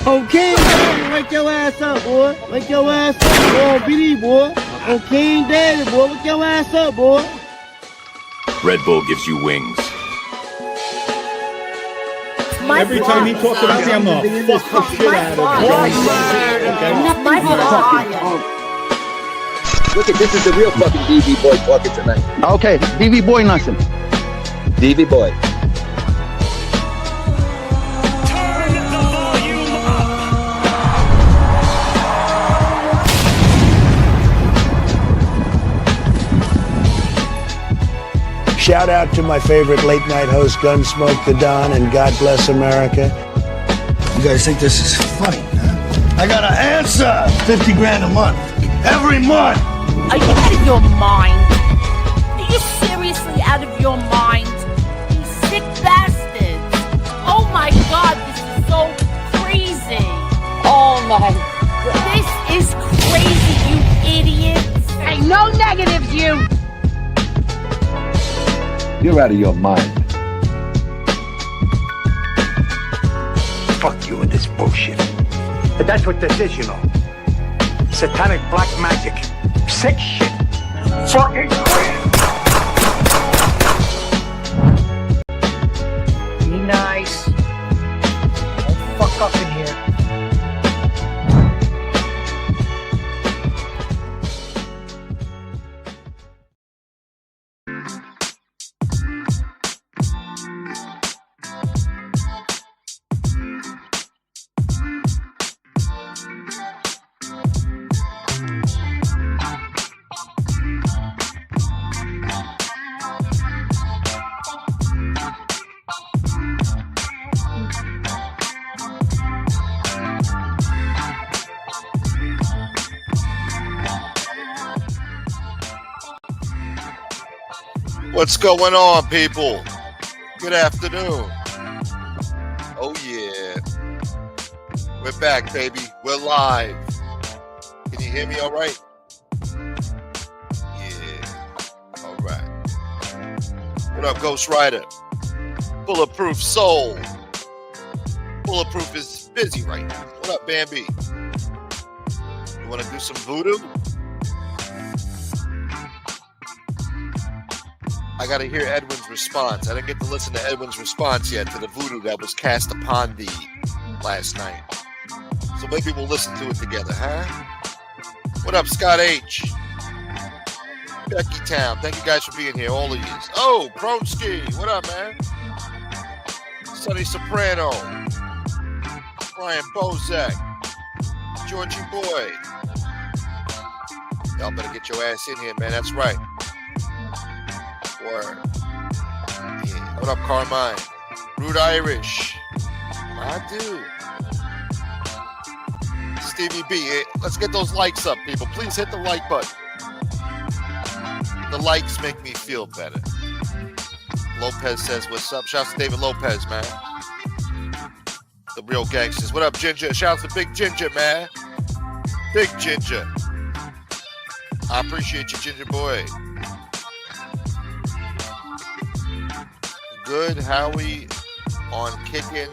Okay, wake your ass up, boy. Wake your ass up, boy. BD, boy. Okay, daddy, boy. Wake your ass up, boy. Red Bull gives you wings. Every time he talks about me, I'm gonna fuck the shit out of him. My fault. Look at this is the real fucking DV boy talking tonight. Okay, DV boy nothing. DV boy. Turn the volume up. Shout out to my favorite late night host, Gunsmoke the Don, and God bless America. You guys think this is funny, huh? I got an answer. 50 grand a month. Every month. Are you out of your mind? Are you seriously out of your mind? You sick bastards. Oh my God, this is so crazy. Oh my God. This is crazy, you idiots. Hey, no negatives, you. You're out of your mind. Fuck you and this bullshit. But that's what this is, you know. Satanic black magic. Sick shit. Fucking crazy. Be nice. Don't fuck up in here. What's going on, people? Good afternoon. Oh, yeah. We're back, baby. We're live. Can you hear me all right? Yeah. All right. What up, Ghost Rider? Bulletproof Soul. Bulletproof is busy right now. What up, Bambi? You want to do some voodoo? I got to hear Edwin's response. I didn't get to listen to Edwin's response yet to the voodoo that was cast upon thee last night. So maybe we'll listen to it together, huh? What up, Scott H? Becky Town. Thank you guys for being here, all of you. Oh, Kronski. What up, man? Sonny Soprano. Brian Bozak. Georgie Boy. Y'all better get your ass in here, man. That's right. Word. Yeah. What up, Carmine? Rude Irish. I do. Stevie B. Let's get those likes up, people. Please hit the like button. The likes make me feel better. Lopez says, what's up? Shouts to David Lopez, man. The real gangsters. What up, Ginger? Shouts to Big Ginger, man. Big Ginger. I appreciate you, Ginger boy. Good, Howie, on kicking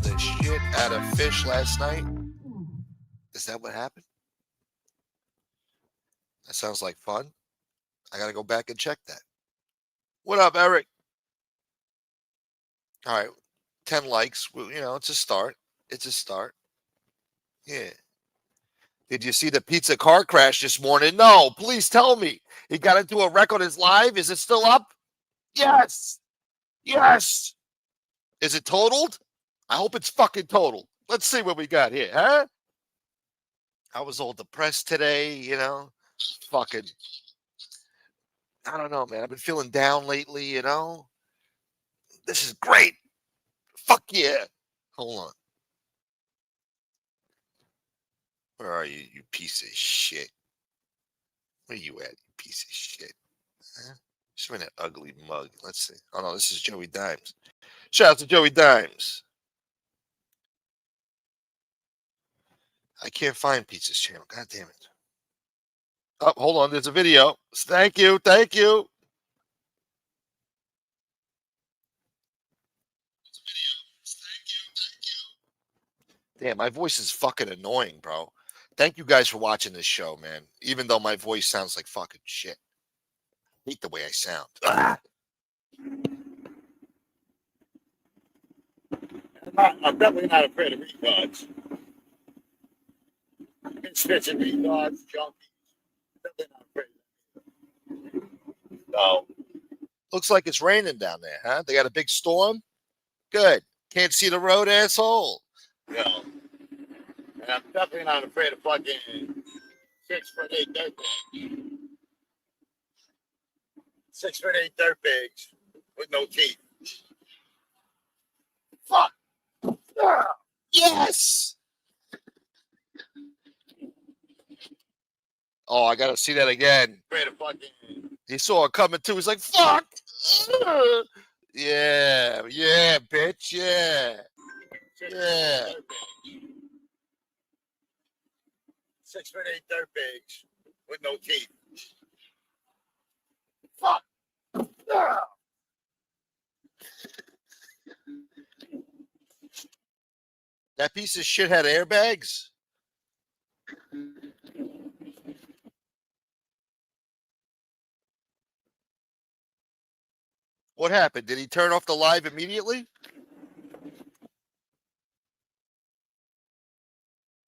the shit out of fish last night. Is that what happened? That sounds like fun. I got to go back and check that. What up, Eric? All right, 10 likes. Well, you know, it's a start. It's a start. Yeah. Did you see the pizza car crash this morning? No, please tell me. He got into a wreck on his live. Is it still up? Yes. Yes. Is it totaled? I hope it's fucking totaled. Let's see what we got here, huh? I was all depressed today, you know. Fucking, I don't know, man. I've been feeling down lately, you know. This is great. Fuck yeah. Hold on. Where are you, you piece of shit? Where you at, you piece of shit? Huh? Show me that ugly mug. Let's see. Oh, no, this is Joey Dimes. Shout out to Joey Dimes. I can't find Pizza's channel. God damn it. Oh, hold on. There's a video. Thank you. Thank you. Damn, my voice is fucking annoying, bro. Thank you guys for watching this show, man. Even though my voice sounds like fucking shit. Hate the way I sound. Ah! I'm definitely not afraid of retards. Snitching retards, junkies. Definitely not afraid of them. No. Looks like it's raining down there, huh? They got a big storm? Good. Can't see the road, asshole. No. And I'm definitely not afraid of fucking 6'8" dirtbags. 6'8" dirtbags with no teeth. Fuck. Ah. Yes. Oh, I gotta see that again. Afraid of fucking. He saw it coming too. He's like, fuck. Yeah, yeah, bitch, yeah. Yeah. 6'8" dirtbags with no teeth. Fuck. Ah. That piece of shit had airbags? What happened? Did he turn off the live immediately?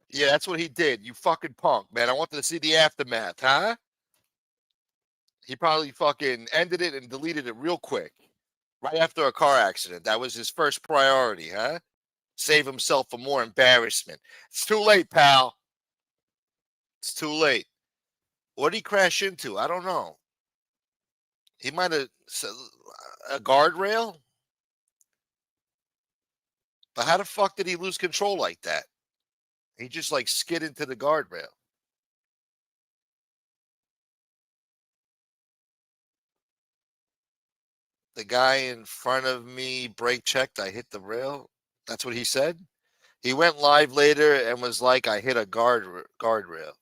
Yeah, that's what he did. You fucking punk, man. I wanted to see the aftermath, huh? He probably fucking ended it and deleted it real quick. Right after a car accident. That was his first priority, huh? Save himself from more embarrassment. It's too late, pal. It's too late. What did he crash into? I don't know. He might have a guardrail. But how the fuck did he lose control like that? He just like skid into the guardrail. The guy in front of me brake checked. I hit the rail. That's what he said. He went live later and was like, I hit a guardrail.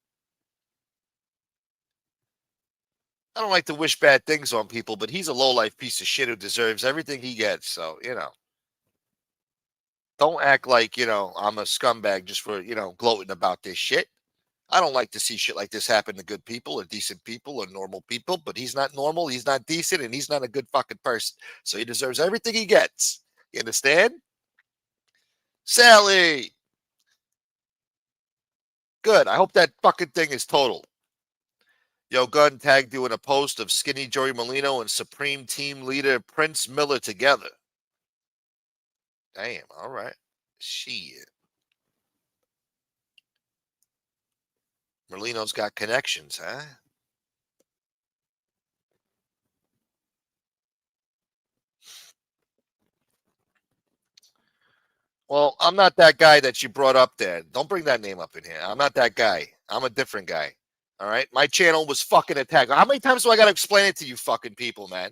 I don't like to wish bad things on people, but he's a low-life piece of shit who deserves everything he gets. So, don't act like, I'm a scumbag just for, gloating about this shit. I don't like to see shit like this happen to good people or decent people or normal people, but he's not normal, he's not decent, and he's not a good fucking person. So he deserves everything he gets. You understand? Sally! Good. I hope that fucking thing is total. Yo, Gun tagged you in a post of Skinny Joey Molino and Supreme Team Leader Prince Miller together. Damn, all right. Shit. Molino's got connections, huh? Well, I'm not that guy that you brought up there. Don't bring that name up in here. I'm not that guy. I'm a different guy. All right? My channel was fucking attacked. How many times do I got to explain it to you fucking people, man?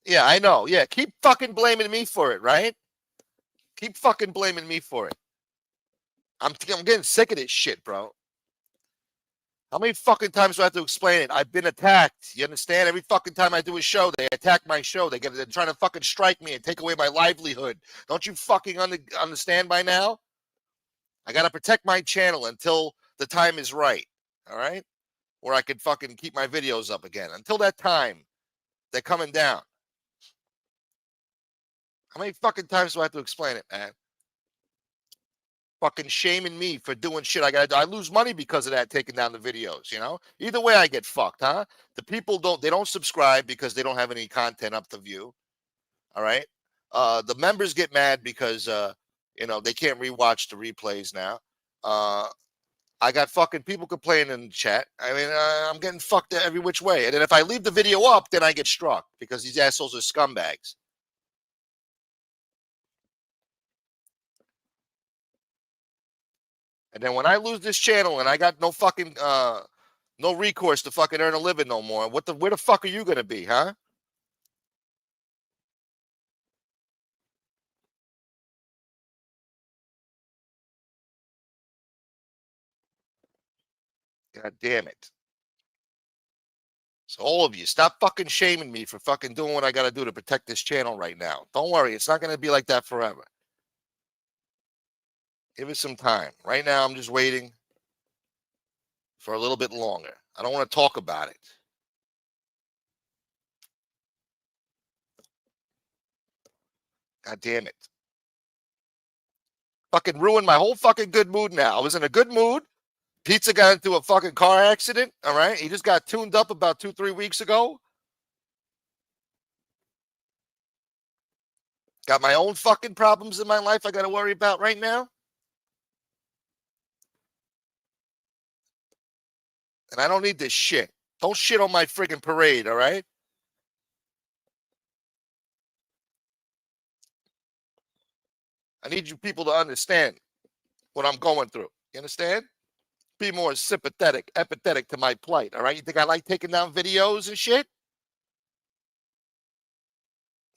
Yeah, I know. Yeah, keep fucking blaming me for it, right? Keep fucking blaming me for it. I'm getting sick of this shit, bro. How many fucking times do I have to explain it? I've been attacked. You understand? Every fucking time I do a show, they attack my show. They're trying to fucking strike me and take away my livelihood. Don't you fucking understand by now? I got to protect my channel until the time is right. All right? Where I can fucking keep my videos up again. Until that time, they're coming down. How many fucking times do I have to explain it, man? Fucking shaming me for doing shit I lose money because of that, taking down the videos, Either way, I get fucked, huh? The people don't subscribe because they don't have any content up to view. All right? The members get mad because, they can't rewatch the replays now. I got fucking people complaining in the chat. I mean, I'm getting fucked every which way. And then if I leave the video up, then I get struck because these assholes are scumbags. And then when I lose this channel and I got no fucking no recourse to fucking earn a living no more, where the fuck are you gonna be, huh? God damn it. So all of you, stop fucking shaming me for fucking doing what I got to do to protect this channel right now. Don't worry. It's not going to be like that forever. Give it some time. Right now, I'm just waiting for a little bit longer. I don't want to talk about it. God damn it. Fucking ruined my whole fucking good mood now. I was in a good mood. Pizza got into a fucking car accident. All right. He just got tuned up about 2-3 weeks ago. Got my own fucking problems in my life I got to worry about right now. And I don't need this shit. Don't shit on my friggin' parade, all right? I need you people to understand what I'm going through. You understand? Be more sympathetic, empathetic to my plight, all right? You think I like taking down videos and shit?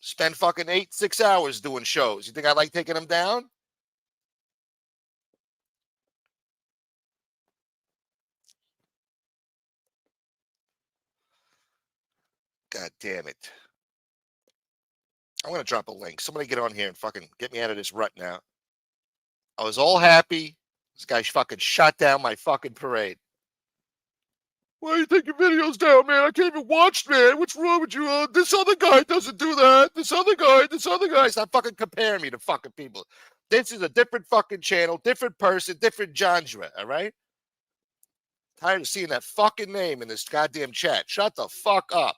Spend fucking 6 hours doing shows. You think I like taking them down? God damn it. I'm going to drop a link. Somebody get on here and fucking get me out of this rut now. I was all happy. This guy fucking shot down my fucking parade. Why are you taking videos down, man? I can't even watch, man. What's wrong with you? This other guy doesn't do that. This other guy. Stop fucking comparing me to fucking people. This is a different fucking channel, different person, different genre, all right? Tired of seeing that fucking name in this goddamn chat. Shut the fuck up.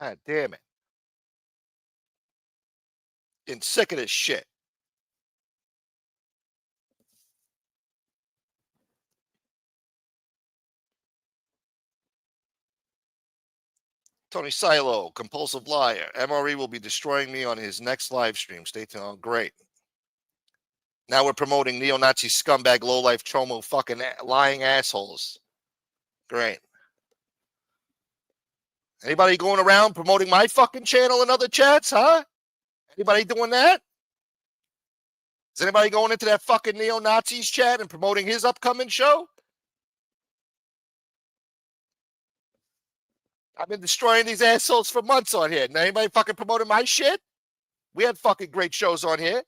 God damn it. Getting sick of this shit. Tony Silo, compulsive liar. MRE will be destroying me on his next live stream. Stay tuned. Oh, great. Now we're promoting neo-Nazi scumbag, low-life, chomo, fucking lying assholes. Great. Anybody going around promoting my fucking channel in other chats, huh? Anybody doing that? Is anybody going into that fucking neo-Nazis chat and promoting his upcoming show? I've been destroying these assholes for months on here. Now anybody fucking promoting my shit? We had fucking great shows on here.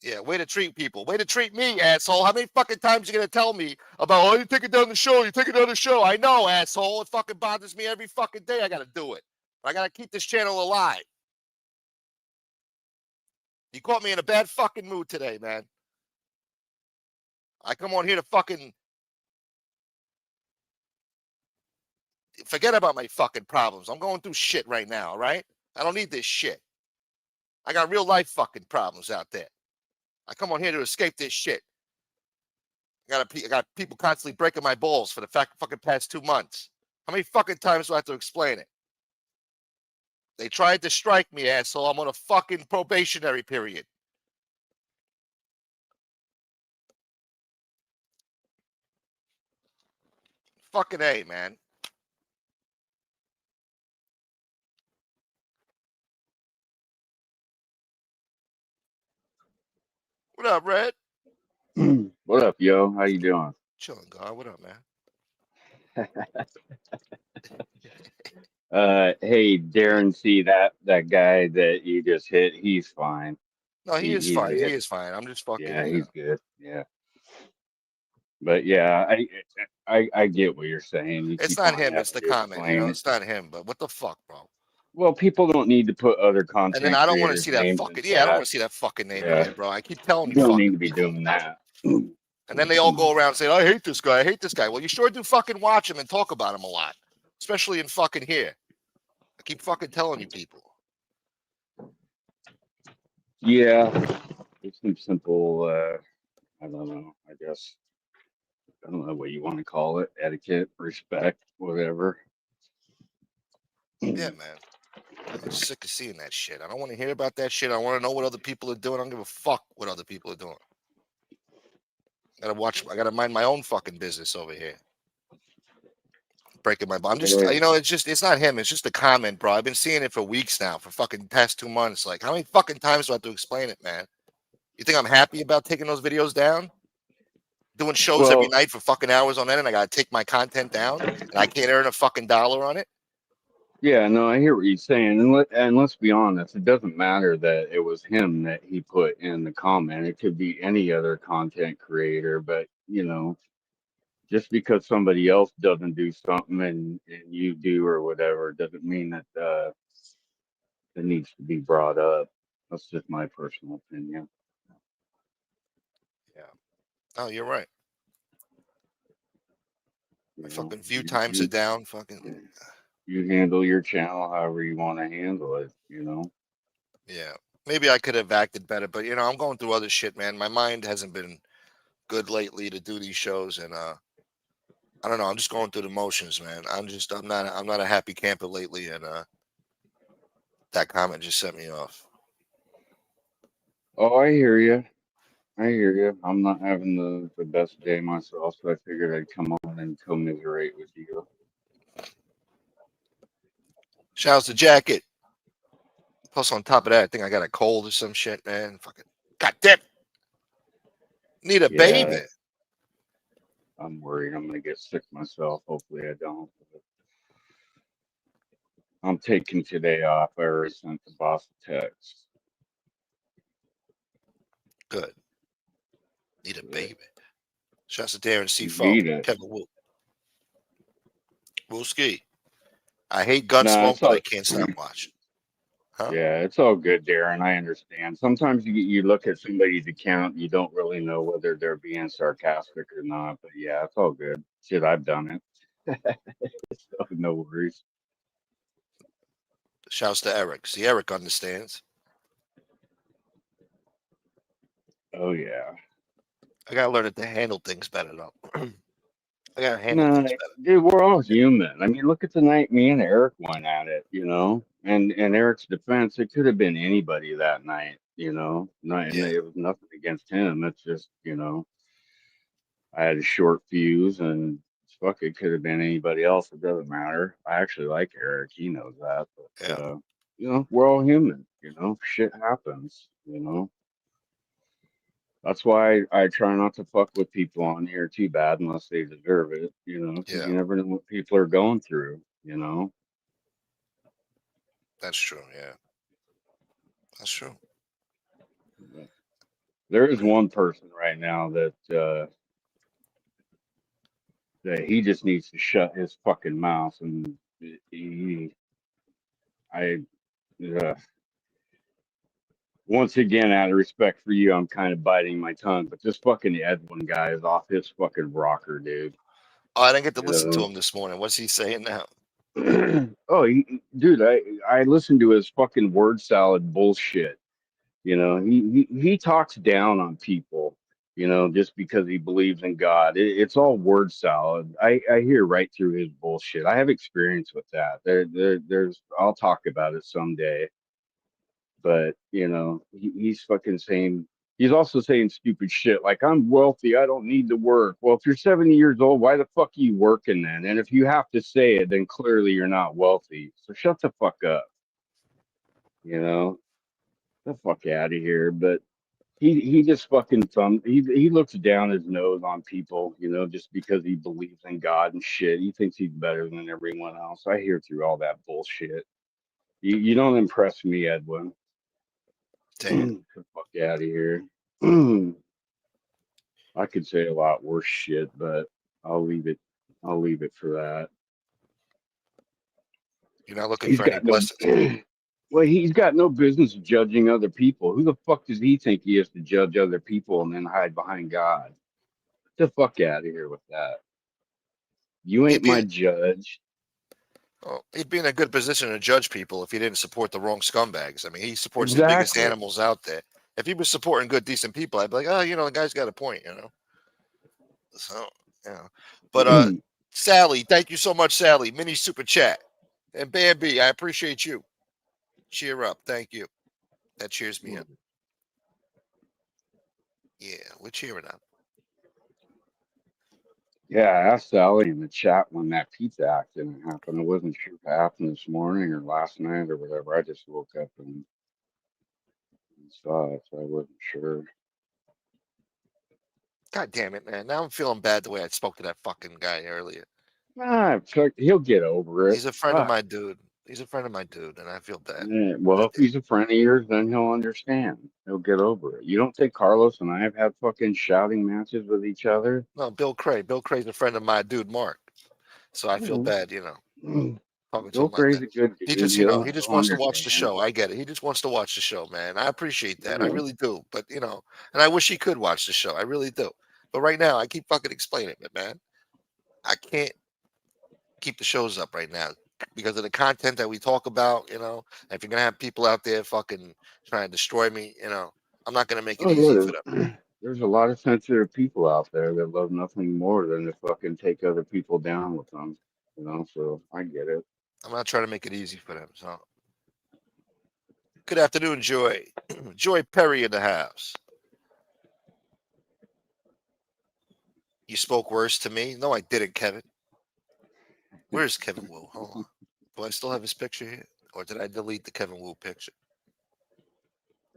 Yeah, way to treat people. Way to treat me, asshole. How many fucking times you gonna tell me about, oh, you're taking down the show, you're taking down the show? I know, asshole. It fucking bothers me every fucking day. I gotta do it. I gotta keep this channel alive. You caught me in a bad fucking mood today, man. I come on here to fucking forget about my fucking problems. I'm going through shit right now, all right? I don't need this shit. I got real life fucking problems out there. I come on here to escape this shit. I got people constantly breaking my balls for the fucking past 2 months. How many fucking times do I have to explain it? They tried to strike me, asshole. I'm on a fucking probationary period. Fucking A, man. What up, Red? What up, yo? How you doing? Chilling, God. What up, man? Hey, Darren, see that guy that you just hit? He's fine. No, he is fine. He is fine. I'm just fucking. Yeah, he's good. Yeah. But yeah, I get what you're saying. It's not him. It's the comment. You know, it's not him. But what the fuck, bro? Well, people don't need to put other content. And then I don't want to see that fucking. Yeah, I don't want to see that fucking name again, bro. I keep telling you. You don't need to be doing that. And then they all go around saying, I hate this guy. I hate this guy. Well, you sure do fucking watch him and talk about him a lot, especially in fucking here. I keep fucking telling you people. Yeah, it's some simple. I don't know. I guess I don't know what you want to call it. Etiquette, respect, whatever. Yeah, man. I'm sick of seeing that shit. I don't want to hear about that shit. I want to know what other people are doing. I don't give a fuck what other people are doing. I gotta mind my own fucking business over here. breaking my bone. I'm just, you know, it's not him. It's just the comment, bro. I've been seeing it for weeks now, for fucking past 2 months. Like, how many fucking times do I have to explain it, man? You think I'm happy about taking those videos down? Doing shows every night for fucking hours on end, and I gotta take my content down, and I can't earn a fucking dollar on it? Yeah, no, I hear what you're saying, and let's be honest, it doesn't matter that it was him that he put in the comment. It could be any other content creator, but you know, just because somebody else doesn't do something and you do or whatever doesn't mean that it needs to be brought up. That's just my personal opinion. Yeah. Oh, you're right. You know, Fucking view times are down. Fucking. You handle your channel however you want to handle it. You know. Yeah. Maybe I could have acted better, but you know, I'm going through other shit, man. My mind hasn't been good lately to do these shows, and I don't know. I'm just going through the motions, man. I'm not a happy camper lately, and that comment just set me off. Oh, I hear you. I hear you. I'm not having the best day myself, so I figured I'd come on and commiserate with you. Shouts to Jacket. Plus, on top of that, I think I got a cold or some shit, man. Fucking goddamn. Need a baby. I'm worried I'm gonna get sick myself. Hopefully I don't. I'm taking today off. I already sent the boss a text. Good. Need a baby. Shouts to Darren C. Need it. Kevin Wool. Woolski. I hate Gunsmoke, but I can't stop watching. Huh? Yeah, it's all good, Darren. I understand. Sometimes you look at somebody's account, you don't really know whether they're being sarcastic or not. But yeah, it's all good. Shit, I've done it. So no worries. Shouts to Eric. See, Eric understands. Oh yeah. I gotta learn to handle things better, though. I gotta handle things better. Dude, we're all human. I mean, look at the night me and Eric went at it, you know. And Eric's defense, it could have been anybody that night, you know. And it was nothing against him. It's just, you know, I had a short fuse, and fuck, it could have been anybody else. It doesn't matter. I actually like Eric. He knows that. But, you know, we're all human. You know, shit happens. You know. That's why I try not to fuck with people on here too bad unless they deserve it, you know, 'cause you never know what people are going through, you know. That's true, yeah. That's true. There is one person right now that he just needs to shut his fucking mouth, and once again, out of respect for you, I'm kind of biting my tongue, but this fucking Edwin guy is off his fucking rocker, dude. Oh, I didn't get to listen to him this morning. What's he saying now? Oh, dude, I listened to his fucking word salad bullshit. You know, he talks down on people, you know, just because he believes in God. It's all word salad. I hear right through his bullshit. I have experience with that. There's I'll talk about it someday. But you know, he's fucking saying. He's also saying stupid shit like, I'm wealthy, I don't need to work. Well, if you're 70 years old, why the fuck are you working then? And if you have to say it, then clearly you're not wealthy. So shut the fuck up. You know, the fuck out of here. But he just fucking he looks down his nose on people, you know, just because he believes in God and shit. He thinks he's better than everyone else. I hear through all that bullshit. You don't impress me, Edwin. Damn. Get the fuck out of here. I could say a lot worse shit, but I'll leave it for that. You're not looking for any blessings. Well, he's got no business judging other people. Who the fuck does he think he is to judge other people and then hide behind God? Get the fuck out of here with that. You ain't my judge. Well, he'd be in a good position to judge people if he didn't support the wrong scumbags. I mean, he supports the biggest animals out there. If he was supporting good, decent people, I'd be like, oh, you know, the guy's got a point, you know. So, yeah. But Sally, thank you so much, Sally. Mini super chat. And Bambi, I appreciate you. Cheer up. Thank you. That cheers me up. Yeah, we're cheering up. Yeah, I asked Sally in the chat when that pizza accident happened. I wasn't sure if it happened this morning or last night or whatever. I just woke up and saw it, so I wasn't sure. God damn it, man. Now I'm feeling bad the way I spoke to that fucking guy earlier. He'll get over it. He's a friend of my dude. He's a friend of my dude, and I feel bad. Yeah, well, if he's a friend of yours, then he'll understand. He'll get over it. You don't think Carlos and I have had fucking shouting matches with each other? No, Bill Cray. Bill Cray's a friend of my dude, Mark. So I feel bad, you know. Talking to Bill him like Cray's that. a good dude. He just, you know, he He'll just wants to watch the understand. show. I get it. He just wants to watch the show, man. I appreciate that. I Yeah. really do. But you know, and I wish he could watch the show. I really do. But right now, I keep fucking explaining it, man. I can't keep the shows up right now because of the content that we talk about. You know, and if you're gonna have people out there fucking trying to destroy me, you know, I'm not gonna make it easy for them. There's a lot of sensitive people out there that love nothing more than to fucking take other people down with them. You know, so I get it. I'm not trying to make it easy for them. So, good afternoon, Joy. Joy Perry in the house. You spoke worse to me? No, I didn't, Kevin. Where's Kevin Wu? Hold on. Do I still have his picture here? Or did I delete the Kevin Wu picture?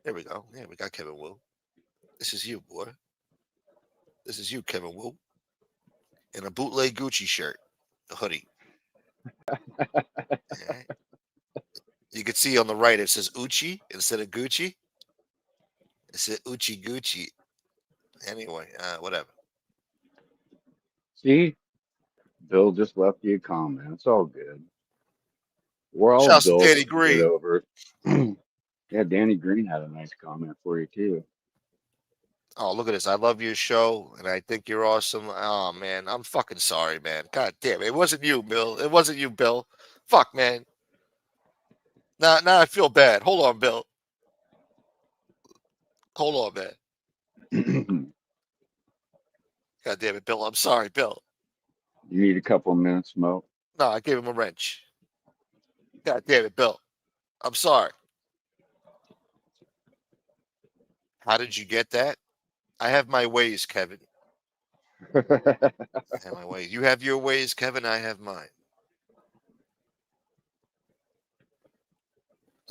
There we go. Yeah, we got Kevin Wu. This is you, boy. This is you, Kevin Wu. In a bootleg Gucci shirt, the hoodie. Right. You can see on the right it says Uchi instead of Gucci. It said Uchi Gucci. Anyway, whatever. See, Bill just left you a comment. It's all good. We're all Shouts to adults. Danny Green. Get over it. Yeah, Danny Green had a nice comment for you too. Oh, look at this. I love your show, and I think you're awesome. Oh, man. I'm fucking sorry, man. God damn it. It wasn't you, Bill. It wasn't you, Bill. Fuck, man. Now I feel bad. Hold on, Bill. Hold on, man. God damn it, Bill. I'm sorry, Bill. You need a couple of minutes, Mo? No, I gave him a wrench. God damn it, Bill. I'm sorry. How did you get that? I have my ways, Kevin. I have my ways. You have your ways, Kevin. I have mine.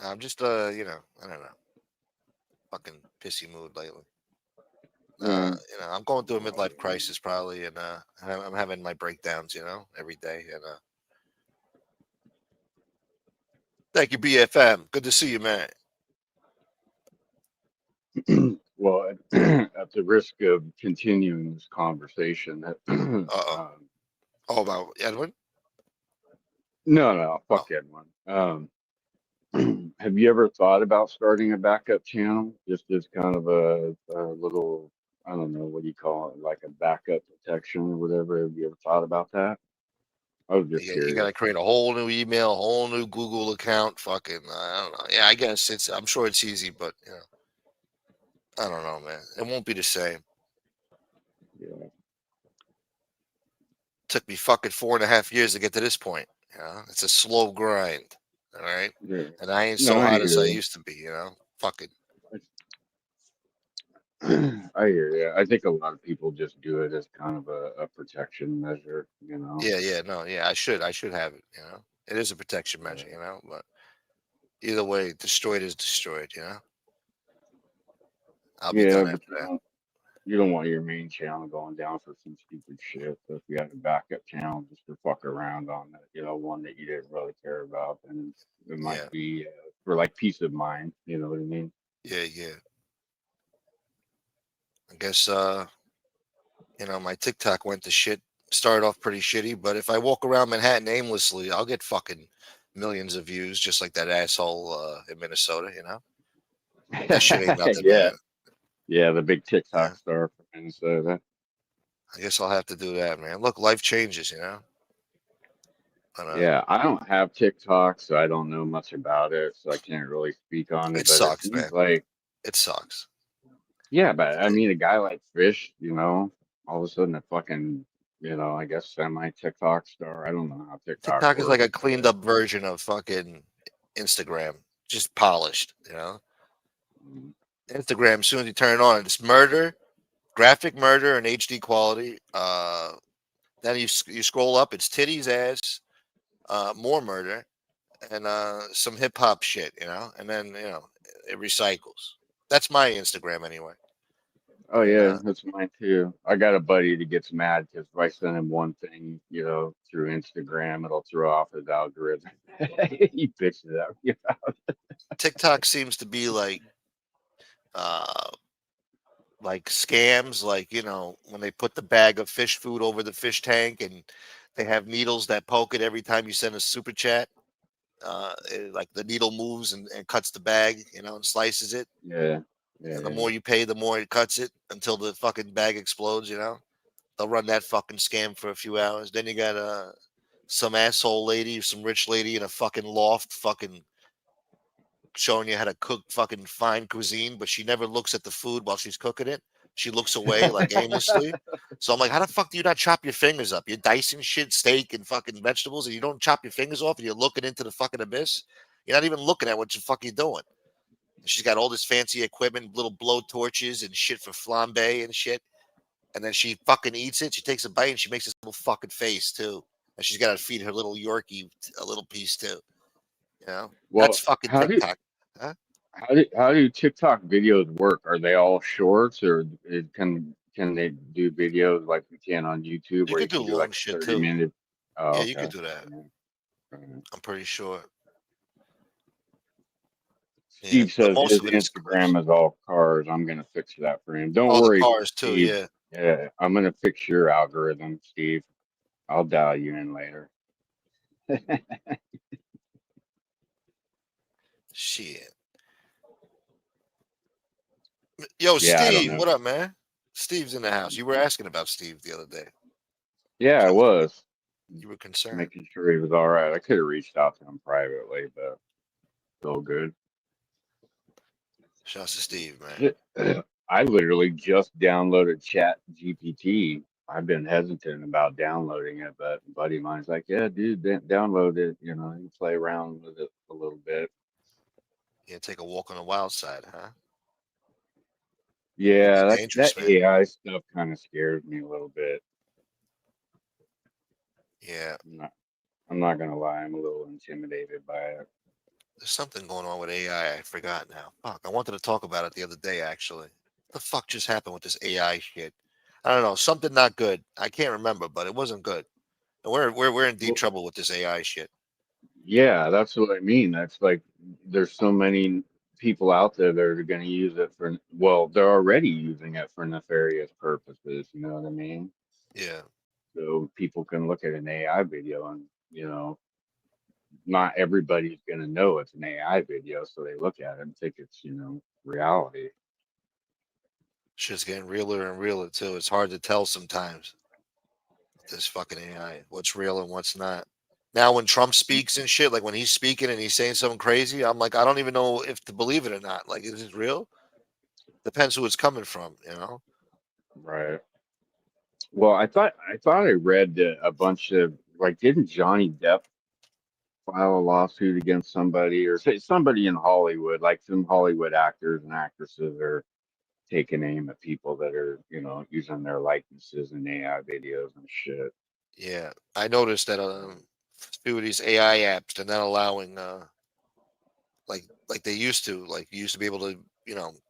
I'm just, you know, I don't know. Fucking pissy mood lately. You know, I'm going through a midlife crisis probably, and I'm having my breakdowns, you know, every day. And thank you, BFM. Good to see you, man. Well, at the risk of continuing this conversation, Oh, about Edwin? No, fuck Edwin. Have you ever thought about starting a backup channel, just as kind of a little, I don't know, what do you call it, like a backup protection or whatever? Have you ever thought about that? I was just curious. You got to create a whole new email, a whole new Google account. Fucking, I don't know. Yeah, I guess I'm sure it's easy, but you know, I don't know, man. It won't be the same. Yeah. Took me fucking 4.5 years to get to this point. You know, it's a slow grind. All right. Yeah. And I ain't so hot as I used to be, you know. Fucking. I hear you. I think a lot of people just do it as kind of a protection measure, you know. Yeah. I should have it, you know. It is a protection measure, you know, but either way, destroyed is destroyed, you know. I'll be done after that. You don't want your main channel going down for some stupid shit. So if you have a backup channel just to fuck around on that, you know, one that you didn't really care about, then it might be for like peace of mind. You know what I mean? Yeah. I guess you know, my TikTok went to shit. Started off pretty shitty, but if I walk around Manhattan aimlessly, I'll get fucking millions of views, just like that asshole in Minnesota. You know, that shit ain't nothing. Yeah. Man. Yeah, the big TikTok star from Minnesota. I guess I'll have to do that, man. Look, life changes, you know. But, yeah, I don't have TikTok, so I don't know much about it, so I can't really speak on it. It sucks, man. Like, it sucks. Yeah, but I mean, a guy like Fish, you know, all of a sudden a fucking, you know, I guess semi TikTok star. I don't know how TikTok is like a cleaned up version of fucking Instagram, just polished, you know. Instagram, as soon as you turn it on, it's murder, graphic murder in HD quality, Then you scroll up, it's titties, ass, more murder, and some hip hop shit, and then it recycles. That's my Instagram anyway. Oh yeah, that's mine too. I got a buddy that gets mad because if I send him one thing, through Instagram, it'll throw off his algorithm. He picks it up. TikTok seems to be like scams, like when they put the bag of fish food over the fish tank and they have needles that poke it every time you send a super chat. Like the needle moves and cuts the bag, and slices it. Yeah. And the more you pay, the more it cuts it until the fucking bag explodes. They'll run that fucking scam for a few hours. Then you got some asshole lady, some rich lady in a fucking loft, fucking showing you how to cook fucking fine cuisine, but she never looks at the food while she's cooking it. She looks away like aimlessly. So I'm like, how the fuck do you not chop your fingers up? You're dicing shit, steak and fucking vegetables, and you don't chop your fingers off, and you're looking into the fucking abyss. You're not even looking at what the fuck you're doing. She's got all this fancy equipment, little blow torches and shit for flambe and shit. And then she fucking eats it. She takes a bite and she makes this little fucking face too. And she's got to feed her little Yorkie a little piece too. Well, that's fucking TikTok. How do TikTok videos work? Are they all shorts, or can they do videos like we can on YouTube? You where could do long like shit 30 too. minutes? Oh, yeah, you could do that. I'm pretty sure. Steve says his Instagram is all cars. I'm gonna fix that for him. Don't worry, the cars Steve. too. Yeah. Yeah, I'm gonna fix your algorithm, Steve. I'll dial you in later. Shit. Yo, Yeah, Steve, what up, man? Steve's in the house. You were asking about Steve the other day. Yeah, I was. You were concerned. Making sure he was all right. I could have reached out to him privately, but still good. Shouts to Steve, man. I literally just downloaded Chat GPT. I've been hesitant about downloading it, but a buddy of mine's like, yeah, dude, download it. You play around with it a little bit. Yeah, take a walk on the wild side, huh? Yeah, that AI stuff kind of scares me a little bit. Yeah. I'm not going to lie. I'm a little intimidated by it. There's something going on with AI. I forgot now. Fuck, I wanted to talk about it the other day, actually. What the fuck just happened with this AI shit? I don't know. Something not good. I can't remember, but it wasn't good. And we're in deep trouble with this AI shit. Yeah, that's what I mean. That's like there's so many people out there that are going to use it for, well, they're already using it for nefarious purposes. You know what I mean? Yeah. So people can look at an AI video and, not everybody's going to know it's an AI video. So they look at it and think it's, reality. Shit's getting realer and realer too. It's hard to tell sometimes. This fucking AI, what's real and what's not. Now, when Trump speaks and shit, like when he's speaking and he's saying something crazy, I'm like, I don't even know if to believe it or not. Like, is it real? Depends who it's coming from, Right. Well, I thought I read a bunch of, like, didn't Johnny Depp file a lawsuit against somebody, or say somebody in Hollywood, like some Hollywood actors and actresses are taking aim at people that are, using their likenesses in AI videos and shit. Yeah, I noticed that few of these AI apps, they're not allowing like they used to. Like you used to be able to,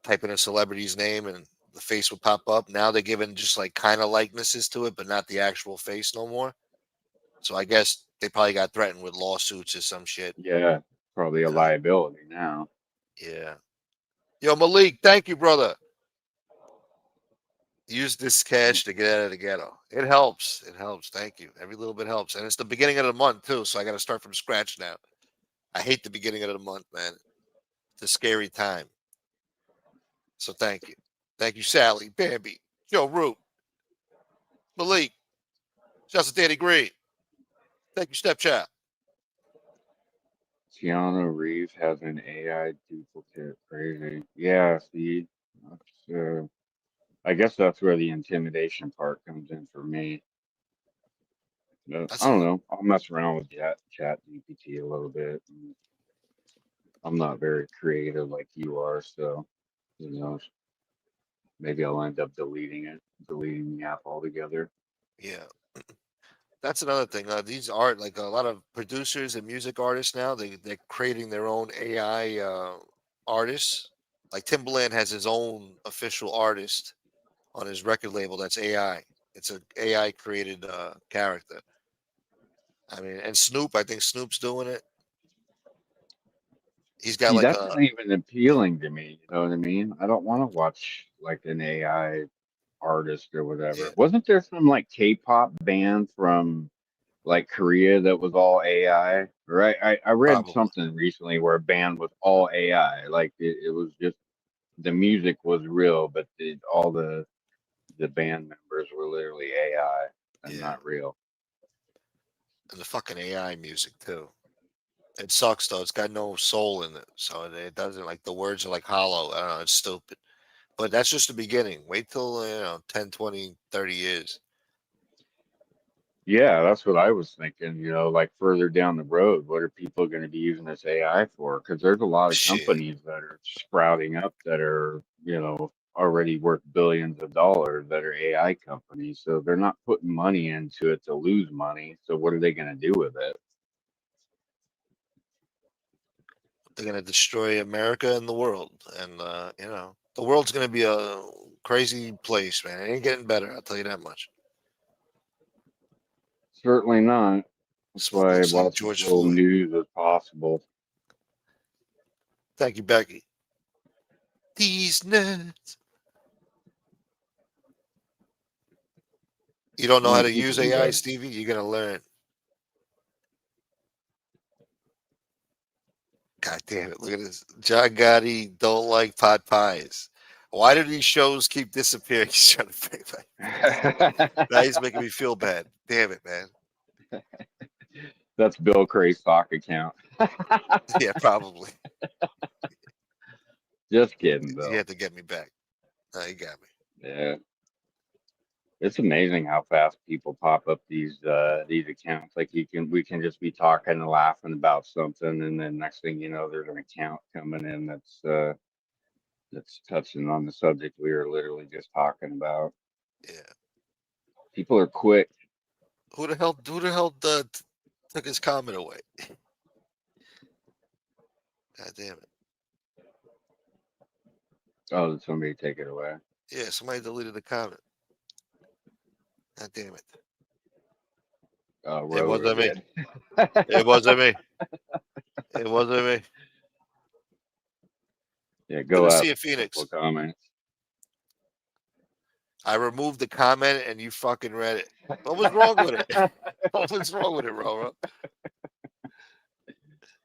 type in a celebrity's name and the face would pop up. Now they're giving just like kind of likenesses to it, but not the actual face no more. So I guess they probably got threatened with lawsuits or some shit. Yeah, probably a liability now. Yeah. Yo, Malik, thank you, brother. Use this cash to get out of the ghetto. It helps. It helps. Thank you. Every little bit helps. And it's the beginning of the month, too. So I got to start from scratch now. I hate the beginning of the month, man. It's a scary time. So thank you. Thank you, Sally, Bambi, Joe Root, Malik. Shouts to Danny Green. Thank you, Stepchild. Keanu Reeves has an AI duplicate. Crazy. Yeah, see, I guess that's where the intimidation part comes in for me. I don't know. I'll mess around with Chat GPT a little bit. I'm not very creative like you are, so maybe I'll end up deleting the app altogether. Yeah. That's another thing. These art, like a lot of producers and music artists now, they're creating their own AI artists. Like Timbaland has his own official artist on his record label that's AI. It's an AI created character. I mean, and Snoop, I think Snoop's doing it. He's got See, like that's a not even appealing to me. You know what I mean? I don't want to watch like an AI artist or whatever. yeah, Wasn't there some like K-pop band from like Korea that was all AI? Right? I read probably. something recently where a band was all AI. Like it was just the music was real, but all the band members were literally AI and Yeah, not real. and the fucking AI music too. It sucks though. It's got no soul in it, so it doesn't like the words are like hollow. I don't know. It's stupid. But that's just the beginning. Wait till 10, 20, 30 years. Yeah, that's what I was thinking. You know, like further down the road, what are people going to be using this AI for? Because there's a lot of Shit. companies that are sprouting up that are, already worth billions of dollars that are AI companies. So they're not putting money into it to lose money. So what are they going to do with it? They're gonna destroy America and the world, and the world's gonna be a crazy place, man. It ain't getting better. I'll tell you that much. Certainly not. That's Smoke why I looks like watch as George little Floyd. news as possible. Thank you, Becky. These nuts. You don't know how Yeah, to keep use them AI, good. Stevie? You're gonna learn. God damn it! Look at this. John Gotti don't like pot pies. Why do these shows keep disappearing? He's trying to pay back. Now he's making me feel bad. Damn it, man. That's Bill Cray's stock account. Yeah, probably. Just kidding, He Bill. had to get me back. No, he got me. Yeah. It's amazing how fast people pop up these accounts. Like we can just be talking and laughing about something, and then next thing you know, there's an account coming in that's touching on the subject we were literally just talking about. Yeah. People are quick. Who the hell took his comment away? God damn it. Oh, did somebody take it away? Yeah, somebody deleted the comment. God damn it. Oh, It Roro wasn't me. did. It wasn't me. It wasn't me. Yeah, Good go to up. see you, A couple Phoenix. of comments. I removed the comment and you fucking read it. What was wrong with it? What was wrong with it, Roro?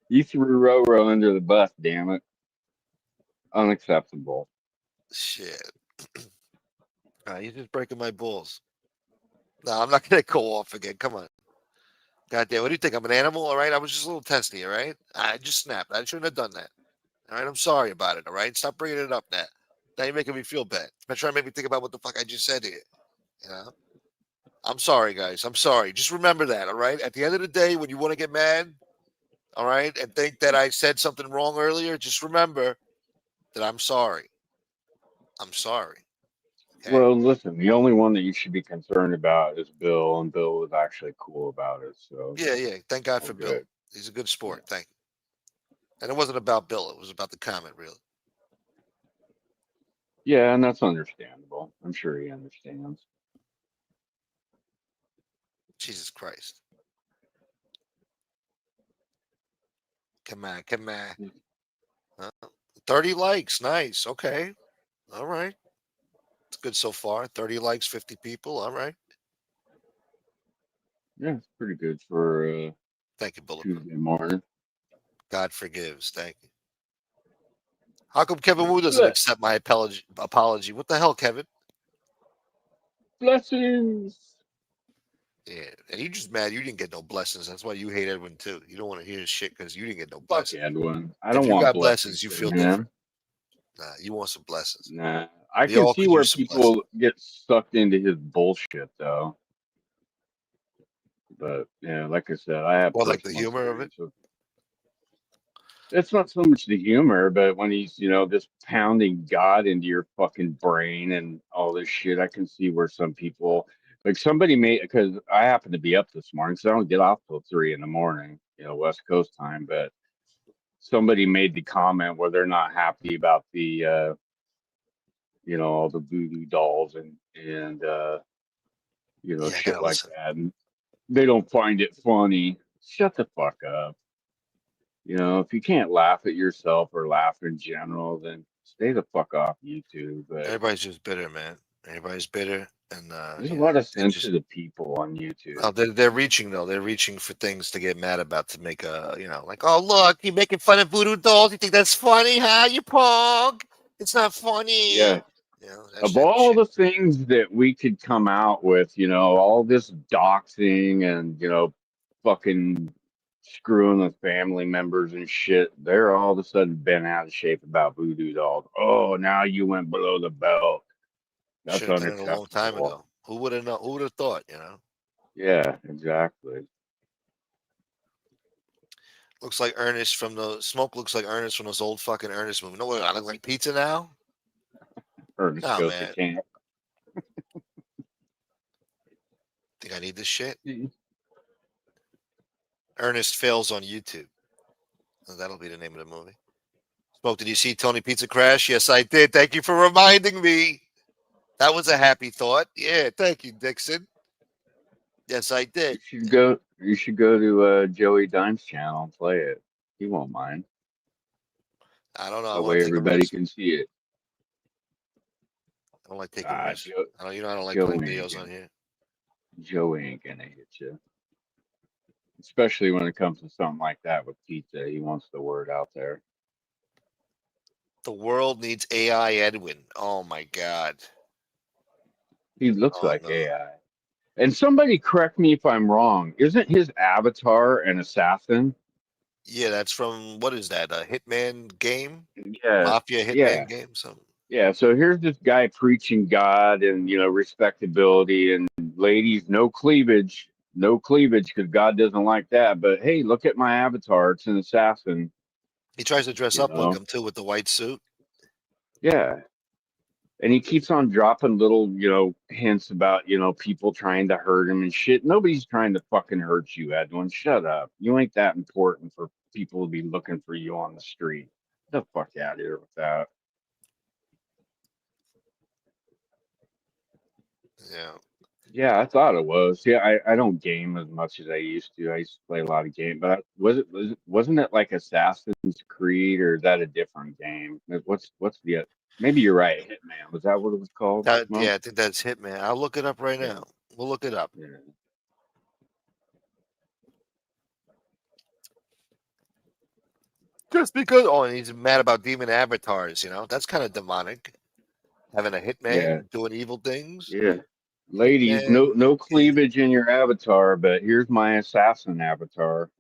You threw Roro under the bus, damn it. Unacceptable. Shit. You're just breaking my balls. No, I'm not gonna go off again. Come on. God damn, what do you think? I'm an animal, all right? I was just a little testy, all right? I just snapped. I shouldn't have done that. All right, I'm sorry about it, all right? Stop bringing it up now. Now you're making me feel bad. You're trying to make me think about what the fuck I just said here. You know? I'm sorry, guys. I'm sorry. Just remember that, all right? At the end of the day, when you want to get mad, all right, and think that I said something wrong earlier, just remember that I'm sorry. I'm sorry. Okay? Well, listen, the only one that you should be concerned about is Bill, and Bill was actually cool about it. So, Yeah. Thank God all for Bill. good. He's a good sport. Thank you. And it wasn't about Bill. It was about the comment, really. Yeah, and that's understandable. I'm sure he understands. Jesus Christ. Come on. 30 likes. Nice. Okay. All right. It's good so far. 30 likes, 50 people. All right. Yeah, it's pretty good for Thank you, Bulletproof. Tuesday morning. God forgives. Thank you. How come Kevin Wu doesn't accept my apology? What the hell, Kevin? Blessings. Yeah. And you just mad you didn't get no blessings. That's why you hate Edwin, too. You don't want to hear his shit because you didn't get no Fuck blessings. Edwin. I If don't you want got blessings blessings, you from feel him. different. Nah, you want some blessings. Nah, I We can all see could where use some blessings. people get sucked into his bullshit, though. But yeah, like I said, I have Well, like the personal humor of it. experience with. It's not so much the humor, but when he's, just pounding God into your fucking brain and all this shit, I can see where some people Like somebody made, because I happened to be up this morning, so I don't get off till 3 in the morning, West Coast time. But somebody made the comment where they're not happy about the, all the voodoo dolls and Yeah, I shit gotta like listen. that, and they don't find it funny. Shut the fuck up. If you can't laugh at yourself or laugh in general, then stay the fuck off YouTube. But Everybody's just bitter, man. Everybody's bitter, and there's a lot of they just sensitive people on YouTube. oh, they're reaching though. They're reaching for things to get mad about to make a like, oh look, you making fun of voodoo dolls. You think that's funny, huh? You punk. It's not funny. Yeah. That Of shit. all the things that we could come out with, all this doxing and, fucking screwing with family members and shit, they're all of a sudden bent out of shape about voodoo dolls. Oh, now you went below the belt. That's Should have done it a long time unacceptable. ago. Who would have known? Who would have thought? Yeah, exactly. Looks like Ernest from the smoke. Looks like Ernest from those old fucking Ernest movie. No, what, I look like pizza now. Ernest Nah, goes man. to camp. Think I need this shit? Ernest fails on YouTube. Oh, that'll be the name of the movie. Smoke, did you see Tony Pizza Crash? Yes, I did. Thank you for reminding me. That was a happy thought. Yeah, thank you, Dixon. Yes, I did. You should go to Joey Dime's channel and play it. He won't mind. I don't know. I That want way to take a everybody risk. can see it. I don't like taking risks. I don't like Joe playing ain't videos gonna- on here. Joey ain't gonna hit you. Especially when it comes to something like that with pizza. He wants the word out there. The world needs AI Edwin. Oh my God. He looks like AI. And somebody correct me if I'm wrong. Isn't his avatar an assassin? Yeah, that's from what is that? A Hitman game? Yeah. Mafia Hitman game? Something. Yeah, so here's this guy preaching God and respectability and ladies, no cleavage, because God doesn't like that. But hey, look at my avatar; it's an assassin. He tries to dress up like him too with the white suit. Yeah, and he keeps on dropping little, hints about people trying to hurt him and shit. Nobody's trying to fucking hurt you, Edwin. Shut up. You ain't that important for people to be looking for you on the street. Get the fuck out of here with that. Yeah. Yeah, I thought it was. Yeah, I don't game as much as I used to. I used to play a lot of games, but wasn't it like Assassin's Creed, or is that a different game? What's the maybe you're right, Hitman. Was that what it was called? Yeah, I think that's Hitman. I'll look it up right now. We'll look it up. Yeah. Just because and he's mad about demon avatars, that's kind of demonic. Having a hitman doing evil things. Yeah. Ladies, no cleavage in your avatar, but here's my assassin avatar.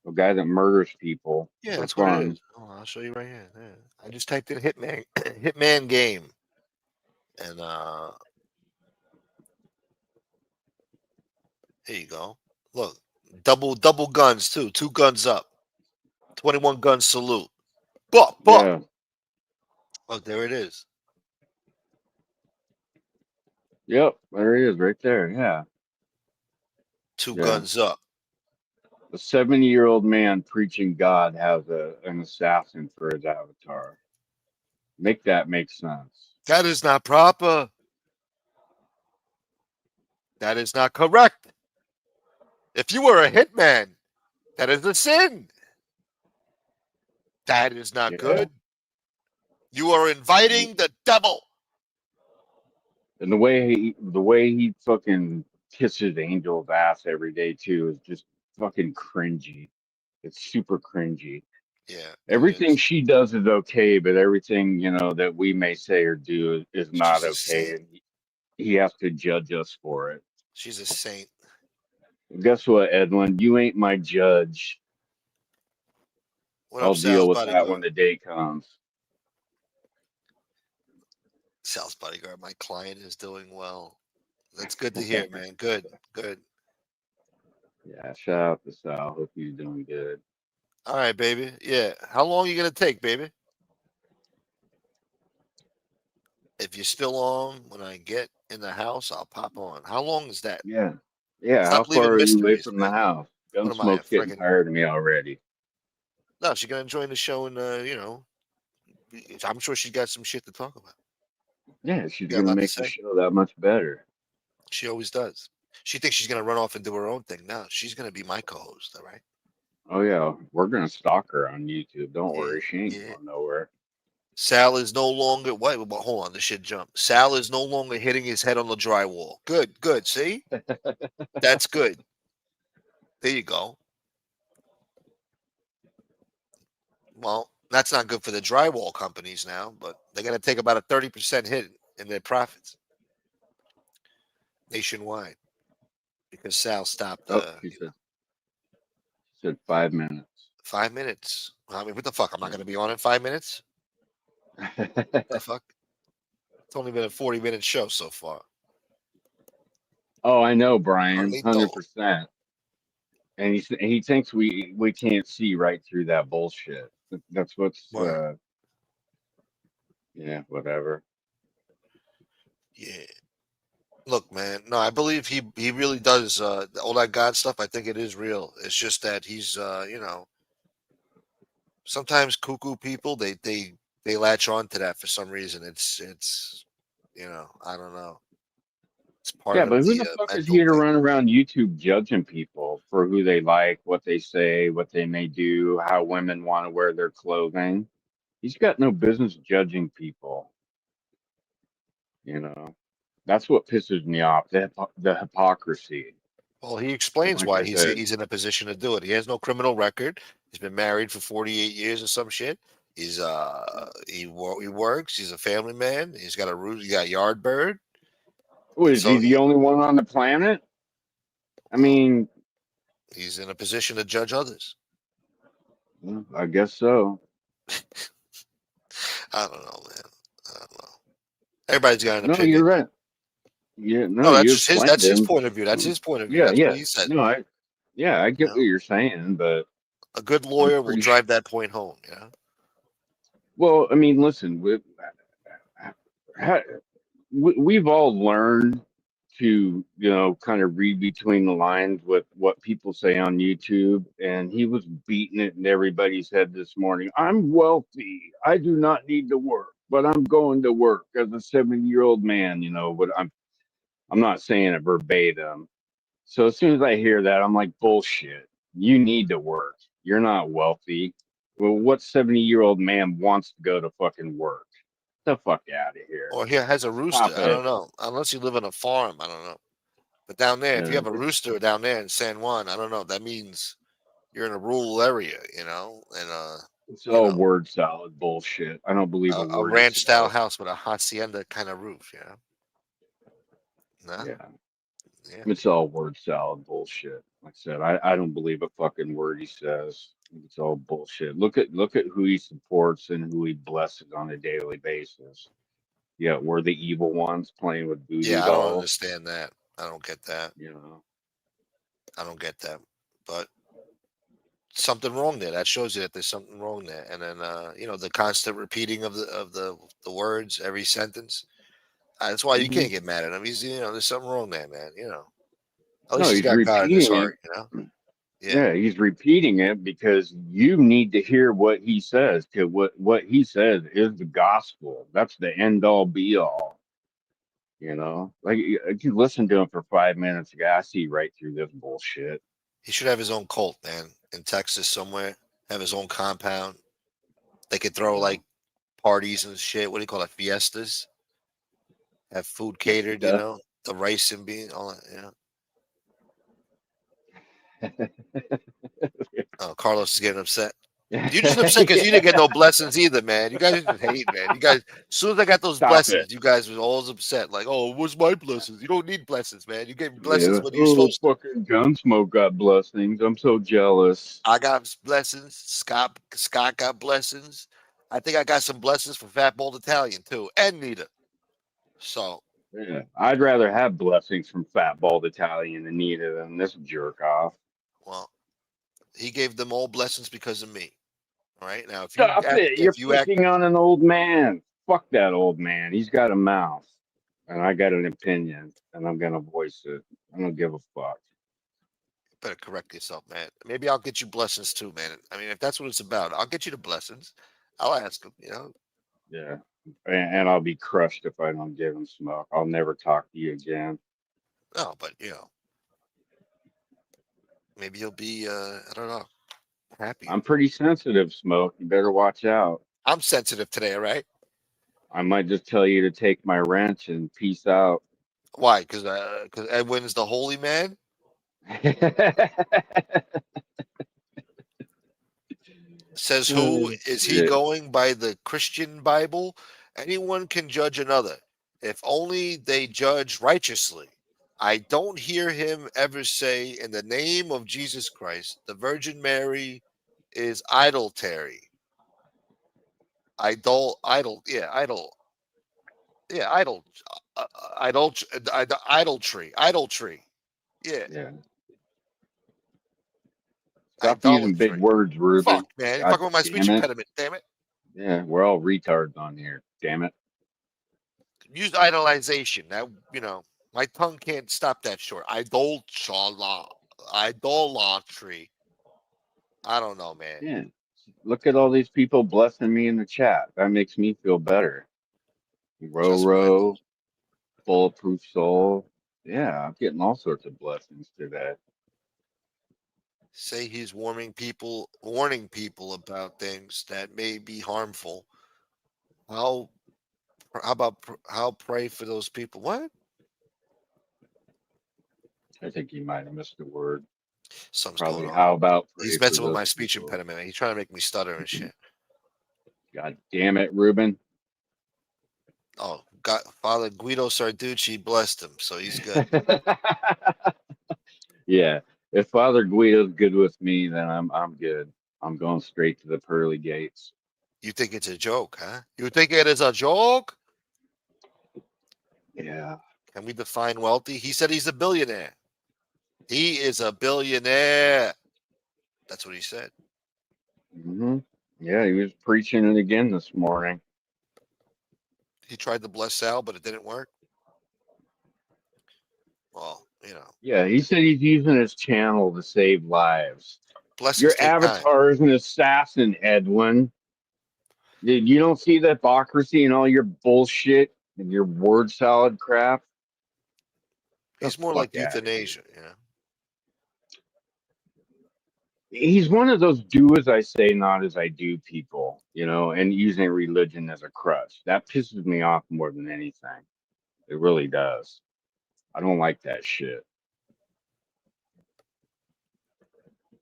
A guy that murders people. Yeah, that's fun. what it is. Oh, I'll show you right here. Yeah. I just typed in Hitman Hitman game. And here you go. Look, double guns too. 2 guns up. 21 gun salute. Buck. Yeah. Look, there it is. Yep, there he is, right there. Yeah. 2 guns up. A 70-year-old man preaching God has an assassin for his avatar. Make that make sense. That is not proper. That is not correct. If you were a hitman, that is a sin. That is not good. You are inviting the devil. And the way he fucking kisses Angel's ass every day too is just fucking cringy. It's super cringy. Yeah. Everything she does is okay, but everything, that we may say or do is not okay. And he has to judge us for it. She's a saint. Guess what, Edwin? You ain't my judge. I'll deal with that when the day comes. Sal's bodyguard, my client is doing well. That's good to hear, man. Good. Yeah, shout out to Sal. Hope he's doing good. All right, baby. Yeah. How long are you going to take, baby? If you're still on when I get in the house, I'll pop on. How long is that? Yeah. Yeah. How Stop leaving far are you away mysteries, from the man. house? What am I, a Gunsmoke's getting friggin' tired of me already. No, she's gonna join the show and I'm sure she got some shit to talk about. Yeah, she's Got a gonna lot to make the say. show that much better. She always does. She thinks she's gonna run off and do her own thing. No, she's gonna be my co-host, all right? Oh yeah, we're gonna stalk her on YouTube. Don't Yeah, worry, she ain't yeah. going nowhere. Sal is no longer wait, but hold on, the shit jumped. Sal is no longer hitting his head on the drywall. Good, good. See? That's good. There you go. Well, that's not good for the drywall companies now, but they're gonna take about a 30% hit in their profits nationwide because Sal stopped Oh, she said 5 minutes. 5 minutes. I mean, what the fuck? I'm not gonna be on in 5 minutes? The fuck? It's only been a 40-minute show so far. Oh, I know, Brian, Carlito. 100%. And he thinks we can't see right through that bullshit. That's what's Word. yeah, whatever. Yeah. Look, man. No, I believe he really does all that God stuff. I think it is real. It's just that he's sometimes cuckoo people they latch on to that for some reason. It's I don't know. It's part Yeah, of but who the the fuck is mental he to thing. run around YouTube judging people for who they like, what they say, what they may do, how women want to wear their clothing? He's got no business judging people. You know, that's what pisses me off, the hypocrisy. Well, he explains Like why I said, he's in a position to do it. He has no criminal record. He's been married for 48 years or some shit. He's he works. He's a family man. He's got a roof. He got yard bird. oh, And is he so the only one on the planet? I mean, he's in a position to judge others. well, I guess so. I don't know, man. I don't know. Everybody's got an No, opinion. you're right. Yeah, no, No, that's you just his. explained That's his him. point of view. That's his point of view. Yeah, That's what yeah. he said. No, I get You what know? you're saying, but A good I'm lawyer will pretty drive that point home. Yeah. well, I mean, listen, we've all learned to, kind of read between the lines with what people say on YouTube. And he was beating it in everybody's head this morning. I'm wealthy. I do not need to work, but I'm going to work as a 70-year-old man, but I'm not saying it verbatim. So as soon as I hear that, I'm like, bullshit. You need to work. You're not wealthy. Well, what 70-year-old man wants to go to fucking work? Get the fuck out of here. Or he has a rooster. Stop I don't it. know. Unless you live on a farm, I don't know. But down there, if you Yeah, have a rooster down there in San Juan, I don't know. That means you're in a rural area, and it's all word salad bullshit. I don't believe a a word he ranch style says. house with a hacienda kind of roof. Nah? Yeah, Yeah. it's all word salad bullshit. Like I said, I don't believe a fucking word he says. It's all bullshit. Look at who he supports and who he blesses on a daily basis. Yeah, we're the evil ones playing with voodoo Yeah, I don't dolls. understand that. I don't get that. I don't get that. But something wrong there. That shows you that there's something wrong there. And then the constant repeating of the words every sentence. That's why you can't get mad at him. He's there's something wrong there, man. At least No, he's he's got God in his repeating heart. it. Yeah. Yeah, he's repeating it because you need to hear what he says. Because what he says is the gospel. That's the end all be all. Like if you listen to him for 5 minutes, I see right through this bullshit. He should have his own cult, man, in Texas somewhere. Have his own compound. They could throw like parties and shit. What do you call it? Fiestas. Have food catered, Yeah. the rice and beans, all that, Oh, Carlos is getting upset. You're just upset because you didn't get no blessings either, man. You guys just hate, man. You guys, as soon as I got those Stop blessings, it. you guys was always upset. Like, oh, what's my blessings? You don't need blessings, man. You get blessings Yeah. when you're supposed to. Fucking Gunsmoke got blessings. I'm so jealous. I got blessings. Scott got blessings. I think I got some blessings from Fat Bald Italian too, and Nita. So Yeah, I'd rather have blessings from Fat Bald Italian and Nita than this jerk off. well, he gave them all blessings because of me. All right. Now, Stop it! You're picking on an old man. Fuck that old man. He's got a mouth. and I got an opinion, and I'm gonna voice it. I don't give a fuck. Better correct yourself, man. Maybe I'll get you blessings too, man. I mean, if that's what it's about, I'll get you the blessings. I'll ask him, you know. Yeah, and I'll be crushed if I don't give him smoke. I'll never talk to you again. No, but you know, maybe you'll be I don't know, happy. I'm pretty sensitive, smoke. You better watch out. I'm sensitive today, all right? I might just tell you to take my wrench and peace out. Why? Because Edwin's the holy man. Says who is he Yeah. going by the Christian Bible? Anyone can judge another, if only they judge righteously. I don't hear him ever say, in the name of Jesus Christ, the Virgin Mary is idolatry. Idol, yeah, idol, yeah, idolatry, yeah. Yeah. Stop using big Idolatry. words, Ruben. Fuck, man. You're God fucking with my speech damn it. impediment, damn it. Yeah, we're all retards on here. Damn it. Use idolization. That, you know, my tongue can't stop that short. Idolatry. I don't know, man. Yeah. Look at all these people blessing me in the chat. That makes me feel better. Roro, Bulletproof Soul. Yeah, I'm getting all sorts of blessings today. Say he's warning people about things that may be harmful. How pray for those people? What? I think he might have missed a word. Something's Probably going on. how about He's pray messing for with my those speech people? impediment. He's trying to make me stutter and shit. God damn it, Ruben. Oh, God, Father Guido Sarducci blessed him, so he's good. Yeah. If Father Guido's good with me, then I'm good. I'm going straight to the pearly gates. You think it's a joke, huh? You think it is a joke? Yeah. Can we define wealthy? He said he's a billionaire. He is a billionaire. That's what he said. Hmm. Yeah, he was preaching it again this morning. He tried to bless Sal, but it didn't work. Well, you know. Yeah, he said he's using his channel to save lives. Blessings Your take time. avatar is an assassin, Edwin. You don't see the hypocrisy and all your bullshit and your word salad crap? He's more like euthanasia, you know. He's one of those do as I say, not as I do people, you know, and using religion as a crutch. That pisses me off more than anything. It really does. I don't like that shit.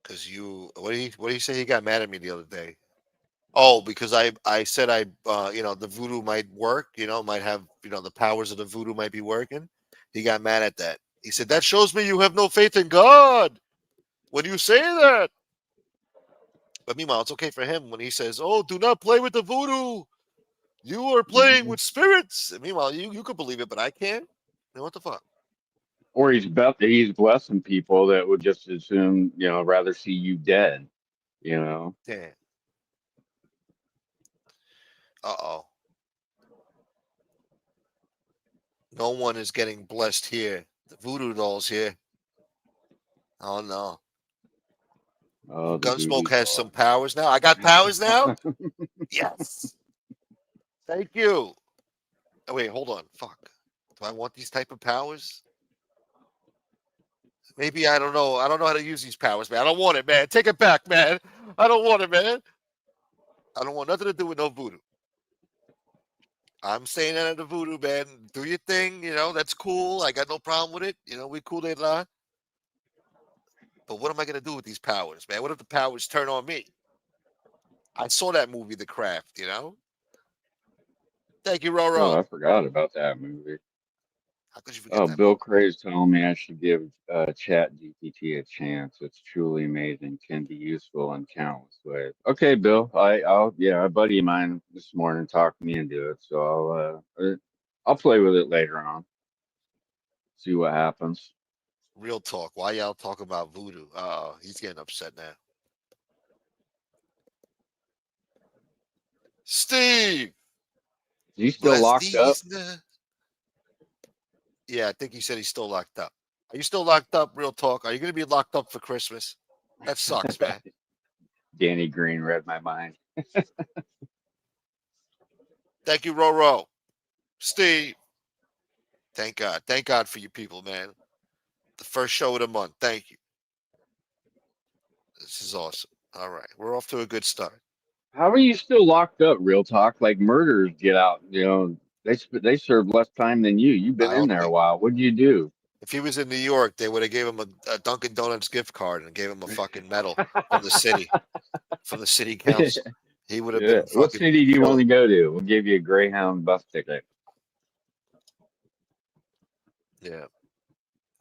Because what did he say? He got mad at me the other day. Oh, because I said you know, the voodoo might work, you know, might have, you know, the powers of the voodoo might be working. He got mad at that. He said, that shows me you have no faith in God when you say that. But meanwhile, it's okay for him when he says, oh, do not play with the voodoo. You are playing with spirits. And meanwhile, you could believe it, but I can't. You know, what the fuck? Or he's blessing people that would just assume, you know, rather see you dead, you know. Yeah. Uh-oh. No one is getting blessed here. The voodoo doll's here. Oh, no. Oh, Gunsmoke has some powers now. I got powers now? Yes. Thank you. Oh, wait, hold on. Fuck. Do I want these type of powers? Maybe I don't know. I don't know how to use these powers, man. I don't want it, man. Take it back, man. I don't want it, man. I don't want nothing to do with no voodoo. I'm staying out of the voodoo, man. Do your thing, you know, that's cool. I got no problem with it. You know, we cool they lie. But what am I gonna do with these powers, man? What if the powers turn on me? I saw that movie, The Craft, you know? Thank you, Roro. Oh, I forgot about that movie. How could you forget Oh, that Bill movie? Cray's telling me I should give Chat GPT a chance. It's truly amazing, can be useful in countless ways. Okay, Bill, a buddy of mine this morning talked me into it, so I'll play with it later on. See what happens. Real talk. Why y'all talk about voodoo? He's getting upset now. Steve! Is he still locked up? Yeah, I think he said he's still locked up. Are you still locked up? Real talk. Are you going to be locked up for Christmas? That sucks, man. Danny Green read my mind. Thank you, Roro. Steve. Thank God. Thank God for you people, man. The first show of the month. Thank you. This is awesome. All right. We're off to a good start. How are you still locked up? Real talk. Like murderers get out. You know, they serve less time than you. You've been I in don't there a think. while. What did you do? If he was in New York, they would have gave him a Dunkin' Donuts gift card and gave him a fucking medal from the city council. He would have Yeah. been What fucking city do you want chilling. to go to? We'll give you a Greyhound bus ticket. Yeah.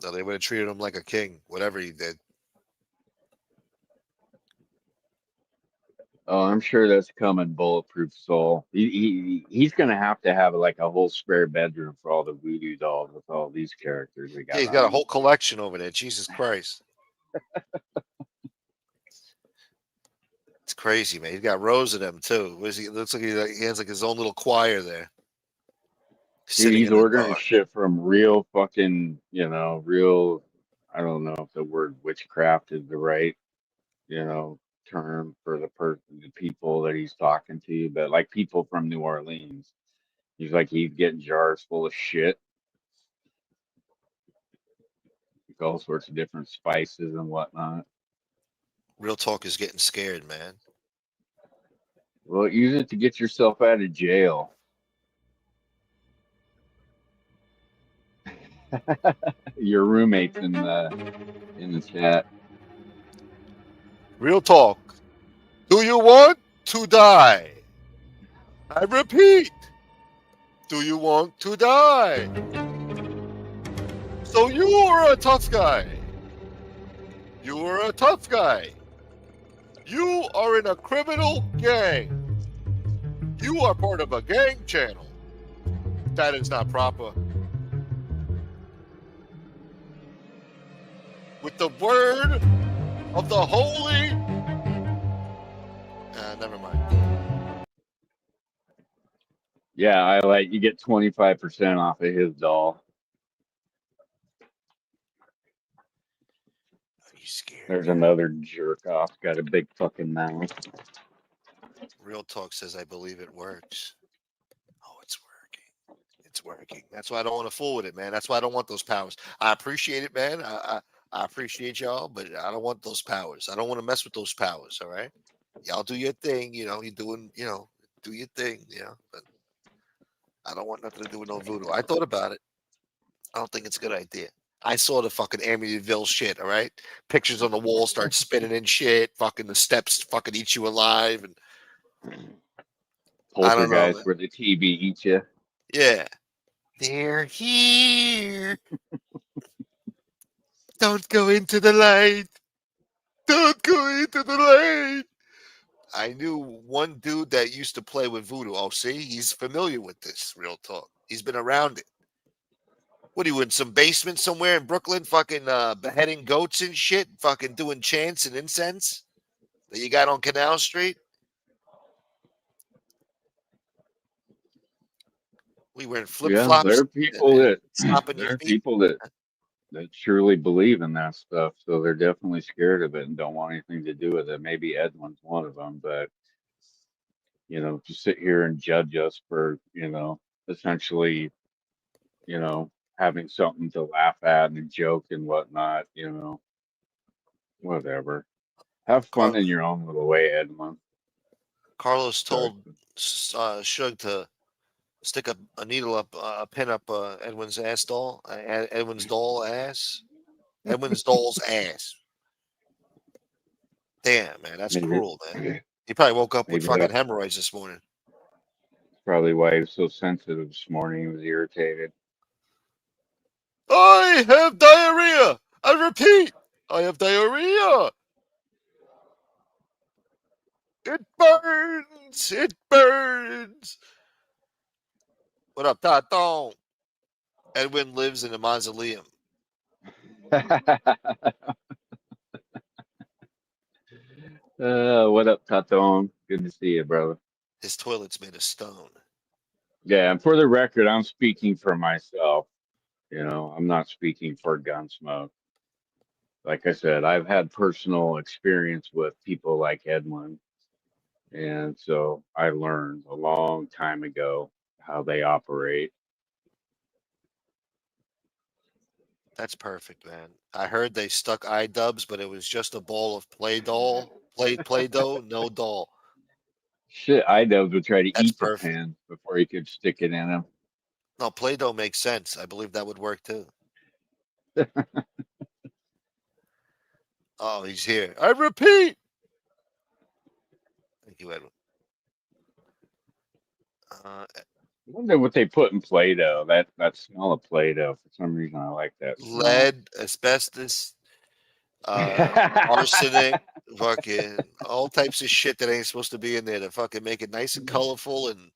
No, they would have treated him like a king, whatever he did. Oh, I'm sure that's coming, Bulletproof Soul. He's gonna have to have like a whole spare bedroom for all the voodoo dolls with all these characters we Yeah, got he's got a on. whole collection over there. Jesus Christ. It's crazy, man. He's got rows of them too. What is he? It looks like he has like his own little choir there. Dude, Sitting he's in the ordering dark. shit from real fucking, you know, real. I don't know if the word witchcraft is the right, you know, term for the people that he's talking to, but like people from New Orleans. He's like he's getting jars full of shit, like all sorts of different spices and whatnot. Real talk is getting scared, man. Well, use it to get yourself out of jail. Your roommates in the chat. Real talk. Do you want to die? I repeat. Do you want to die? So you are a tough guy. You are a tough guy. You are in a criminal gang. You are part of a gang channel. That is not proper. With the word of the holy. Never mind. Yeah, I like you get 25% off of his doll. Are you scared? There's another jerk off, got a big fucking mouth. Real talk says I believe it works. Oh, it's working. It's working. That's why I don't want to fool with it, man. That's why I don't want those powers. I appreciate it, man. I appreciate y'all, but I don't want those powers. I don't want to mess with those powers. All right, y'all do your thing. You know, you're doing. You know, do your thing. You know, but I don't want nothing to do with no voodoo. I thought about it. I don't think it's a good idea. I saw the fucking Amityville shit. All right, pictures on the wall start spinning and shit. Fucking the steps fucking eat you alive and. I don't know. Poltergeist where the TV eats you. Yeah. They're here. Don't go into the light. Don't go into the light. I knew one dude that used to play with voodoo. Oh, see, he's familiar with this. Real talk. He's been around it. What are you in some basement somewhere in Brooklyn? Fucking beheading goats and shit. Fucking doing chants and incense that you got on Canal Street. We were in flip Yeah, flops. there are people that stopping there your are feet. people that truly believe in that stuff, so they're definitely scared of it and don't want anything to do with it. Maybe Edwin's one of them, but you know, to sit here and judge us for, you know, essentially, you know, having something to laugh at and joke and whatnot, you know, whatever. Have fun in your own little way, Edwin. Carlos told Suge to stick a needle up, a pin up Edwin's ass doll, Edwin's doll ass, Edwin's doll's ass. Damn, man, that's cruel, man. He probably woke up with fucking hemorrhoids this morning. Probably why he was so sensitive this morning. He was irritated. I have diarrhea. I repeat, I have diarrhea. It burns. It burns. What up, Tato? Edwin lives in a mausoleum. What up, Taton? Good to see you, brother. His toilet's made of stone. Yeah, and for the record, I'm speaking for myself. You know, I'm not speaking for Gunsmoke. Like I said, I've had personal experience with people like Edwin. And so I learned a long time ago how they operate. That's perfect, man. I heard they stuck iDubbbz, but it was just a ball of Play-Doh, no doll. Shit, iDubbbz would try to That's eat the perfect. pen before he could stick it in him. No, Play-Doh makes sense. I believe that would work too. Oh, he's here. I repeat. Thank you, Edwin. I wonder what they put in Play-Doh. That smell of Play-Doh. For some reason, I like that smell. Lead, asbestos, arsenic, fucking all types of shit that ain't supposed to be in there to fucking make it nice and colorful and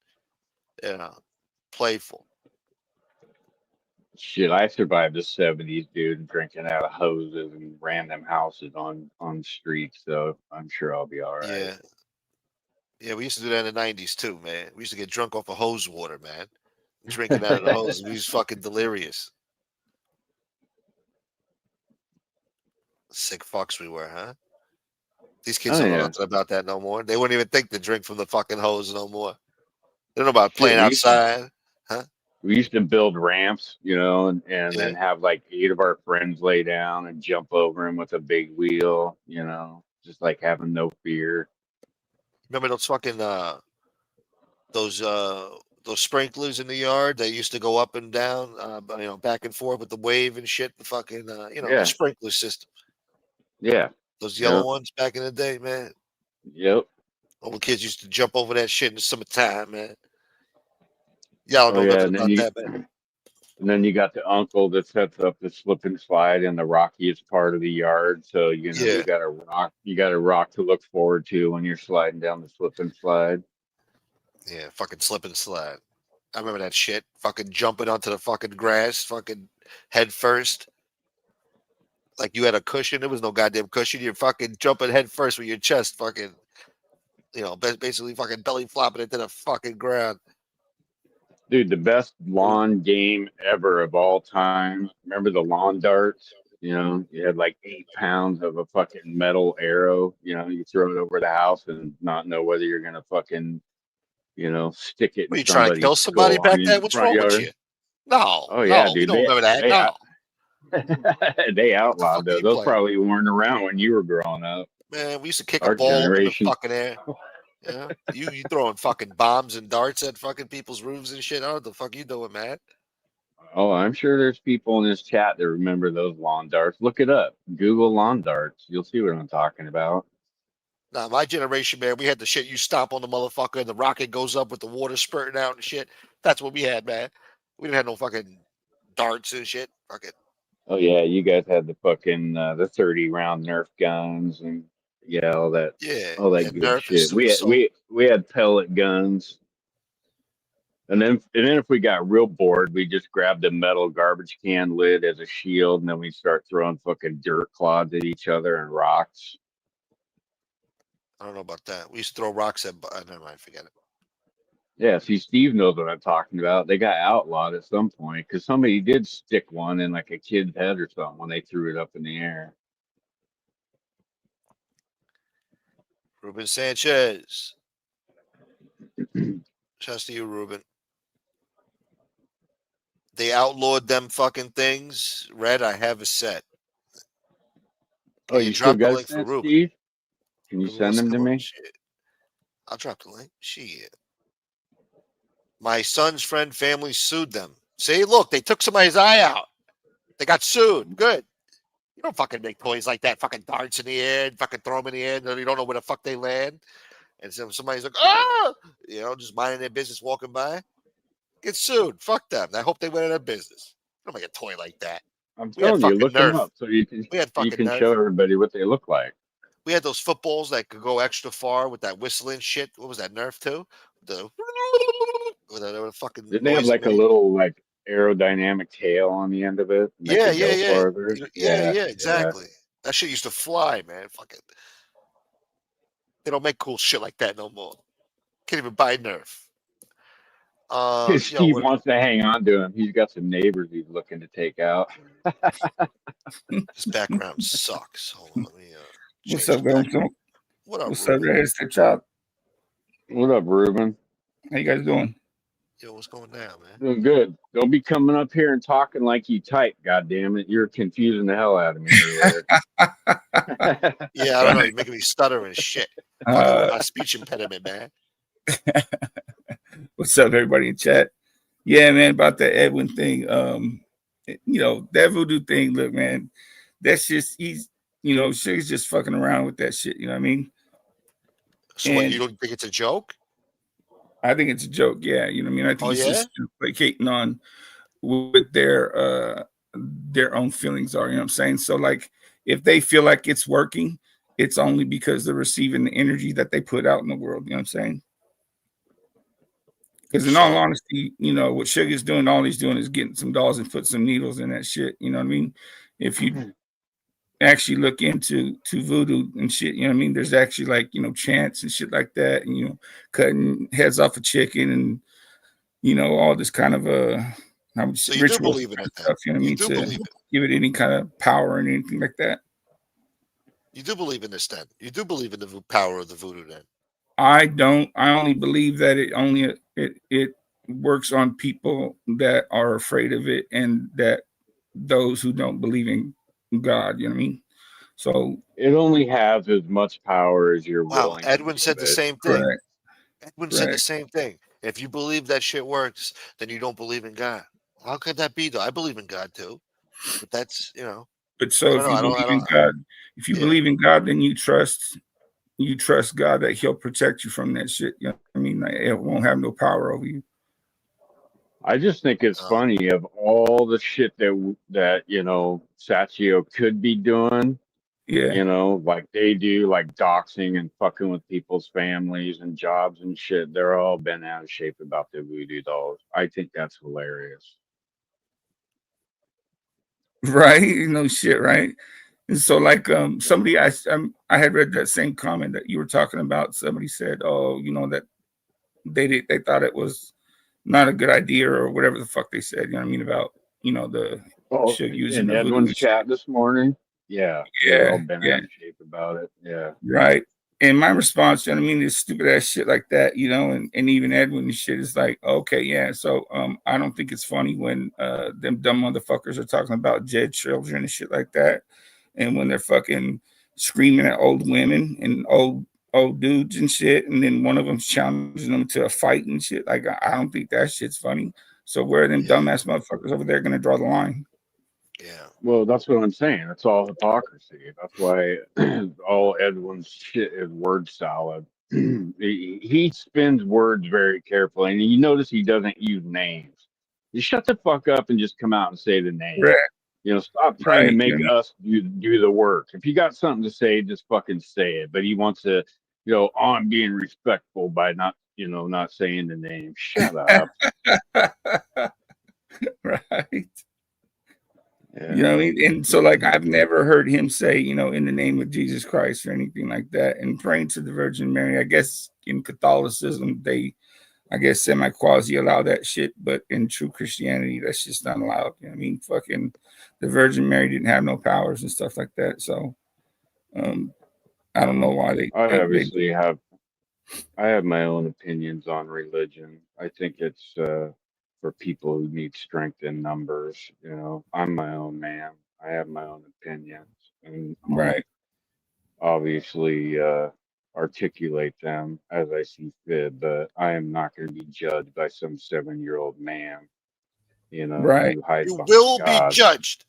playful. Shit, I survived the 70s, dude, drinking out of hoses and random houses on streets, so I'm sure I'll be all right. Yeah. Yeah, we used to do that in the 90s too, man. We used to get drunk off of hose water, man. Drinking out of the hose. We was fucking delirious. Sick fucks we were, huh? These kids don't know nothing about that no more. They wouldn't even think to drink from the fucking hose no more. They don't know about playing outside, huh? We used to build ramps, you know, and then have like 8 of our friends lay down and jump over them with a big wheel, you know, just like having no fear. Remember those fucking those sprinklers in the yard that used to go up and down, you know, back and forth with the wave and shit. The fucking you know, the sprinkler system. Yeah. Those yellow ones back in the day, man. Yep. All the kids used to jump over that shit in the summertime, man. Y'all know nothing about that, man. And then you got the uncle that sets up the slip and slide in the rockiest part of the yard. So, you know, you got a rock to look forward to when you're sliding down the slip and slide. Yeah, fucking slip and slide. I remember that shit. Fucking jumping onto the fucking grass, fucking head first. Like you had a cushion. There was no goddamn cushion. You're fucking jumping head first with your chest fucking, you know, basically fucking belly flopping into the fucking ground. Dude, the best lawn game ever of all time. Remember the lawn darts? You know, you had like 8 pounds of a fucking metal arrow. You know, you throw it over the house and not know whether you're gonna fucking, you know, stick it. Were you trying to kill somebody back then? What's wrong with you? No. Oh yeah, no, dude. You don't remember that? No. They outlawed those. Those probably weren't around when you were growing up. Man, we used to kick a ball in the fucking air. Yeah, you throwing fucking bombs and darts at fucking people's roofs and shit. I don't know what the fuck you doing, man. Oh, I'm sure there's people in this chat that remember those lawn darts. Look it up. Google lawn darts. You'll see what I'm talking about. Nah, my generation, man, we had the shit you stomp on the motherfucker and the rocket goes up with the water spurting out and shit. That's what we had, man. We didn't have no fucking darts and shit. Fucking. Oh yeah, you guys had the fucking the 30 round Nerf guns and all that. Yeah, all that good Nerf shit. We had pellet guns. And then if we got real bored, we just grabbed a metal garbage can lid as a shield, and then we start throwing fucking dirt clods at each other and rocks. I don't know about that. We used to throw rocks at. Never mind, forget it. Yeah, see, Steve knows what I'm talking about. They got outlawed at some point because somebody did stick one in like a kid's head or something when they threw it up in the air. Ruben Sanchez. Shouts to you, Ruben. They outlawed them fucking things. Red, I have a set. Oh, you still got a set, Steve? Can you send them to me? Shit. I'll drop the link. Shit. My son's friend family sued them. See, look, they took somebody's eye out. They got sued. Good. You don't fucking make toys like that. Fucking darts in the air and fucking throw them in the air. And you don't know where the fuck they land. And so somebody's like, ah, you know, just minding their business, walking by. Get sued. Fuck them. I hope they went out of business. You don't make a toy like that. I'm telling you, look them up so you can show everybody what they look like. We had those footballs that could go extra far with that whistling shit. What was that, Nerf too? Didn't they have like a little like aerodynamic tail on the end of it? Yeah, exactly. That shit used to fly, man. Fucking. They don't make cool shit like that no more. Can't even buy Nerf. Steve what, wants to hang on to him. He's got some neighbors he's looking to take out. this background sucks. Hold on, let me What's change up, the guys? background. What up, What's up, Ruben? guys? Step Chop. What up, Ruben? How you guys doing? Yo, what's going down, man? Doing good. Don't be coming up here and talking like you type. God damn it, you're confusing the hell out of me earlier. Yeah, I don't know. You're making me stutter and shit. Fucking with my speech impediment, man. What's up, everybody in chat? Yeah, man, about that Edwin thing. You know, that voodoo thing, look, man, that's just, he's just fucking around with that shit, you know what I mean? So what, you don't think it's a joke? I think it's a joke, yeah. You know what I mean? I think he's just placating on what their own feelings are, you know what I'm saying? So like if they feel like it's working, it's only because they're receiving the energy that they put out in the world, you know what I'm saying? Because in all honesty, you know, what Sugar's doing, all he's doing is getting some dolls and put some needles in that shit. You know what I mean? If you actually look into voodoo and shit, you know what I mean? There's actually like, you know, chants and shit like that, and, you know, cutting heads off a chicken and, you know, all this kind of so you ritual do believe in it, stuff, you know what I mean? To give it any kind of power and anything like that. You do believe in this then? You do believe in the power of the voodoo then? I don't. I only believe that it works on people that are afraid of it, and that those who don't believe in God, you know what I mean? So it only has as much power as you're willing. Edwin said the same thing. Right. Edwin said the same thing. If you believe that shit works, then you don't believe in God. How could that be though? I believe in God too. But that's, you know. But so if you believe in God, if you believe in God, then you trust God that he'll protect you from that shit. You know what I mean? Like, it won't have no power over you. I just think it's funny of all the shit that you know Satchio could be doing. Yeah. You know, like they do, like doxing and fucking with people's families and jobs and shit. They're all been out of shape about the voodoo dolls. I think that's hilarious. Right? No shit, right? And so like somebody I had read that same comment that you were talking about. Somebody said, oh, you know, that they thought it was not a good idea or whatever the fuck they said, you know what I mean, about, you know, the shit using in Edwin's chat this morning. Yeah. They're all been out of shape about it. Yeah. Right. And my response, you know what I mean, is stupid ass shit like that, you know, and even Edwin and shit is like, okay, yeah. So I don't think it's funny when them dumb motherfuckers are talking about dead children and shit like that. And when they're fucking screaming at old women and old dudes and shit, and then one of them's challenging them to a fight and shit, like I don't think that shit's funny. So where are them dumbass motherfuckers over there gonna draw the line? Yeah. Well, that's what I'm saying. It's all hypocrisy. That's why all Edwin's shit is word salad. He spins words very carefully, and you notice he doesn't use names. You shut the fuck up and just come out and say the name. Right. You know, stop trying to make us do the work. If you got something to say, just fucking say it. But he wants to, you know, I'm being respectful by not saying the name. Shut up. Right. Yeah. You know what I mean? And so like I've never heard him say, you know, in the name of Jesus Christ or anything like that. And praying to the Virgin Mary, I guess in Catholicism, they semi-quasi allow that shit, but in true Christianity, that's just not allowed. You know what I mean? Fucking the Virgin Mary didn't have no powers and stuff like that. So I don't know why they. I have my own opinions on religion. I think it's for people who need strength in numbers. You know, I'm my own man. I have my own opinions, and obviously articulate them as I see fit. But I am not going to be judged by some 7-year-old man. You know, right? You will be judged.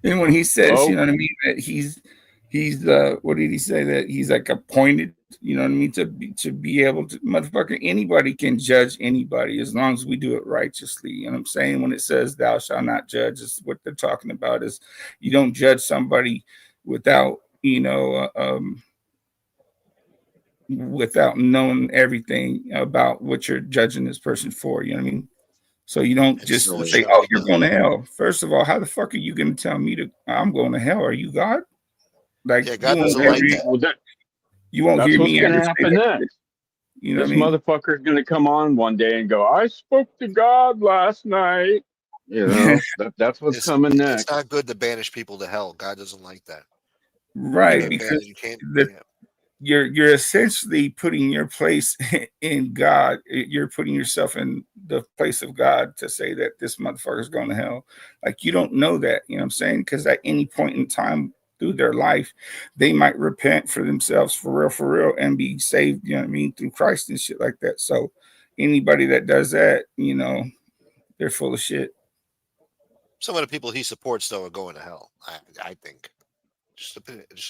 And when he says, you know what I mean, that he's what did he say, that he's like appointed, you know what I mean, to be able to, motherfucker, anybody can judge anybody as long as we do it righteously. You know what I'm saying? When it says thou shalt not judge, is what they're talking about, is you don't judge somebody without, you know, without knowing everything about what you're judging this person for. You know what I mean? So you don't just say, oh, you're going to hell. First of all, how the fuck are you going to tell me I'm going to hell? Are you God? Like, God doesn't like that. You won't hear me. You know This what I mean? motherfucker's gonna come on one day and go, "I spoke to God last night." You know, that's what's coming next. It's not good to banish people to hell. God doesn't like that. Right, You can't because banish- you can't. the, yeah. you're essentially putting your place in God. You're putting yourself in the place of God to say that this motherfucker is going to hell. Like, you don't know that, you know what I'm saying? Because at any point in time through their life, they might repent for themselves for real, and be saved, you know what I mean, through Christ and shit like that. So anybody that does that, you know, they're full of shit. Some of the people he supports, though, are going to hell. I think. Just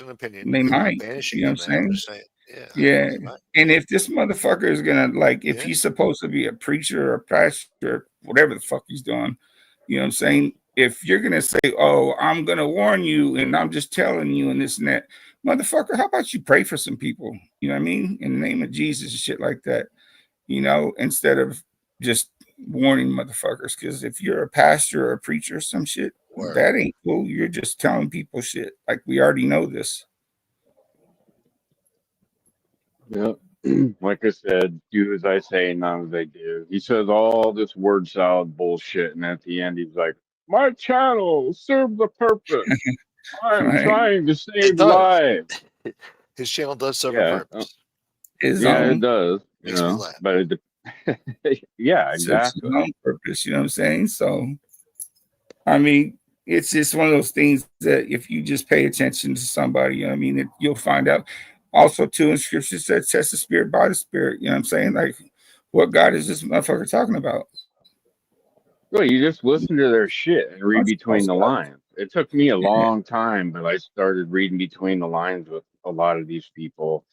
an opinion. They I'm not might, banishing you know them, what man. I'm I'm saying? just saying. Yeah. Yeah. They might. And if this motherfucker is gonna, like, if Yeah. he's supposed to be a preacher or a pastor, whatever the fuck he's doing, you know what I'm saying? If you're gonna say, "Oh, I'm gonna warn you and I'm just telling you," and this and that, motherfucker, how about you pray for some people? You know what I mean? In the name of Jesus and shit like that, you know, instead of just warning motherfuckers. Because if you're a pastor or a preacher or some shit, Word. that ain't cool. You're just telling people shit. Like, we already know this. Yep. Like I said, do as I say, not as I do. He says all this word salad bullshit, and at the end, he's like, "My channel serves the purpose. I'm Right. trying to It save does. lives." His channel does serve a Yeah, purpose. yeah, it does. You Makes me know, laugh. but yeah, Serves exactly. its own purpose, you know what I'm saying? So, I mean, it's just one of those things that if you just pay attention to somebody, you know what I mean, you'll find out. Also, too, in scripture said, test the spirit by the spirit, you know what I'm saying? Like, what God is this motherfucker talking about? Well, you just listen to their shit and read between the lines. It took me a long time, but I started reading between the lines with a lot of these people.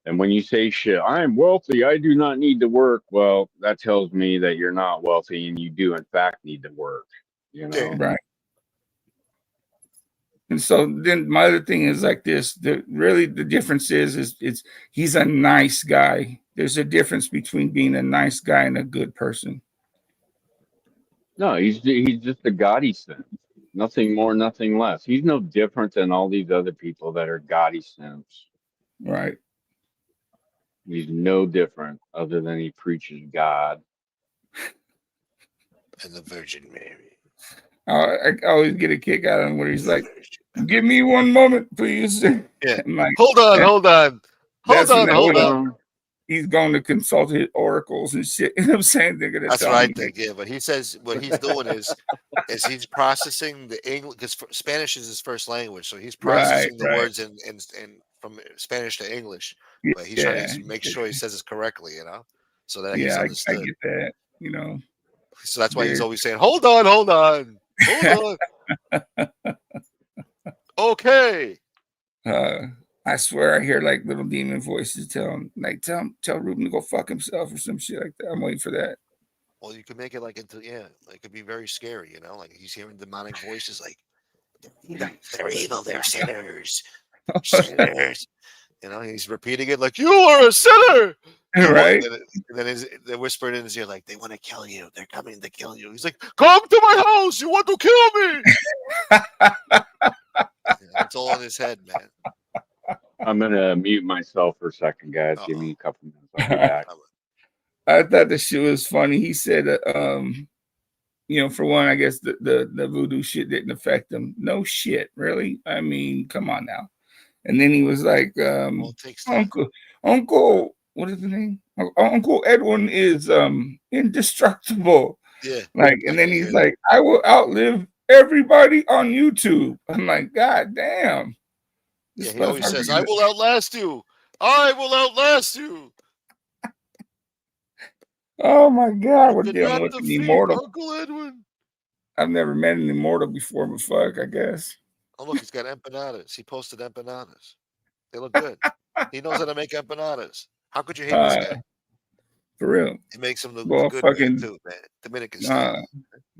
And when you say shit, "I'm wealthy, I do not need to work," well, that tells me that you're not wealthy and you do in fact need to work. You know, Right. And so then my other thing is like this: the difference is it's he's a nice guy. There's a difference between being a nice guy and a good person. no, he's just a gaudy simp. Nothing more, nothing less. He's no different than all these other people that are gaudy simps. Right. He's no different other than he preaches God. And the Virgin Mary. I always get a kick out of him where he's like, "Give me one moment, please." Yeah. I'm like, Hold on. He's going to consult his oracles and shit. You know what I'm saying? They're gonna That's tell what I him, think. Yeah, but he says what he's doing is he's processing the English, because Spanish is his first language, so he's processing the words in from Spanish to English. But he's trying to make sure he says it correctly, you know, so that he's I understood. get that. You know, so that's why he's always saying, "Hold on." Okay. I swear I hear like little demon voices tell him, like, tell Ruben to go fuck himself or some shit like that. I'm waiting for that. Well, you can make it like into it could be very scary, you know, like he's hearing demonic voices like, "They're evil, they're sinners, sinners." You know, he's repeating it like, "You are a sinner." Right. And then they're whispering in his ear like, "They want to kill you. They're coming to kill you." He's like, "Come to my house. You want to kill me?" It's all in his head, man. I'm gonna mute myself for a second, guys. Give me a couple minutes. I'll be back. I thought the shit was funny. He said, you know, for one, I guess the voodoo shit didn't affect him. No shit, really. I mean, come on now. And then he was like, Uncle, what is the name? Uncle Edwin is indestructible. Yeah. Like, and then he's like, "I will outlive everybody on YouTube." I'm like, God damn. Yeah, he always says, "I will outlast you. I will outlast you." Oh my God, we're did dealing not with an defeat immortal. Uncle Edwin. I've never met an immortal before, but fuck, I guess. Oh, look, he's got empanadas. He posted empanadas. They look good. He knows how to make empanadas. How could you hate this guy? For real. He makes them look Well, good fucking, too, man. Dominican style.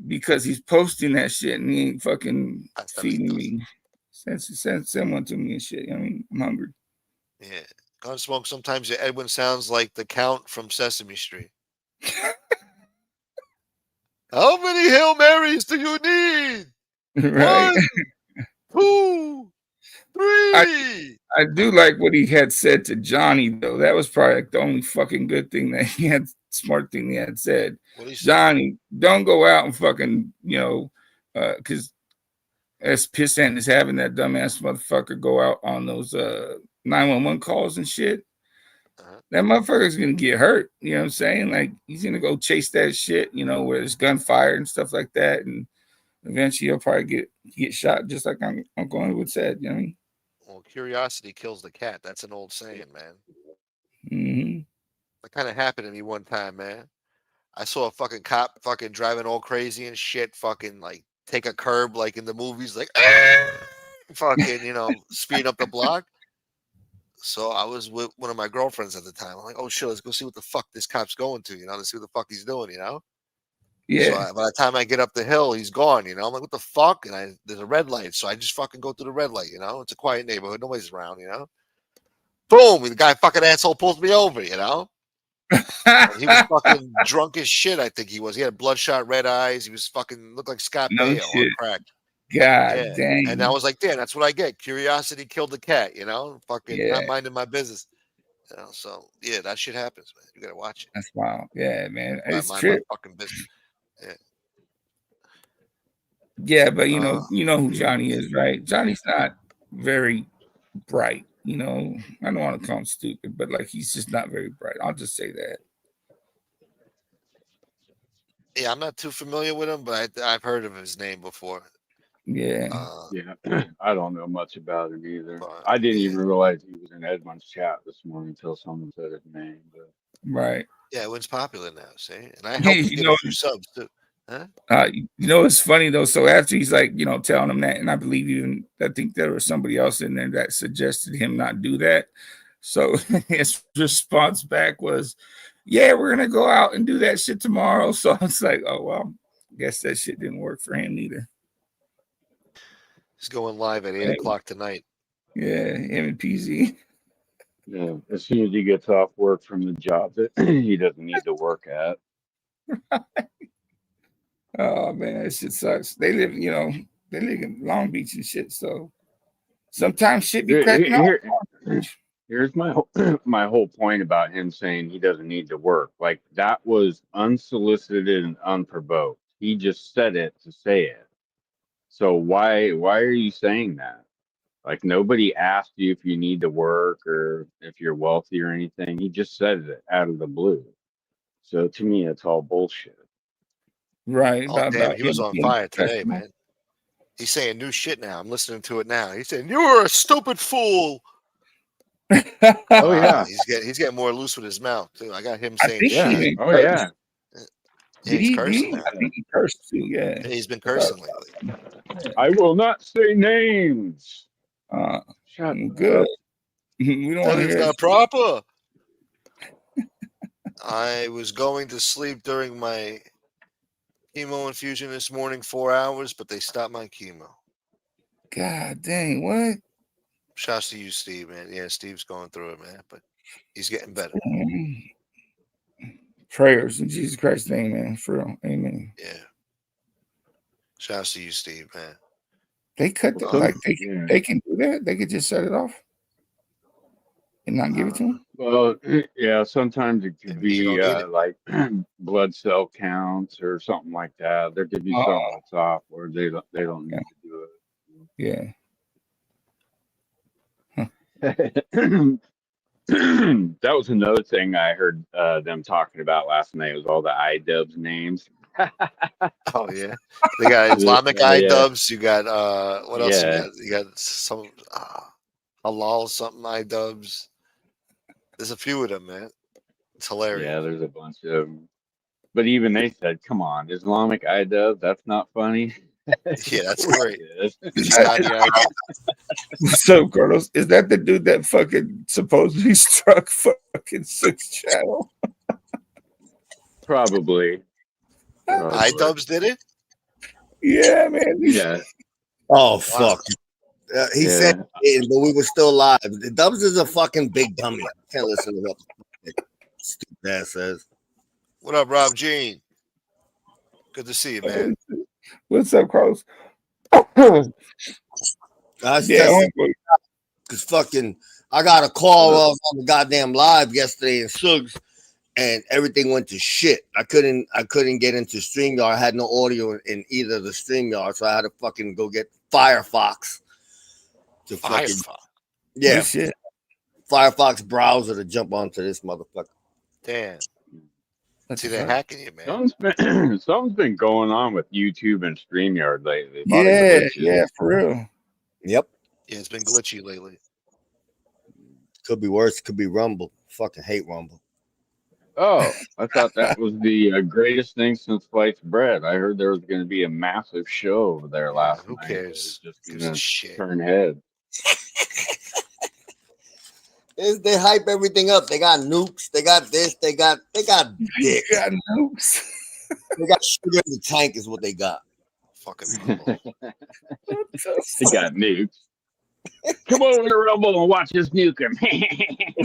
Because he's posting that shit and he ain't fucking feeding me. Send one to me and shit. I mean, I'm hungry. Yeah. Gunsmoke, sometimes your Edwin sounds like the Count from Sesame Street. How many Hail Marys do you need? Right. 1, 2. I do like what he had said to Johnny though. That was probably like the only fucking good thing that he had, smart thing he had said. Johnny, don't go out and fucking, because as pissant as having that dumbass motherfucker go out on those 911 calls and shit. That motherfucker's gonna get hurt. You know what I'm saying? Like he's gonna go chase that shit, where there's gunfire and stuff like that, and eventually he'll probably get shot, just like Uncle Underwood said. You know what I mean? Well, curiosity kills the cat. That's an old saying, man. Mm-hmm. That kind of happened to me one time, man. I saw a fucking cop fucking driving all crazy and shit, fucking like take a curb like in the movies, like fucking, speed up the block. So I was with one of my girlfriends at the time. I'm like, oh shit, let's go see what the fuck this cop's going to, let's see what the fuck he's doing, Yeah. So by the time I get up the hill, he's gone, I'm like, what the fuck? And there's a red light. So I just fucking go through the red light, It's a quiet neighborhood. Nobody's around, Boom. The guy fucking asshole pulls me over, He was fucking drunk as shit, I think he was. He had bloodshot red eyes. He was fucking looked like Scott Baio on crack. God dang. And I was like, damn, that's what I get. Curiosity killed the cat, Fucking not minding my business. So yeah, that shit happens, man. You gotta watch it. That's wild. Yeah, man. It's mind true. my fucking business. Yeah. Yeah, but you know who Johnny is, right? Johnny's not very bright. I don't want to call him stupid, but like he's just not very bright. I'll just say that. Yeah, I'm not too familiar with him, but I've heard of his name before. Yeah. I don't know much about him either. I didn't even realize he was in Edmund's chat this morning until someone said his name. But. Right. Yeah, Edwin's popular now, see? And I helped him get a few subs too. Huh? It's funny though. So after he's like, telling him that, and I think there was somebody else in there that suggested him not do that. So his response back was, yeah, we're gonna go out and do that shit tomorrow. So I was like, oh well, I guess that shit didn't work for him either. He's going live at 8:00 tonight. Yeah, him and PZ. Yeah, as soon as he gets off work from the job that he doesn't need to work at. Oh man, that shit sucks. They live in Long Beach and shit. So sometimes shit be cracking up. Here's my whole point about him saying he doesn't need to work. Like that was unsolicited and unprovoked. He just said it to say it. So why are you saying that? Like nobody asked you if you need to work or if you're wealthy or anything. He just said it out of the blue. So to me, it's all bullshit. Right. Oh, damn, he was on fire today, man. He's saying new shit now. I'm listening to it now. He's saying, you were a stupid fool. Oh yeah. He's getting more loose with his mouth too. I got him saying shit. Oh yeah. He's cursing. I think he cursed too, yeah. He's been cursing lately. I will not say names. Shut good. We don't want to hear not proper. I was going to sleep during my chemo infusion this morning, 4 hours, but they stopped my chemo. God dang, what? Shouts to you, Steve, man. Yeah, Steve's going through it, man, but he's getting better. Prayers in Jesus Christ's name, man. For real. Amen. Yeah. Shouts to you, Steve, man. They cut the, they can do that. They could just shut it off and not give it to them. Well, yeah, sometimes it could be like blood cell counts or something like that. There could be something that's off where they don't need to do it. Yeah. That was another thing I heard them talking about last night was all the iDubbbz names. Oh yeah, they got Islamic iDubbbz. You got what else? You got some halal something iDubbbz. There's a few of them, man. It's hilarious. Yeah, there's a bunch of them. But even they said, "Come on, Islamic iDubbbz. That's not funny." Yeah, that's great. What's up, Carlos? Is that the dude that fucking supposedly struck fucking 6 Channel? Probably. iDubbbz did it? Yeah, man. Yeah. Oh, fuck. He said it, but we were still live. Dubs is a fucking big dummy. I can't listen to what stupid ass says. What up, Rob Jean? Good to see you, man. What's up, Carlos? I was Yeah, testing homeboy. because fucking I got a call while I was on the goddamn live yesterday in Sugs, and everything went to shit. I couldn't get into StreamYard. I had no audio in either of the StreamYard, so I had to fucking go get Firefox to fucking yeah, Good shit. Firefox browser to jump onto this motherfucker. Damn. That's See, a they're fact. hacking you, man. Something's been going on with YouTube and StreamYard lately. A lot of Yeah, glitches. yeah, for real. Yep, Yeah, it's been glitchy lately. could be worse. Could be Rumble. Fucking hate Rumble. Oh, I thought that was the greatest thing since sliced bread. I heard there was going to be a massive show over there Yeah, last who night. cares? It was just Gives going a to shit. turn heads. They hype everything up. They got nukes. They got this. They got dick. You got nukes. They got sugar in the tank is what they got. Fucking They got nukes. Come over to Rumble and watch us nuke him.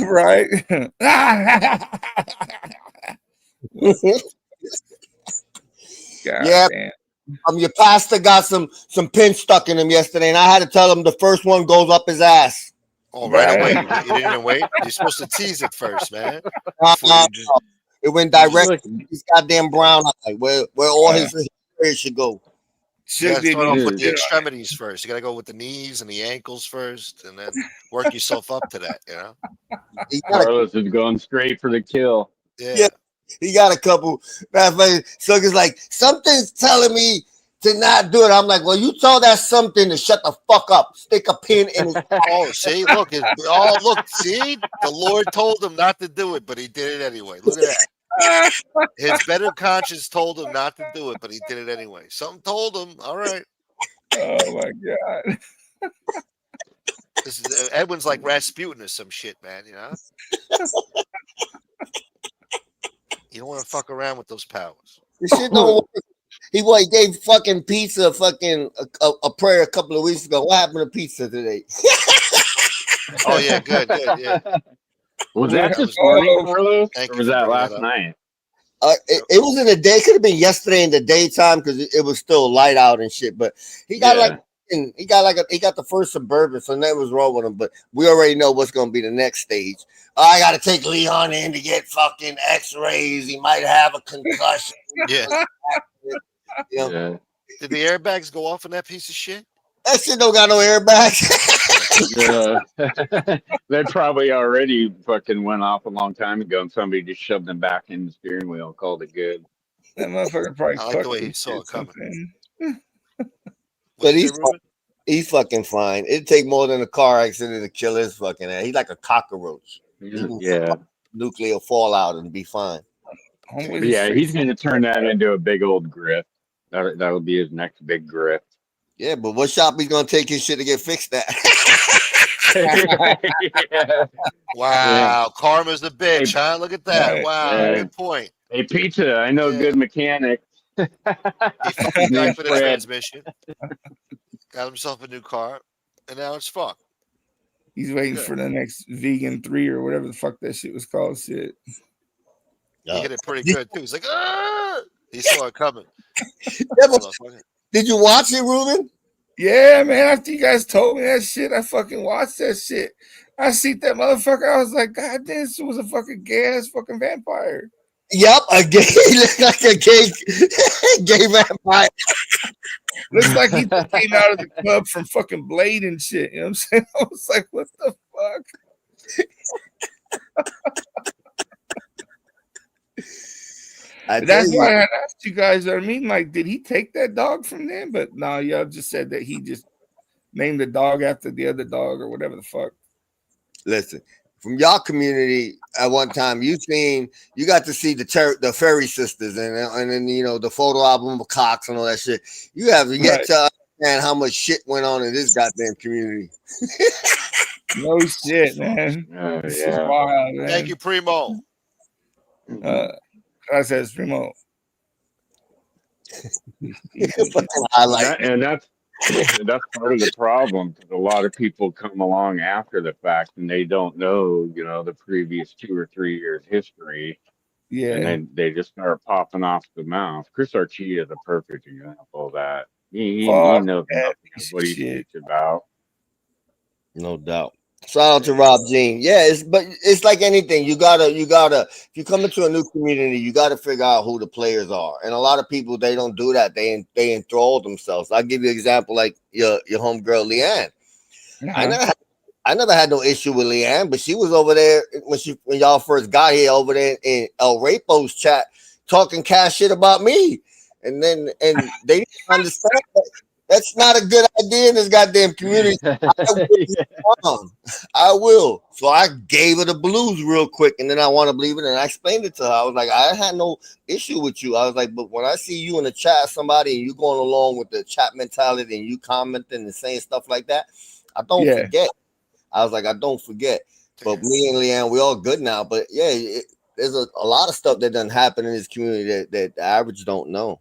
Right. God Yeah. damn. Your pastor got some pins stuck in him yesterday, and I had to tell him the first one goes up his ass. Oh, right away. Right. You didn't even wait. You're supposed to tease it first, man. Uh, Before you just, It went direct to his goddamn brown eye, where all his hair should go. you gotta Shit start off with didn't the extremities first. You gotta go with the knees and the ankles first, and then work yourself up to that. You know. Carlos is going straight for the kill. Yeah. He got a couple. So it's like something's telling me to not do it. I'm like, well, you told that something to shut the fuck up. Stick a pin in his. Oh, see, look, look, see, the Lord told him not to do it, but he did it anyway. Look at that. His better conscience told him not to do it, but he did it anyway. Something told him. All right. Oh my god. This is Edwin's like Rasputin or some shit, man. You know. You don't want to fuck around with those powers. This shit don't work. He gave fucking pizza a prayer a couple of weeks ago. What happened to pizza today? Oh yeah, good, yeah. Was that this morning, Carlos, or was that last night? It was in the day. It could have been yesterday in the daytime because it was still light out and shit. But he got he got the first Suburban, so that was wrong with him. But we already know what's going to be the next stage. I got to take Leon in to get fucking X-rays. He might have a concussion. Yeah. You know? Yeah. Did the airbags go off in that piece of shit? That shit don't got no airbags. They probably already fucking went off a long time ago, and somebody just shoved them back in the steering wheel and called it good. That motherfucker probably I like the way he saw it coming. But he's fucking fine. It'd take more than a car accident to kill his fucking ass. He's like a cockroach. Yeah. Nuclear fallout and be fine. Yeah, he's going to turn that into a big old grift. That'll be his next big grift. Yeah, but what shop he's going to take his shit to get fixed at? Yeah. Wow, karma's a bitch, huh? Look at that. Right. Wow, Yeah. good point. Hey, Pizza, I know a good mechanic. He fucking died for the transmission. Got himself a new car, and now it's fucked. He's waiting for the next Vegan 3 or whatever the fuck that shit was called. Shit. He hit it pretty good too. He's like, ah! He saw it coming. Did you watch it, Ruben? Yeah, man. After you guys told me that shit, I fucking watched that shit. I see that motherfucker. I was like, God damn, this was a fucking gay ass fucking vampire. Yep, a gay, like a gay vampire. Looks like he just came out of the club from fucking Blade and shit. You know what I'm saying? I was like, what the fuck? That's why I asked you guys. I mean, like, did he take that dog from them? But no, y'all just said that he just named the dog after the other dog or whatever the fuck. Listen, from y'all community at one time, you got to see the Fairy Sisters and then the photo album of Cox and all that shit. You have yet to understand how much shit went on in this goddamn community. No shit, man. This is wild, man. Thank you, Primo. Gracias, Primo. And that's part of the problem, because a lot of people come along after the fact and they don't know, the previous 2 or 3 years history. Yeah. And then they just start popping off the mouth. Chris Archie is a perfect example of that. He knows nothing of what he speaks about. No doubt. Shout out to Rob Jean. Yeah, but it's like anything. You gotta if you come into a new community, you gotta figure out who the players are. And a lot of people they don't do that. They enthrall themselves. I'll give you an example like your homegirl Leanne. I never had no issue with Leanne, but she was over there when y'all first got here over there in El Rapo's chat talking cash shit about me. And they didn't understand that. That's not a good idea in this goddamn community. I will. So I gave her the blues real quick, and then I want to believe it, and I explained it to her. I was like, I had no issue with you. I was like, but when I see you in the chat, somebody, and you going along with the chat mentality, and you commenting and saying stuff like that, I don't forget. I was like, I don't forget. But me and Leanne, we all good now. But yeah, there's a lot of stuff that doesn't happen in this community that the average don't know.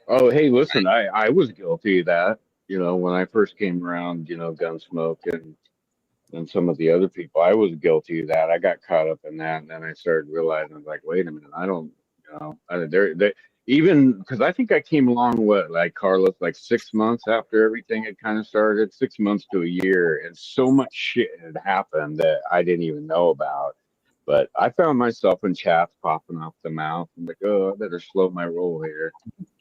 Oh, hey, listen, I was guilty of that, you know, when I first came around, you know, Gunsmoke and some of the other people. I was guilty of that. I got caught up in that, and then I started realizing, I was like, wait a minute, I don't, you know, they even because I think I came along like Carlos, like 6 months after everything had kind of started, 6 months to a year, and so much shit had happened that I didn't even know about. But I found myself in chats popping off the mouth. I'm like, oh, I better slow my roll here.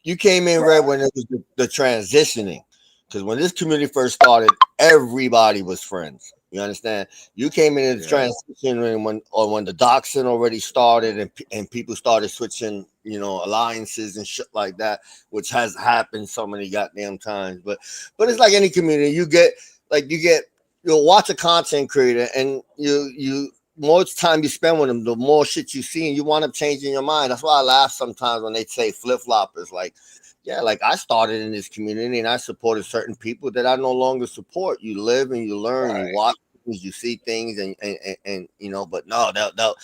You came in right when it was the transitioning, because when this community first started, everybody was friends. You understand? You came in the transition when the doxing already started and people started switching, you know, alliances and shit like that, which has happened so many goddamn times. But it's like any community. You'll watch a content creator and you more time you spend with them, the more shit you see, and you wind up changing your mind. That's why I laugh sometimes when they say flip-floppers. Like, yeah, like I started in this community and I supported certain people that I no longer support. You live and you learn, you watch things, you see things, and you know, but no, they'll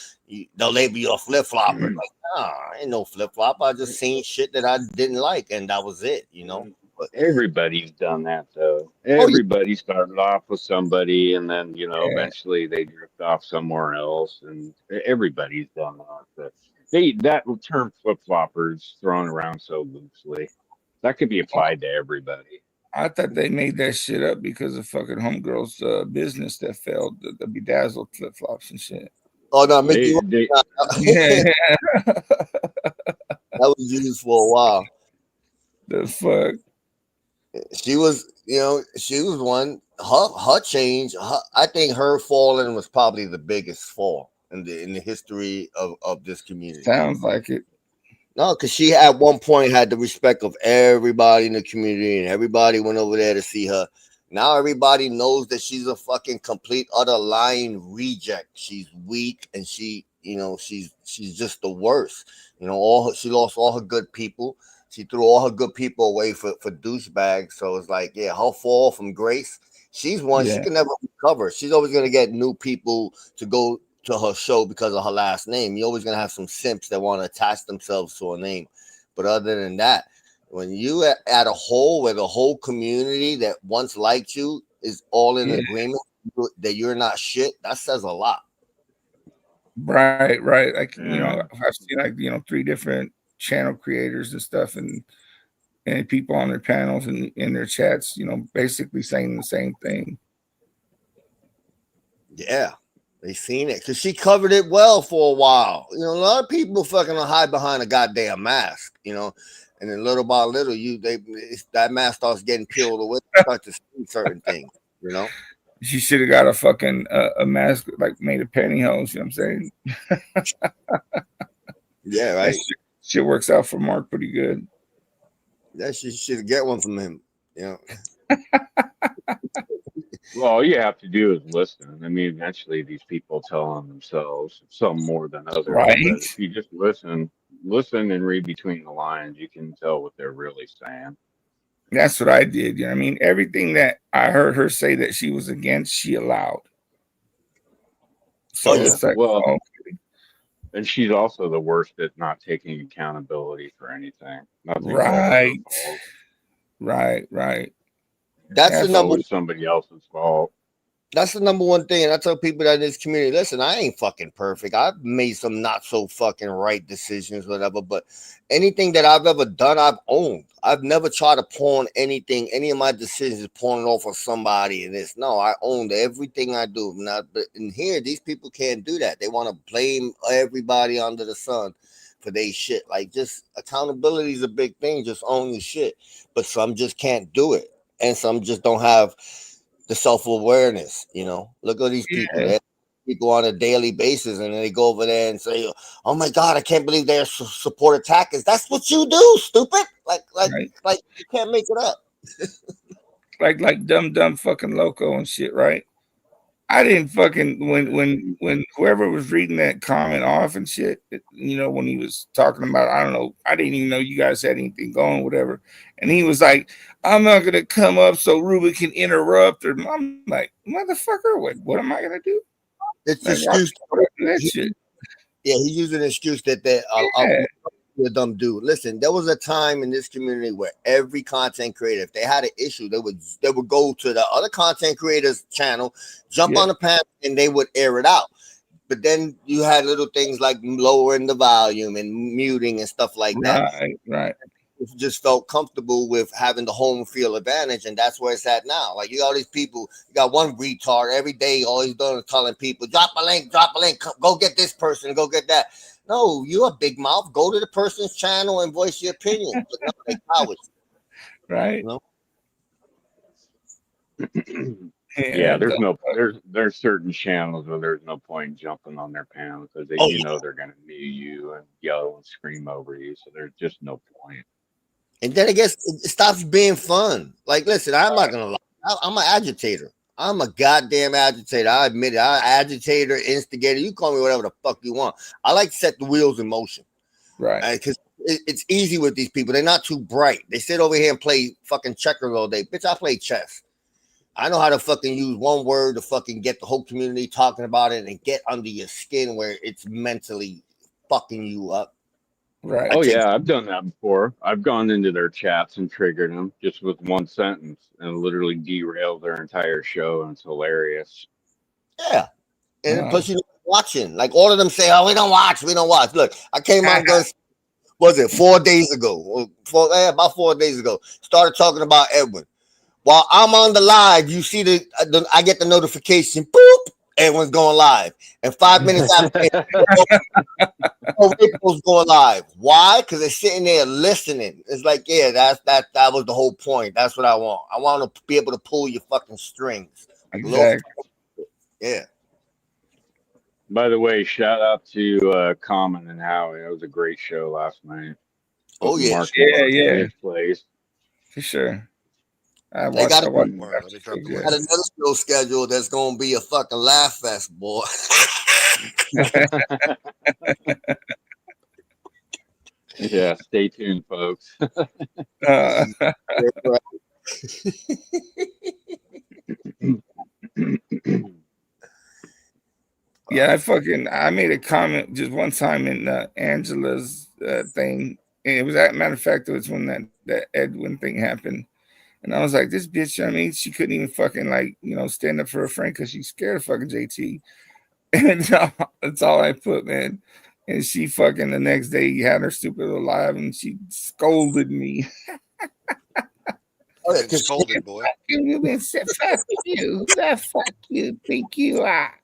label you a flip-flopper. Like, nah, I ain't no flip-flopper. I just seen shit that I didn't like, and that was it, you know. But everybody's done that though. Everybody started off with somebody, and then you know eventually they drift off somewhere else, and everybody's done that. That term flip floppers thrown around so loosely. That could be applied to everybody. I thought they made that shit up because of fucking homegirl's business that failed, the bedazzled flip flops and shit. Oh no, Mickey, that was used for a while. The fuck. She was, you know, she was one. Her change. I think her falling was probably the biggest fall in the history of this community. Sounds like it. No, because she at one point had the respect of everybody in the community, and everybody went over there to see her. Now everybody knows that she's a fucking complete, utter lying reject. She's weak, and she, you know, she's just the worst. You know, she lost all her good people. She threw all her good people away for douchebags. So it's like, yeah, her fall from grace. She's one. She can never recover. She's always gonna get new people to go to her show because of her last name. You're always gonna have some simps that want to attach themselves to a name. But other than that, when you at a hole where the whole community that once liked you is all in agreement that you're not shit, that says a lot. Right. Like, you know, I've seen like, you know, 3 different channel creators and stuff, and people on their panels and in their chats, you know, basically saying the same thing. Yeah, they seen it because she covered it well for a while. You know, a lot of people fucking hide behind a goddamn mask, you know, and then little by little, that mask starts getting peeled away. You start to see certain things, you know. She should have got a fucking a mask like made of pantyhose. You know what I'm saying? Yeah, right. Shit works out for Mark pretty good. Yeah, she should get one from him. You know. Well, all you have to do is listen. I mean, eventually these people tell on themselves, some more than others. Right. But if you just listen and read between the lines, you can tell what they're really saying. That's what I did. You know what I mean? Everything that I heard her say that she was against, she allowed. So it's like, and she's also the worst at not taking accountability for anything. Right. That's the number. Somebody else's fault. That's the number one thing. And I tell people that in this community, listen, I ain't fucking perfect. I've made some not so fucking right decisions, whatever. But anything that I've ever done, I've owned. I've never tried to pawn anything, any of my decisions pawning off of somebody and this. No, I owned everything I do. But in here, these people can't do that. They want to blame everybody under the sun for their shit. Like, just accountability is a big thing. Just own your shit. But some just can't do it. And some just don't have the self-awareness, you know. Look at these people. Yeah. People on a daily basis, and then they go over there and say, "Oh my God, I can't believe they're support attackers." That's what you do, stupid. Like you can't make it up. like dumb fucking loco and shit, right? I didn't fucking when whoever was reading that comment off and shit, you know, when he was talking about, I don't know, I didn't even know you guys had anything going, whatever. And he was like, "I'm not gonna come up so Ruben can interrupt." Or I'm like, motherfucker, what am I gonna do? It's like, excuse. That shit. Yeah, he's using an excuse that a dumb dude. Listen, there was a time in this community where every content creator, if they had an issue, they would go to the other content creators' channel, jump on the panel, and they would air it out. But then you had little things like lowering the volume and muting and stuff like that. Right. It just felt comfortable with having the home field advantage, and that's where it's at now. Like, you got all these people, you got one retard every day, all he's doing is telling people, drop a link, go get this person, go get that. No, you're a big mouth. Go to the person's channel and voice your opinion. But not like cowards. Right. You know? Yeah, there's certain channels where there's no point jumping on their panel because they they're gonna mute you and yell and scream over you, so there's just no point. And then I guess it stops being fun. Like, listen, I'm not gonna lie. I'm an agitator. I'm a goddamn agitator. I admit it. I'm an agitator, instigator. You call me whatever the fuck you want. I like to set the wheels in motion. Right. Because it's easy with these people. They're not too bright. They sit over here and play fucking checkers all day. Bitch, I play chess. I know how to fucking use one word to fucking get the whole community talking about it and get under your skin where it's mentally fucking you up. Right. Oh yeah, I've done that before. I've gone into their chats and triggered them just with one sentence and literally derailed their entire show, and it's hilarious. Yeah. And plus, you know, watching. Like, all of them say, "Oh, we don't watch. Look, I came on Guns, was it 4 days ago? About 4 days ago. Started talking about Edwin. While I'm on the live, you see I get the notification, boop, Edwin's going live. And 5 minutes after, April's going live. Why? Because they're sitting there listening. It's like, yeah, that was the whole point. That's what I want. I want to be able to pull your fucking strings. Exactly. Yeah. By the way, shout out to Common and Howie. It was a great show last night. Oh yeah, yeah. Plays. For sure. They got another show schedule that's gonna be a fucking laugh fest, boy. Yeah, stay tuned, folks. Yeah, I made a comment just one time in Angela's thing, and it was, as a matter of fact, it was when that Edwin thing happened. And I was like, this bitch, I mean, she couldn't even fucking, like, you know, stand up for her friend because she's scared of fucking JT. And that's all I put, man. And she fucking the next day had her stupid little live and she scolded me. Oh, yeah, scolded, boy. Fuck you. Fuck you. Think you are.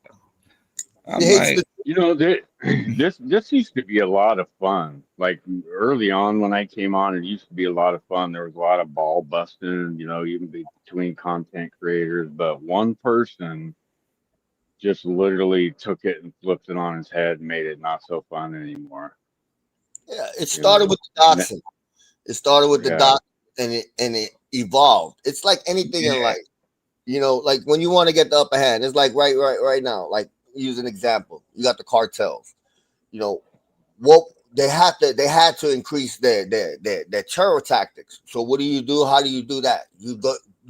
I'm like, you know, this used to be a lot of fun. Like early on when I came on, it used to be a lot of fun. There was a lot of ball busting, you know, even between content creators. But one person just literally took it and flipped it on its head and made it not so fun anymore. Yeah, it started with the doxing. It started with the doxing, and it evolved. It's like anything in life. You know, like when you want to get the upper hand, it's like right now, like, use an example. You got the cartels. You know what they had to increase their terror tactics. So what do you do? How do you do that? You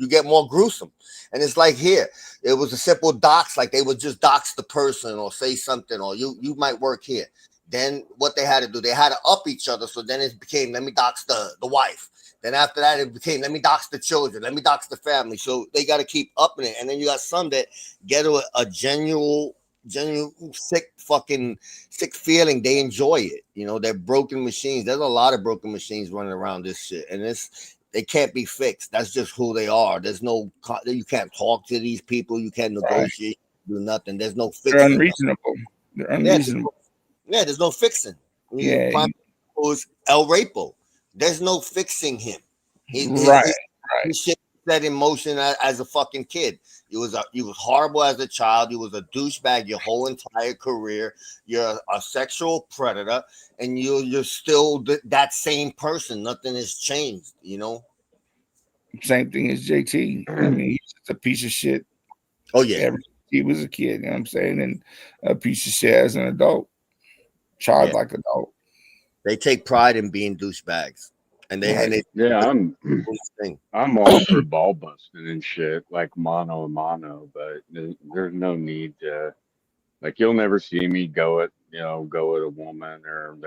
get more gruesome. And it's like here, it was a simple dox, like they would just dox the person or say something, or you might work here. Then what they had to do, they had to up each other. So then it became, let me dox the wife. Then after that, it became, let me dox the children, let me dox the family. So they got to keep upping it. And then you got some that get a genuine sick feeling. They enjoy it. You know, they're broken machines. There's a lot of broken machines running around this shit. And they can't be fixed. That's just who they are. There's no, you can't talk to these people. You can't negotiate, do nothing. There's no fixing. They're unreasonable. They're unreasonable. Yeah, there's no fixing. Yeah. Was El Rapo. There's no fixing him. He shit set in motion as a fucking kid. You was horrible as a child. You was a douchebag your whole entire career. You're a sexual predator, and you're still that same person. Nothing has changed. You know. Same thing as JT. I mean, he's just a piece of shit. Oh yeah. He was a kid. You know what I'm saying, and a piece of shit as an adult, childlike adult. They take pride in being douchebags, and I'm all for ball busting and shit, like mano a mano, but there's no need to, like, you'll never see me go at a woman or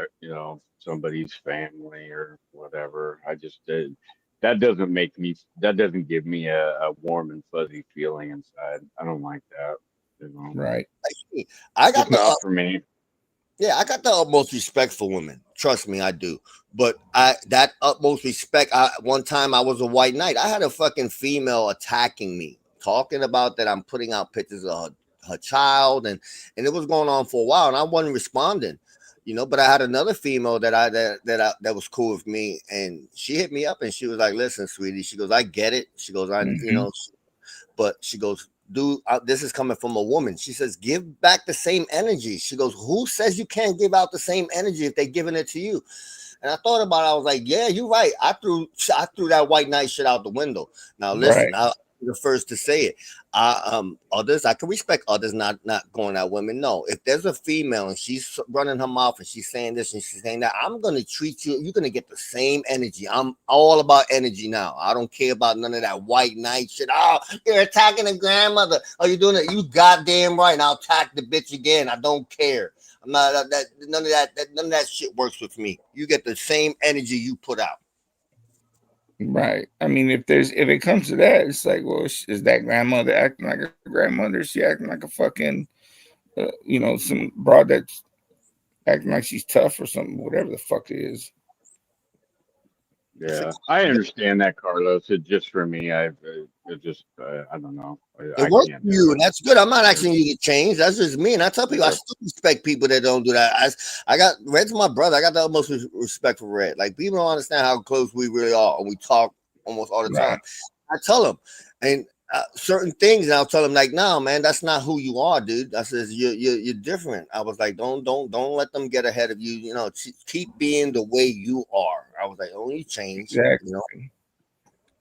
somebody's family or whatever. I just did. That doesn't give me a warm and fuzzy feeling inside. I don't like that. You know? Right. I got not for me. Yeah, I got the utmost respect for women. Trust me, I do. But that utmost respect, one time I was a white knight. I had a fucking female attacking me, talking about that I'm putting out pictures of her child, and it was going on for a while, and I wasn't responding, you know. But I had another female that was cool with me, and she hit me up, and she was like, "Listen, sweetie," she goes, "I get it." She goes, but she goes, dude, this is coming from a woman. She says, give back the same energy. She goes, who says you can't give out the same energy if they're giving it to you? And I thought about it. I was like, yeah, you're right. I threw that white knight shit out the window. Now listen, I'll be the first to say it. Others, I can respect others not going at women. No, if there's a female and she's running her mouth and she's saying this and she's saying that, I'm gonna treat you. You're gonna get the same energy. I'm all about energy now. I don't care about none of that white knight shit. Oh, you're attacking a grandmother. Oh, you're doing it. You goddamn right. And I'll attack the bitch again. I don't care. I'm not none of that shit works with me. You get the same energy you put out. Right. I mean, if it comes to that, it's like, well, is that grandmother acting like a grandmother? Is she acting like a fucking, some broad that's acting like she's tough or something, whatever the fuck it is. Yeah, I understand that, Carlos. It just for me, I don't know. It works for you, and that's good. I'm not asking you to change. That's just me. And I tell people, I still respect people that don't do that. I got Red's my brother. I got the utmost respect for Red. Like, people don't understand how close we really are, and we talk almost all the time. I tell them, and certain things, and I'll tell them like, "No, man, that's not who you are, dude." I says, "You're different." I was like, "Don't let them get ahead of you. You know, keep being the way you are." I was like, "Only change." Exactly. You know?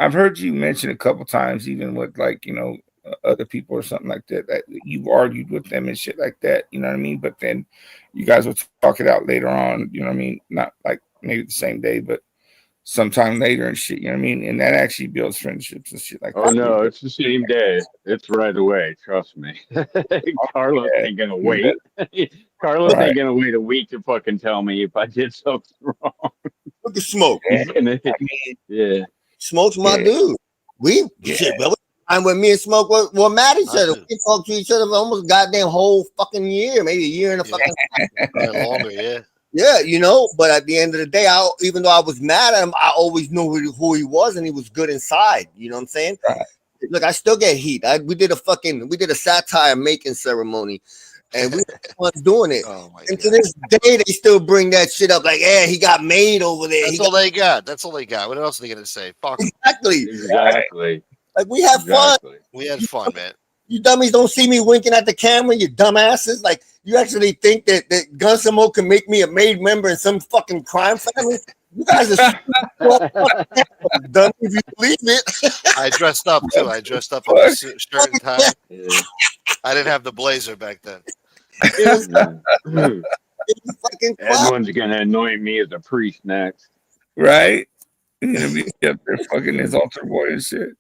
I've heard you mention a couple times, even with other people or something like that, that you've argued with them and shit like that. You know what I mean? But then you guys will talk it out later on. You know what I mean? Not like maybe the same day, but sometime later and shit. You know what I mean? And that actually builds friendships and shit like that. Oh no, it's the same day. It's right away. Trust me. Carlos ain't gonna wait. Carlos ain't gonna wait a week to fucking tell me if I did something wrong. Look at Smoke. Yeah. Smoke's my dude. And when me and Smoke were mad at each other, we talked to each other for almost a goddamn whole fucking year, maybe a year and a fucking longer, yeah. Yeah, you know, but at the end of the day, even though I was mad at him, I always knew who he was, and he was good inside. You know what I'm saying? Right. Look, I still get heat. We did a satire making ceremony, and we were doing it. And to this day, they still bring that shit up. Like, yeah, he got made over there. That's all they got. That's all they got. What else are they gonna say? Fuck. Exactly. Like, we have fun. We had fun, man. You dummies don't see me winking at the camera, you dumbasses. Like, you actually think that Gunsmoke can make me a made member in some fucking crime family? You guys are done if you believe it. I dressed up too. I dressed up in a shirt and tie. I didn't have the blazer back then. It was fucking fun. Everyone's gonna anoint me as a priest next. Right? You're gonna be up there fucking his altar boy and shit.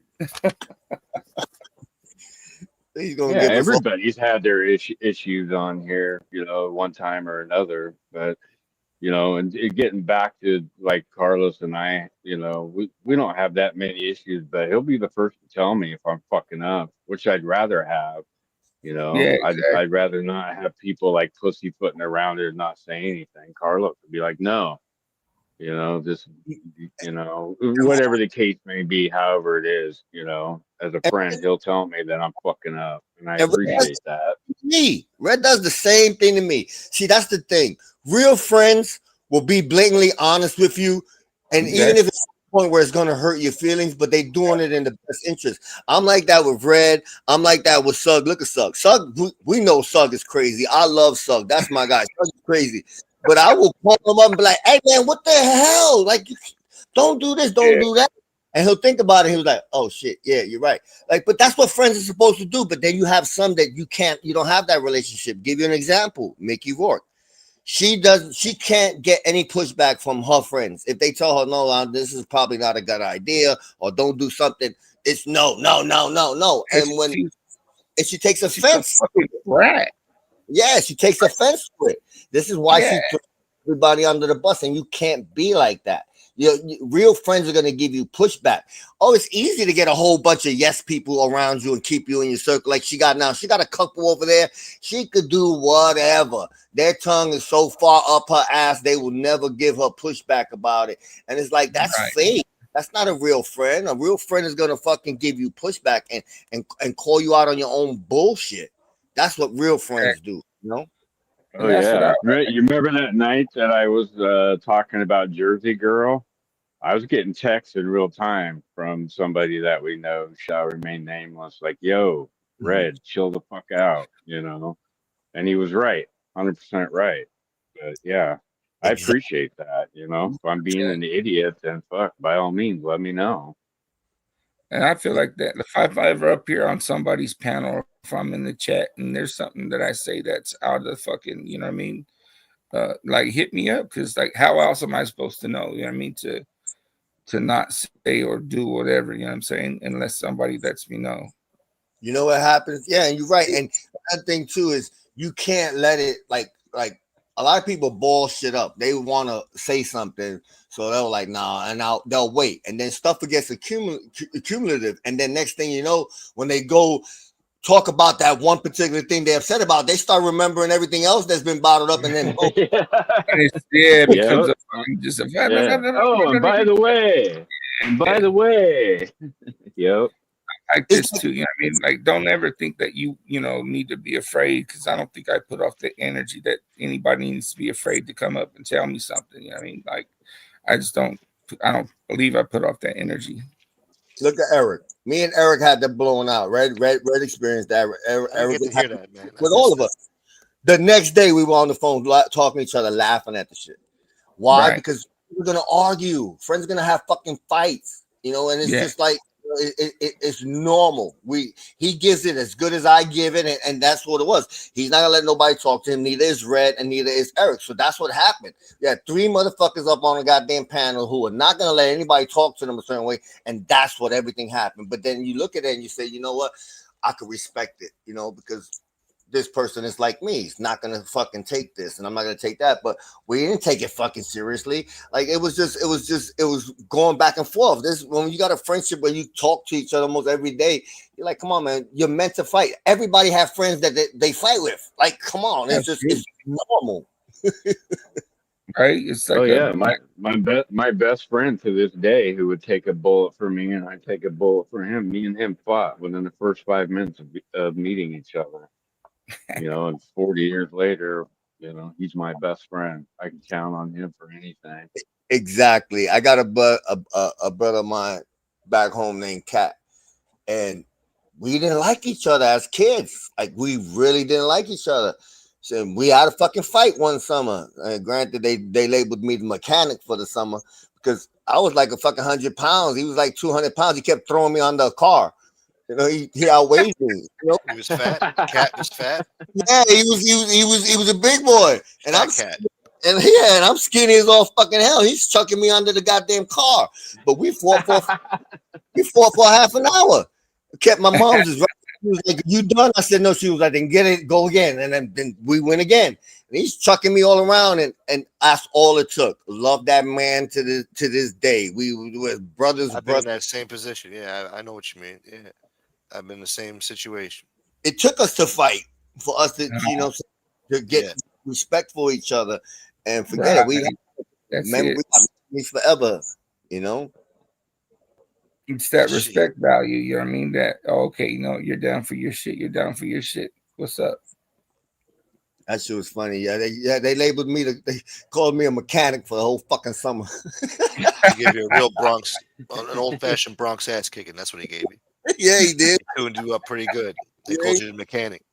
Everybody's had their issues on here, one time or another. But you know, and getting back to like Carlos and I, you know, we don't have that many issues, but he'll be the first to tell me if I'm fucking up, which I'd rather have. You know, Yeah, exactly. I'd rather not have people like pussyfooting around it and not saying anything. Carlos would be like, no, you know, just, you know, whatever the case may be, however it is, you know, as a friend, he'll tell me that I'm fucking up, and I appreciate that. Me, Red does the same thing to me. See, that's the thing. Real friends will be blatantly honest with you, and even if it's to the point where it's gonna hurt your feelings, but they doing it in the best interest. I'm like that with Red. I'm like that with Sug. Look at Sug. Sug, we know Sug is crazy. I love Sug. That's my guy. Sug is crazy. But I will call him up and be like, "Hey man, what the hell? Like, don't do this, don't do that." And he'll think about it. He was like, "Oh shit, yeah, you're right." Like, but that's what friends are supposed to do. But then you have some that you don't have that relationship. Give you an example, Mickey Rourke. She can't get any pushback from her friends. If they tell her, "No, this is probably not a good idea," or "Don't do something," it's no. And when she takes offense, right? Yeah, she takes offense to it. This is why she threw everybody under the bus, and you can't be like that. Real friends are going to give you pushback. Oh, it's easy to get a whole bunch of yes people around you and keep you in your circle like she got now. She got a couple over there. She could do whatever. Their tongue is so far up her ass, they will never give her pushback about it. And it's like, that's fake. That's not a real friend. A real friend is going to fucking give you pushback and call you out on your own bullshit. That's what real friends do, you know? Oh yeah, you remember that night that I was talking about Jersey Girl? I was getting texts in real time from somebody that we know, shall remain nameless, like, "Yo, Red, chill the fuck out," you know? And he was right, 100% right. But yeah, I appreciate that, you know? If I'm being an idiot, then fuck, by all means, let me know. And I feel like that if I ever appear on somebody's panel, if I'm in the chat and there's something that I say that's out of the fucking, you know what I mean? Like, hit me up, because like, how else am I supposed to know? You know what I mean? To not say or do whatever, you know what I'm saying? Unless somebody lets me know. You know what happens? Yeah, and you're right. And that thing too is you can't let it like a lot of people ball shit up. They want to say something, so they're like, "Nah," and now they'll wait, and then stuff gets accumulative, and then next thing you know, when they go talk about that one particular thing they're upset about, they start remembering everything else that's been bottled up, and then it becomes just a Oh, and by the way, yep. Like this too, you know what I mean? Like, don't ever think that you need to be afraid, because I don't think I put off the energy that anybody needs to be afraid to come up and tell me something. You know what I mean? Like, I don't believe I put off that energy. Look at Eric. Me and Eric had that blown out. Red experienced that. Eric get to hear that, man. With all of us. The next day we were on the phone talking to each other, laughing at the shit. Why? Right. Because we're gonna argue. Friends are gonna have fucking fights, you know, and it's just like it's normal. He gives it as good as I give it, and that's what it was. He's not gonna let nobody talk to him. Neither is Red, and neither is Eric. So that's what happened. You had 3 motherfuckers up on a goddamn panel who are not gonna let anybody talk to them a certain way, and that's what everything happened. But then you look at it and you say, you know what? I could respect it, you know, because this person is like me. He's not gonna fucking take this, and I'm not gonna take that. But we didn't take it fucking seriously. Like it was going back and forth. This when you got a friendship where you talk to each other almost every day, you're like, come on, man, you're meant to fight. Everybody have friends that they fight with. Like, come on, it's normal. Right? It's like, oh yeah, my best friend to this day, who would take a bullet for me and I take a bullet for him. Me and him fought within the first 5 minutes of meeting each other. You know, and 40 years later, you know, he's my best friend. I can count on him for anything. Exactly. I got a brother of mine back home named Cat, and we didn't like each other as kids. Like, we really didn't like each other. So we had a fucking fight one summer. Granted, they labeled me the mechanic for the summer because I was like a fucking 100 pounds. He was like 200 pounds. He kept throwing me on the car. You know, he outweighed me. You know? He was fat. Cat was fat. Yeah, he was a big boy, and Cat. And I'm skinny as all fucking hell. He's chucking me under the goddamn car. But we fought for half an hour. Kept my mom's as right She was like, "You done?" I said, "No." She was like, "Then get it, go again." And then we went again. And he's chucking me all around, and that's all it took. Love that man to this day. We were brothers. I've been in that same position. Yeah, I know what you mean. Yeah, I've been in the same situation. It took us to fight for us to, to get respect for each other, and forget it. We That's got memories forever. It's that respect value. You know what I mean? That okay, you're down for your shit. You're down for your shit. What's up? That shit was funny. Yeah, they labeled me. They called me a mechanic for the whole fucking summer. He gave you a real Bronx, an old-fashioned Bronx ass kicking. That's what he gave you. Yeah, he did. He tuned you up pretty good. They called you the mechanic.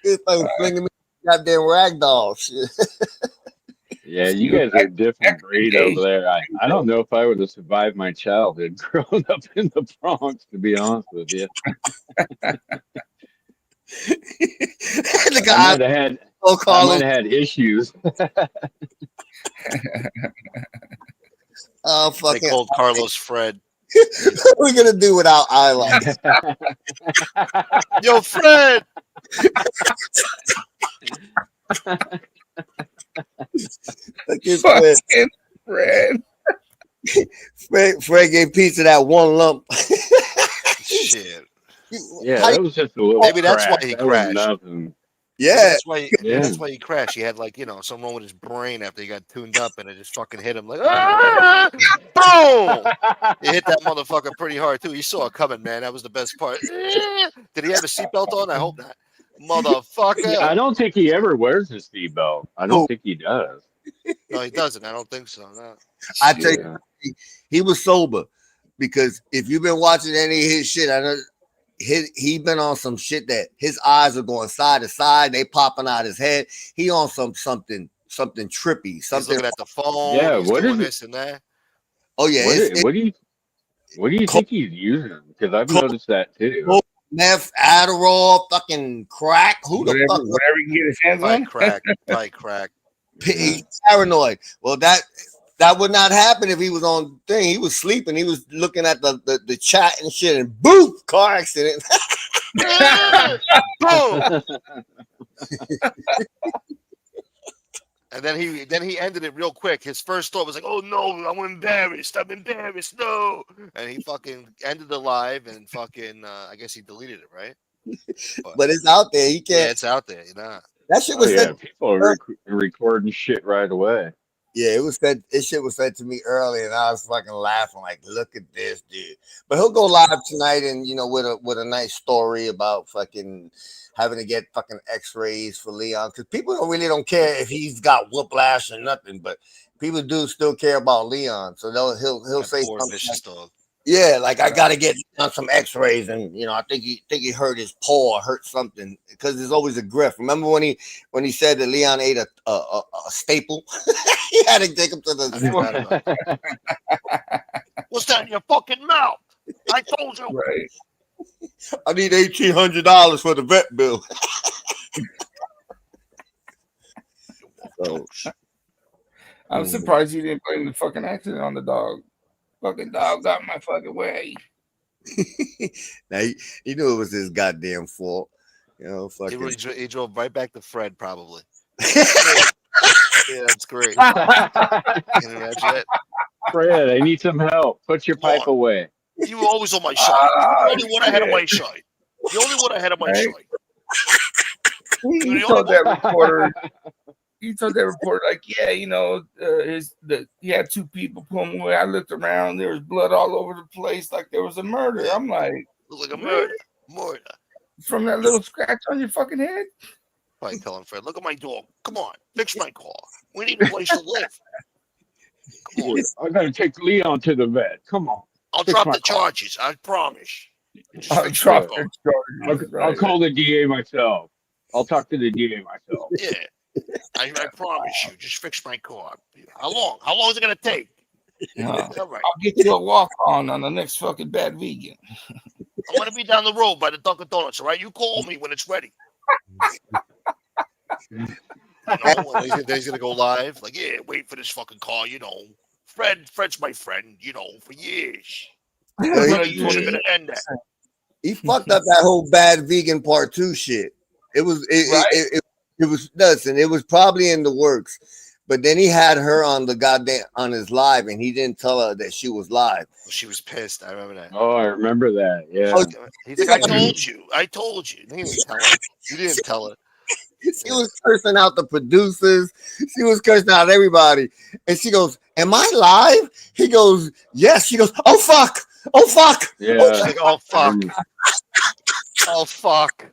It's like flinging me goddamn ragdoll shit. Yeah, you guys are a different breed over there. I don't know if I would have survived my childhood growing up in the Bronx, to be honest with you. I might have had issues. Oh, fucking! They called Carlos Fred. What are we gonna do without eyelines? Yo, Fred! Fred. Fred gave pizza that one lump. Shit. Yeah, that was just a little. Maybe that's crack. why he That was crashed. nothing. Yeah, that's why he crashed. He had something wrong with his brain after he got tuned up, and it just fucking hit him like, ah! Boom! He hit that motherfucker pretty hard too. He saw it coming, man. That was the best part. Did he have a seatbelt on? I hope not. Motherfucker. I don't think he ever wears his seatbelt. I don't think he does. No, he doesn't. I don't think so. No. I tell you, he was sober, because if you've been watching any of his shit, I know he been on some shit that his eyes are going side to side, they popping out his head. He on something trippy. Something He's looking at the phone. Yeah, he's what doing is this and that. Oh yeah. What do you think he's using? Because I've noticed that too. Meth, Adderall, fucking crack. Who the fuck? Whatever he get his hands on. Crack. He's paranoid. Well, that would not happen if he was on thing. He was sleeping. He was looking at the chat and shit, and boom, car accident. Boom. And then he ended it real quick. His first thought was like, "Oh no, I'm embarrassed. No." And he fucking ended the live and fucking I guess he deleted it, right? But it's out there. He can't. Yeah, it's out there. That shit was said. People are recording shit right away. Yeah, it was said. This shit was said to me early, and I was fucking laughing like, "Look at this dude." But he'll go live tonight, and with a nice story about fucking having to get fucking X-rays for Leon, because people really don't care if he's got whiplash or nothing, but people do still care about Leon, so he'll say something. Vicious dog. Yeah, like I gotta get some X-rays, and I think he hurt his paw, or hurt something, because there's always a grift. Remember when he said that Leon ate a staple? He had to take him to the. What's that in your fucking mouth? I told you. Right. I need $1,800 for the vet bill. I'm surprised you didn't blame the fucking accident on the dog. Fucking dog got my fucking way. Now he knew it was his goddamn fault. Fucking. He drove right back to Fred, probably. Yeah, that's great. Can you imagine that? Fred, I need some help. Put your pipe away. You were always on my side. You're the only one ahead of my side. The only one ahead of my side. He told that reporter. He told that reporter, like, yeah, he had two people pull him away. I looked around, there was blood all over the place, like there was a murder. I'm like, look like a murder. From that little scratch on your fucking head. Probably telling Fred, look at my dog. Come on, fix my car. We need a place to live. Come on. I gotta take Leon to the vet. Come on. I'll drop the charges. I promise. I'll call the DA myself. I'll talk to the DA myself. Yeah. I promise you. Just fix my car. How long? How long is it gonna take? All right. All right. I'll get you a walk-on the next fucking Bad Vegan. I'm gonna be down the road by the Dunkin' Donuts. All right, you call me when it's ready. He's gonna go live. Like, yeah, wait for this fucking car. Fred's my friend. For years. When are you gonna end that? He fucked up that whole bad vegan part 2 shit. It was it was nuts, and it was probably in the works. But then he had her on the goddamn on his live, and he didn't tell her that she was live. Well, she was pissed. I remember that. Oh, I remember that. Yeah. He's like, I told you. I told you. He didn't tell her. You didn't tell her. She was cursing out the producers. She was cursing out everybody. And she goes, "Am I live?" He goes, "Yes." She goes, "Oh fuck! Oh fuck!" Yeah. She's like, oh fuck. Oh fuck.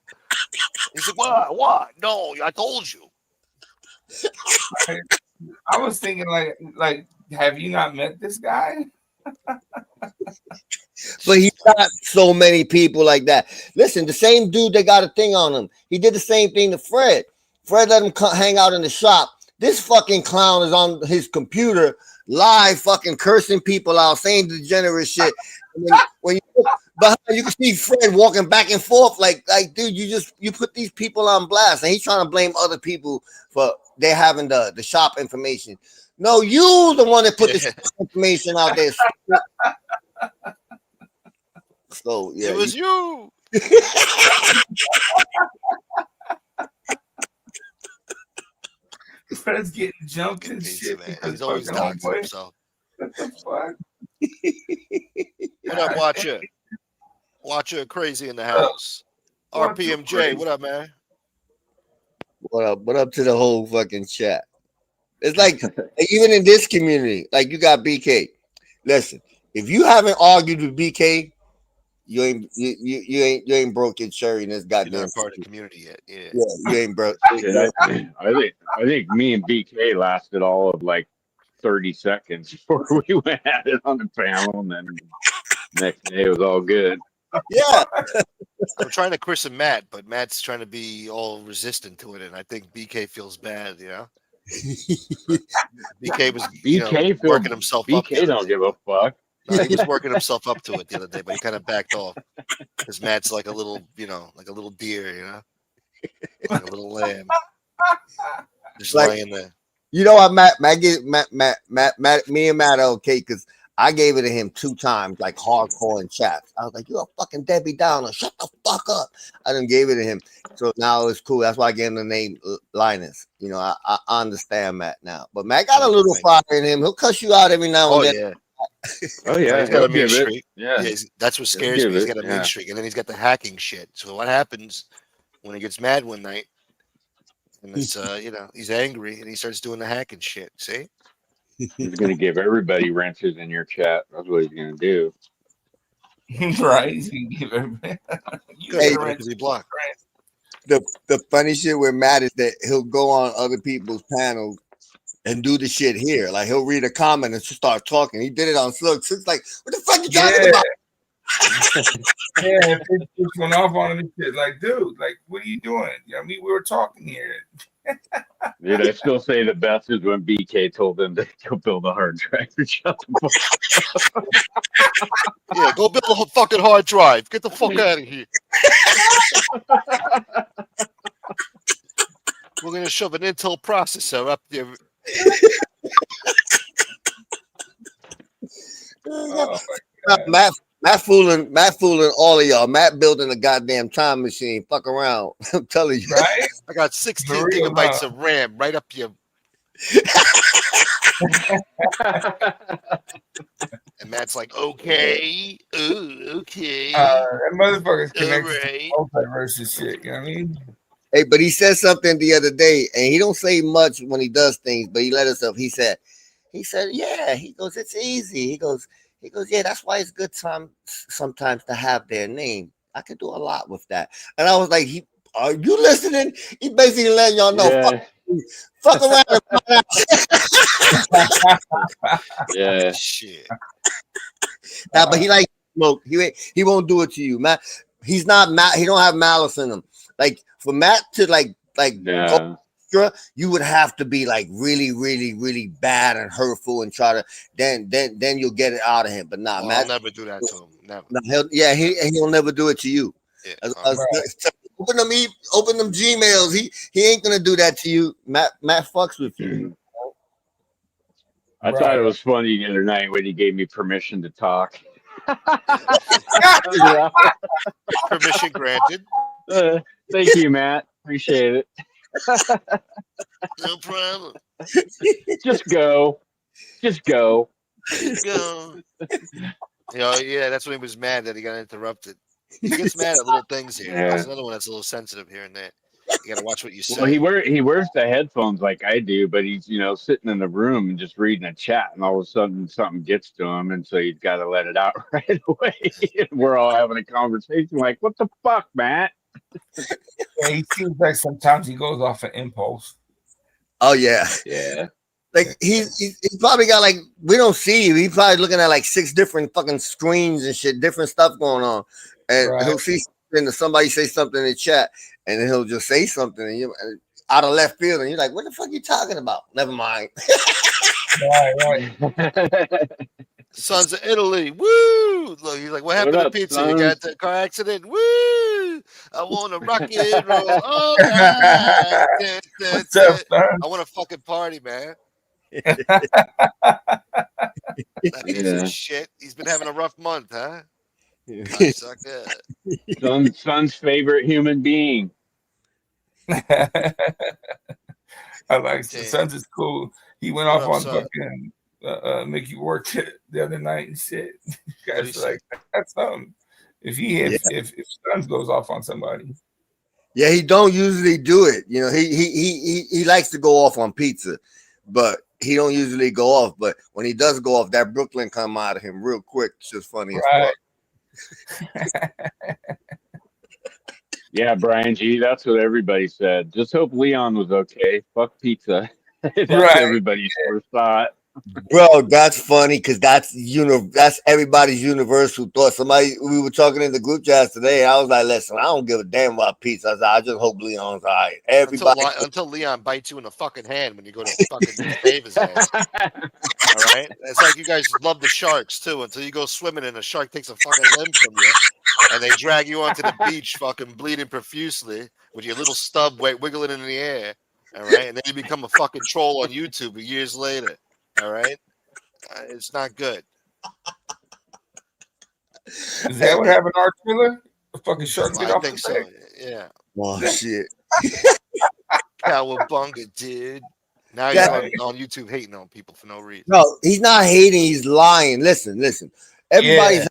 He's like, what? No, I told you. I was thinking like, have you not met this guy? But he got so many people like that. Listen, the same dude that got a thing on him, he did the same thing to Fred. Fred let him hang out in the shop. This fucking clown is on his computer live fucking cursing people out, saying degenerate shit. And when you look behind, you can see Fred walking back and forth like dude, you put these people on blast, and he's trying to blame other people for they having the shop information. No, you the one that put this information out there. So yeah, it was you. Fred's getting jumped and shit. He's always talking to himself. What the fuck? What up, Watcher? Watcher crazy in the house. RPMJ, what up, man? What up? What up to the whole fucking chat? It's like even in this community, like you got BK. Listen, if you haven't argued with BK, you ain't broke your cherry in this goddamn. You're not part of the community yet. Yeah, you ain't broke. Yeah, I think me and BK lasted all of like 30 seconds before we went at it on the panel, and then next day it was all good. Yeah. I'm trying to christen Matt, but Matt's trying to be all resistant to it, and I think BK feels bad, you know. BK was working himself up. BK don't give a fuck. No, he was working himself up to it the other day, but he kind of backed off because Matt's like a little, like a little deer, like a little lamb, just like, lying there. You know what, Matt, me and Matt are okay because I gave it to him 2 times, like hardcore in chats. I was like, "You a fucking Debbie Downer, shut the fuck up." I didn't gave it to him, so now it's cool. That's why I gave him the name Linus. You know, I understand Matt now, but Matt got a little fire in him. He'll cuss you out every now and then. Yeah. Oh yeah, he's got a mean streak. Yeah, that's what scares me. He's got a mean streak, and then he's got the hacking shit. So what happens when he gets mad one night, and it's he's angry, and he starts doing the hacking shit? See, he's gonna give everybody wrenches in your chat. That's what he's gonna do. Right? He's gonna give everybody. He blocked. The funny shit with Matt is that he'll go on other people's panels and do the shit here. Like he'll read a comment and just start talking. He did it on Silk. Silk's like, "What the fuck you talking about?" Yeah, it just went off on him and shit. Like, dude, like, what are you doing? You know, I mean, we were talking here. Dude, I still say the best is when BK told them to go build a hard drive. Shut the fuck up. Yeah, go build a fucking hard drive. Get the fuck out of here. We're gonna shove an Intel processor up there. Matt fooling all of y'all. Matt building a goddamn time machine. Fuck around. I'm telling you. Right? I got 16 gigabytes of RAM right up your. And Matt's like, okay, okay. That motherfucker's connected right. to multiverse shit. You know what I mean? Hey, but he said something the other day, and he don't say much when he does things, but he let us up. He said, yeah. He goes, it's easy. He goes, yeah. That's why it's good sometimes to have their name. I could do a lot with that. And I was like, are you listening? He basically letting y'all know. Yeah. Fuck around. Yeah. Shit. Nah, but he like smoke. He won't do it to you, Matt. He's not mad. He don't have malice in him. Like for Matt to like yeah. You would have to be like really, really, really bad and hurtful and try to then you'll get it out of him. But nah, Matt, I'll never do that to him. Never. Nah, he'll never do it to you. Yeah, open them Gmails. He ain't gonna do that to you. Matt fucks with you. I thought it was funny the other night when he gave me permission to talk. Yeah. Permission granted. Thank you, Matt. Appreciate it. No problem. Just go. Just go. Go. Yeah, that's when he was mad that he got interrupted. He gets mad at little things here. Yeah. There's another one that's a little sensitive here and there. You got to watch what you say. Well, he wears the headphones like I do, but he's sitting in the room and just reading a chat, and all of a sudden something gets to him, and so he's got to let it out right away. We're all having a conversation, like, "What the fuck, Matt?" Yeah, he seems like sometimes he goes off an impulse. Oh yeah. Yeah. Like he's probably got like, we don't see you. He's probably looking at like 6 different fucking screens and shit, different stuff going on, and he'll see something, somebody say something in the chat, and then he'll just say something, and you out of left field, and you're like, "What the fuck are you talking about?" Never mind. Right. Sons of Italy, woo! Look, he's like, "What happened to the pizza? Sons? You got the car accident? Woo! I want a rock and roll. All right. What's up, son? I want a fucking party, man." That piece of shit. He's been having a rough month, huh? I suck it. Son's favorite human being. I like Sons is cool. He went off on son? fucking make you work the other night and shit. You What'd guys he are like, that's something. If Sons goes off on somebody. Yeah, he don't usually do it. He likes to go off on pizza, but he don't usually go off. But when he does go off, that Brooklyn come out of him real quick. It's just funny as fuck. Yeah, Brian G. That's what everybody said. Just hope Leon was okay. Fuck pizza. That's everybody's first thought. Bro, that's funny because that's everybody's universal thought. We were talking in the group chat today. I was like, "Listen, I don't give a damn about pizza. I just hope Leon's all right." Everybody, until Leon bites you in the fucking hand when you go to fucking save his ass. All right, it's like you guys love the sharks too. Until you go swimming and a shark takes a fucking limb from you, and they drag you onto the beach, fucking bleeding profusely with your little stub wiggling in the air. All right, and then you become a fucking troll on YouTube years later. All right, it's not good. Is that what happened to our thriller? The fucking shark bit I off think his so. leg? Yeah. Oh shit. Cowabunga, dude. Now you're on YouTube hating on people for no reason. No, he's not hating. He's lying. Listen. Everybody's.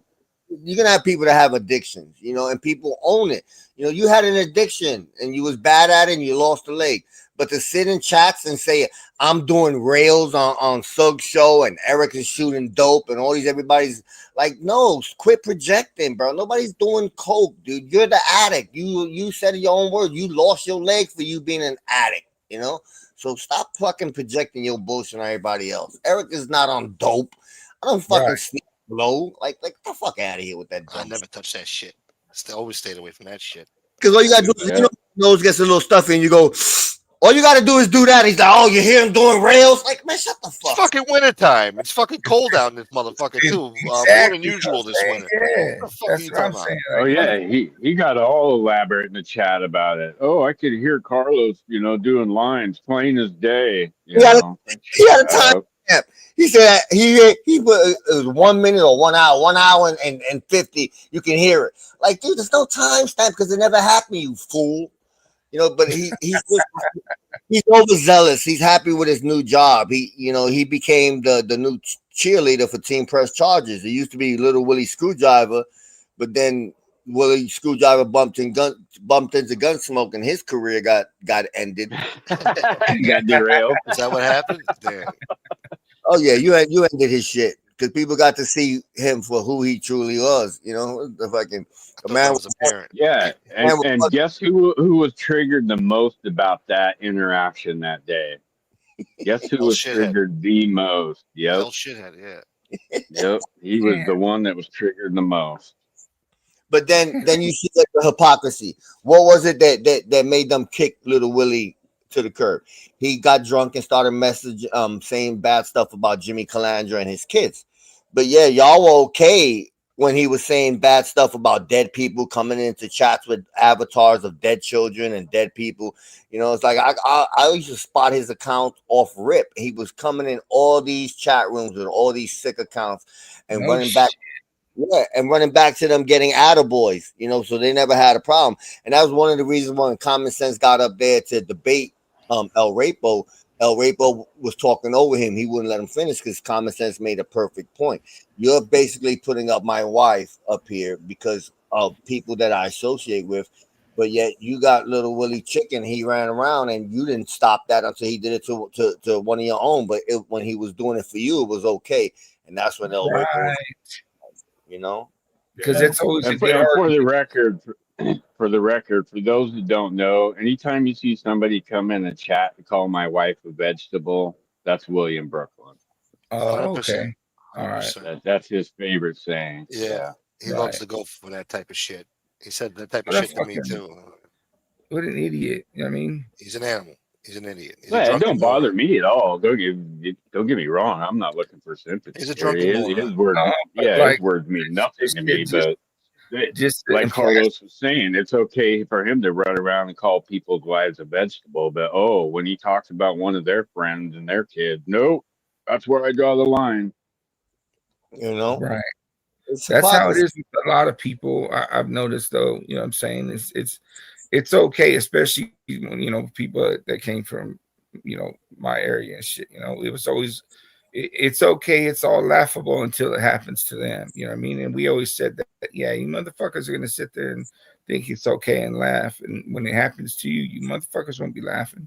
You're gonna have people that have addictions, and people own it. You had an addiction and you was bad at it and you lost a leg. But to sit in chats and say, "I'm doing rails on Sug's show and Eric is shooting dope," and all these, everybody's like, "No, quit projecting, bro. Nobody's doing coke, dude. You're the addict. You said in your own words, you lost your leg for you being an addict, So stop fucking projecting your bullshit on everybody else. Eric is not on dope. I don't fucking sneak low. Like get the fuck out of here with that. I never touched that shit. Always stayed away from that shit. Because all you gotta do is, nose gets a little stuffy, and you go. All you got to do is do that. He's like, "Oh, you hear him doing rails?" Like, man, shut the fuck. It's fucking wintertime. It's fucking cold out in this motherfucker too. More than usual this winter. Yeah, what the fuck are you talking about? Oh yeah, he got all elaborate in the chat about it. Oh, I could hear Carlos, doing lines plain as day. He had a time stamp. He said he put it was 1 minute or 1 hour, 1 hour and 50. You can hear it. Like, dude, there's no time stamp because it never happened, you fool. But he's overzealous. He's happy with his new job. He became the new cheerleader for Team Press Chargers. It used to be Little Willie Screwdriver, but then Willie Screwdriver bumped into Gunsmoke, and his career got ended. He got derailed. Is that what happened? Damn. Oh yeah, you ended his shit because people got to see him for who he truly was. The fucking. The man was apparent. Yeah, and guess who was triggered the most about that interaction that day? Guess who was triggered the most? Yep. Shithead, yeah. Yep, he was the one that was triggered the most. But then you see the hypocrisy. What was it that made them kick Little Willie to the curb? He got drunk and started saying bad stuff about Jimmy Calandra and his kids. But yeah, y'all were okay when he was saying bad stuff about dead people, coming into chats with avatars of dead children and dead people. It's like I used to spot his account off rip. He was coming in all these chat rooms with all these sick accounts and running back Yeah, and running back to them getting attaboys, so they never had a problem. And that was one of the reasons when Common Sense got up there to debate El Rapo. El Rapo was talking over him. He wouldn't let him finish because Common Sense made a perfect point. You're basically putting up my wife up here because of people that I associate with, but yet you got little Willie Chicken. He ran around and you didn't stop that until he did it to one of your own. But when he was doing it for you, it was okay. And that's when El Rapo was, because it's always And for the record, for those that don't know, anytime you see somebody come in a chat to call my wife a vegetable, that's William Brooklyn. Oh, okay. All right. That's his favorite saying. Yeah. He loves to go for that type of shit. He said that type of shit to me too. What an idiot. You know what I mean? He's an animal. He's an idiot. He's it don't bother me at all. Don't get me wrong. I'm not looking for sympathy. He's a drunken moron. His words, his words mean nothing to me. But just like Carlos was saying, it's okay for him to run around and call people's wives a vegetable. But when he talks about one of their friends and their kids, nope, that's where I draw the line. Right. That's how it is with a lot of people. I've noticed, though. You know what I'm saying? It's okay, especially when people that came from my area and shit. It was always it's okay. It's all laughable until it happens to them. You know what I mean? And we always said that. Yeah, you motherfuckers are gonna sit there and think it's okay and laugh, and when it happens to you, you motherfuckers won't be laughing.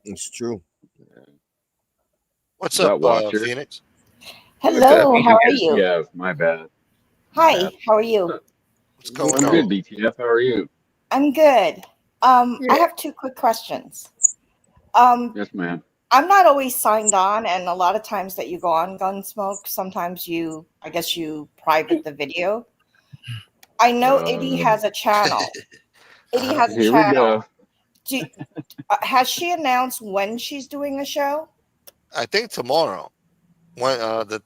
It's true. What's up, Phoenix? Hello, how are you? Yeah, my bad. Hi, how are you? What's going on? I'm good, BTF. How are you? I'm good. I have two quick questions. Yes, ma'am. I'm not always signed on, and a lot of times that you go on Gunsmoke, sometimes you private the video. I know Eddie has a channel. Eddie has a channel. Has she announced when she's doing a show? I think tomorrow. When did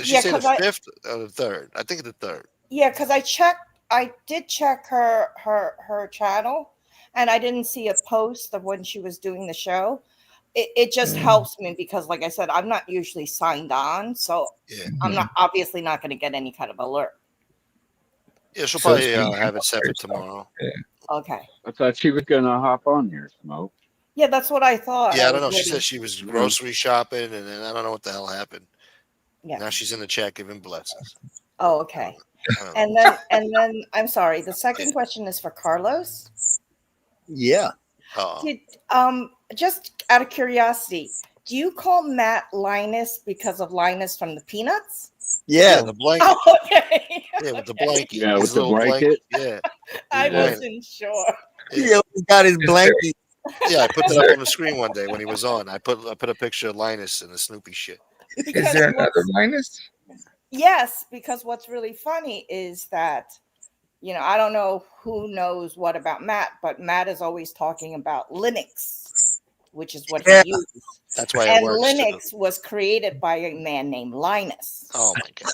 she say the 5th or the 3rd? I think the 3rd. Yeah, because I did check her channel, and I didn't see a post of when she was doing the show. It just helps me because, like I said, I'm not usually signed on, so I'm not obviously not going to get any kind of alert. Yeah, she'll probably have it set for tomorrow. Yeah. Okay. I thought she was going to hop on here, Smoke. Yeah, that's what I thought. Yeah, I don't know. She said she was grocery shopping, and then I don't know what the hell happened. Yeah. Now she's in the chat giving blessings. Oh, okay. And then I'm sorry. The second question is for Carlos. Yeah. Just out of curiosity, do you call Matt Linus because of Linus from the Peanuts? Yeah, the blanket. Oh, okay. Yeah, with the blanket. Yeah, with the blanket. Yeah. I wasn't sure. Yeah, he got his blanket. Yeah, I put that up on the screen one day when he was on. I put a picture of Linus and the Snoopy shit. Is there another Linus? Yes, because what's really funny is that, I don't know who knows what about Matt, but Matt is always talking about Linux, which is what he uses. That's why and it works. Linux was created by a man named Linus. Oh my god!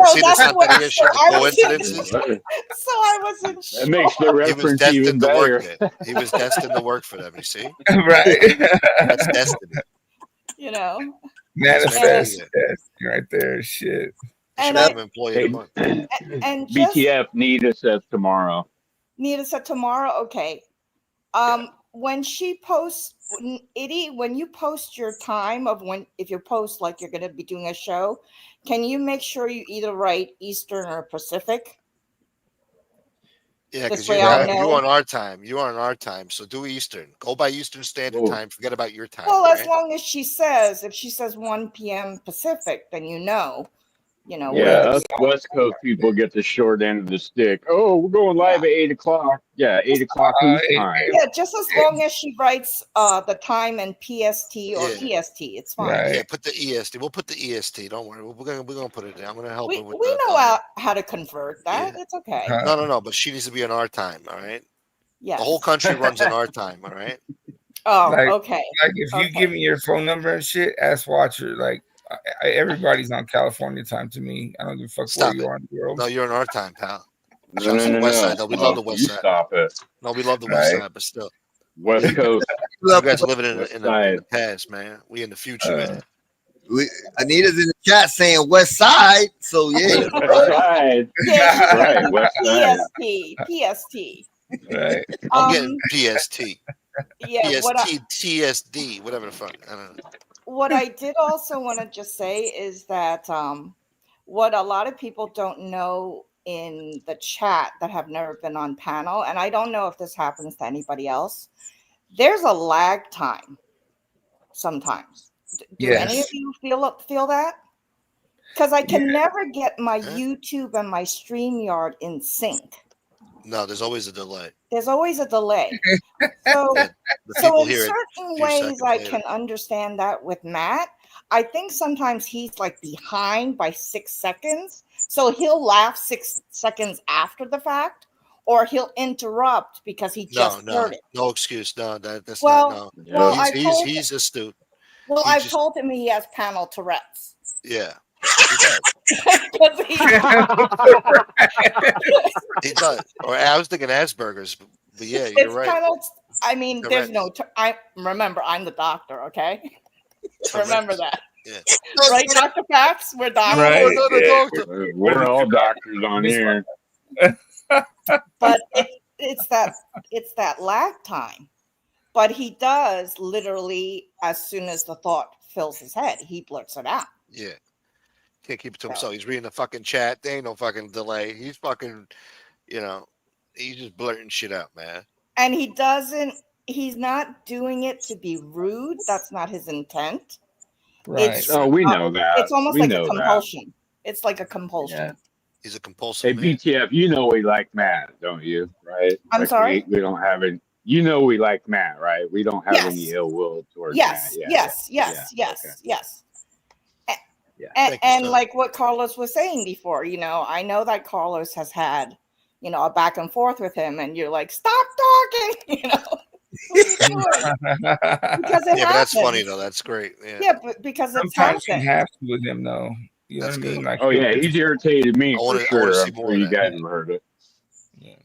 See this coincidences? So I wasn't sure. That makes the reference even better. He was destined to work for them. You see, right? That's destiny. Manifest right there. Shit. And have an employee of the month. And BTF Nita says tomorrow. Nita said tomorrow. Okay. When she posts, Eddie, when you post your time of if you post like you're going to be doing a show, can you make sure you either write Eastern or Pacific? Yeah, because you're on our time. You are on our time. So do Eastern. Go by Eastern Standard Time. Forget about your time. Well, as long as if she says 1 p.m. Pacific, then you know. Yeah, us West Coast people get the short end of the stick. Oh, we're going live at 8 o'clock. Yeah, 8 o'clock East time. Yeah, just as long as she writes the time in PST or EST, it's fine. Right. Yeah, put the EST. We'll put the EST. Don't worry. We're gonna put it there. I'm gonna help her with. We know how to convert that. Yeah. It's okay. No. But she needs to be on our time. All right. Yeah. The whole country runs on our time. All right. Oh, okay. Like if you give me your phone number and shit, ask Watcher. Like everybody's on California time to me. I don't give a fuck where you are in the world. No, you're on our time, pal. No. West side. No, we love the West side. Stop it. No, we love the West side, but still. West Coast. You guys living in the past, man. We in the future, man. Anita's in the chat saying West Side. So yeah. Right. Yeah, Right. West Side. PST. Right. I'm getting PST. Yeah, TSD, whatever the fuck. I don't know. what I did also want to just say is that what a lot of people don't know in the chat that have never been on panel, and I don't know if this happens to anybody else, there's a lag time sometimes. Do any of you feel that? Because I can never get my YouTube and my StreamYard in sync. No, there's always a delay. There's always a delay. So, The so people in hear it certain a few ways, seconds I later. can understand that with Matt. I think sometimes he's like behind by 6 seconds. So he'll laugh 6 seconds after the fact, or he'll interrupt because he just heard it. No excuse. No, that's Well, not. well, No. I told He's astute. Well, He I've just- told him he has panel Tourette's. Yeah. He does. 'Cause He does. Or I was thinking Asperger's, but yeah, you're it's right. kind of, I mean, there's Tourette's. no, remember, I'm the doctor, okay? Remember that. Yeah. Right, Dr. Fax? We're doctors. Right. We're all doctors on here. But it's that lag time. But he does literally, as soon as the thought fills his head, he blurts it out. Yeah. Can't keep it to himself. He's reading the fucking chat. There ain't no fucking delay. He's fucking, he's just blurting shit out, man. And he's not doing it to be rude. That's not his intent. Right. We know that. It's almost We like know a that. compulsion. It's like a compulsion. Yeah. He's a compulsive Hey, man. BTF, you know we like Matt, don't you? Right? I'm sorry? We don't have it. You know we like Matt, right? We don't have Yes. any ill will towards Yes, Matt. yes. Okay. And, Thank you, and sir. like what Carlos was saying before, I know that Carlos has had, a back and forth with him, and you're like, stop talking, Because it Yeah, but that's happens. funny though. That's great. Yeah. Yeah, but because it's Sometimes you happened. have to with him though. You know That's what I mean? good. Like, Oh yeah, he's irritated me I for wanna sure. see I'm more sure of you that. guys have heard it.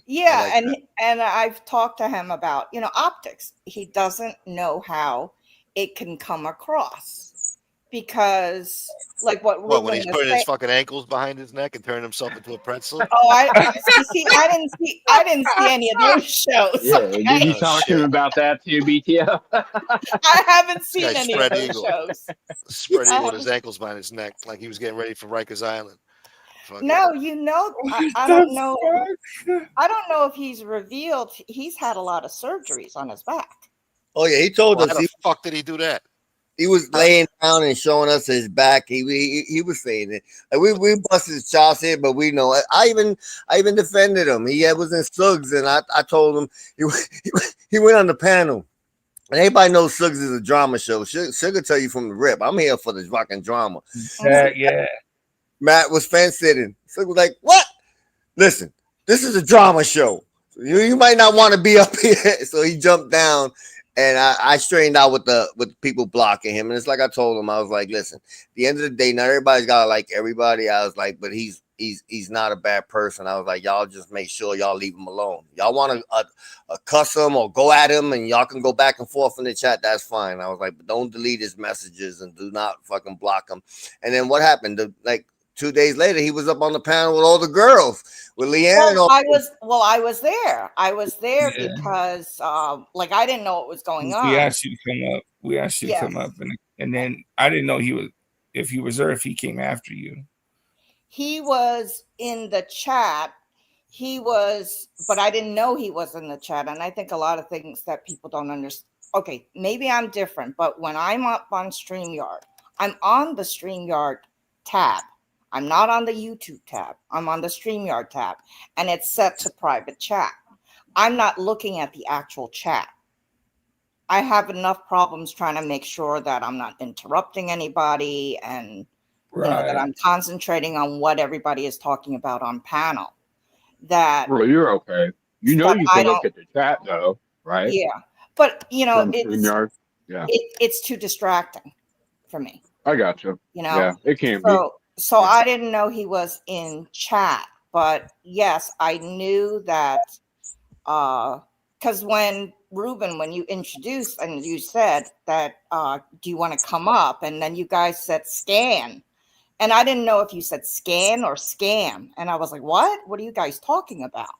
Yeah, I like and I've talked to him about, optics. He doesn't know how it can come across because, like what What, when Ruben he's was putting his saying. fucking ankles behind his neck and turning himself into a pretzel? Oh, I didn't see any of those shows. Yeah, okay? did you Oh, talk to him shit. about that too, BTF? I haven't seen Guy's any of spread those eagle. shows. Spread I eagle with his haven't- ankles behind his neck, like he was getting ready for Rikers Island. Fucking- No, I don't know. I don't know if he's revealed. He's had a lot of surgeries on his back. Oh yeah, he told Why us the fuck did he do that? he was laying down and showing us his back. He was saying it. Like we busted his chops here, but we know. I even defended him. He was in Suggs, and I told him he went on the panel. And everybody knows Suggs is a drama show. Sugar tell you from the rip. I'm here for the fucking drama. yeah. Matt was fence sitting. Suggs was like, "What? Listen, this is a drama show. You might not want to be up here." So he jumped down. And I straightened out with the people blocking him. And it's like I told him, I was like, listen, at the end of the day, not everybody's gotta like everybody. I was like, but he's not a bad person. I was like, y'all just make sure y'all leave him alone. Y'all want to cuss him or go at him and y'all can go back and forth in the chat, that's fine. I was like, but don't delete his messages and do not fucking block him. And then what happened? 2 days later, he was up on the panel with all the girls, with Leanne. Well, I was there. I was there because, I didn't know what was going on. We asked you to come up. We asked you to Yes. come up, and then I didn't know if he was there, if he came after you. He was in the chat. But I didn't know he was in the chat. And I think a lot of things that people don't understand. Okay, maybe I'm different, but when I'm up on StreamYard, I'm on the StreamYard tab. I'm not on the YouTube tab. I'm on the StreamYard tab, and it's set to private chat. I'm not looking at the actual chat. I have enough problems trying to make sure that I'm not interrupting anybody and that I'm concentrating on what everybody is talking about on panel. Well, you're okay. You know But you I can look don't- at the chat though, right? Yeah, but From StreamYard. Yeah, it's too distracting for me. I got you. Yeah, it can't be. So I didn't know he was in chat, but yes, I knew that because when Ruben, when you introduced and you said that, do you want to come up? And then you guys said scan. And I didn't know if you said scan or scam. And I was like, what? What are you guys talking about?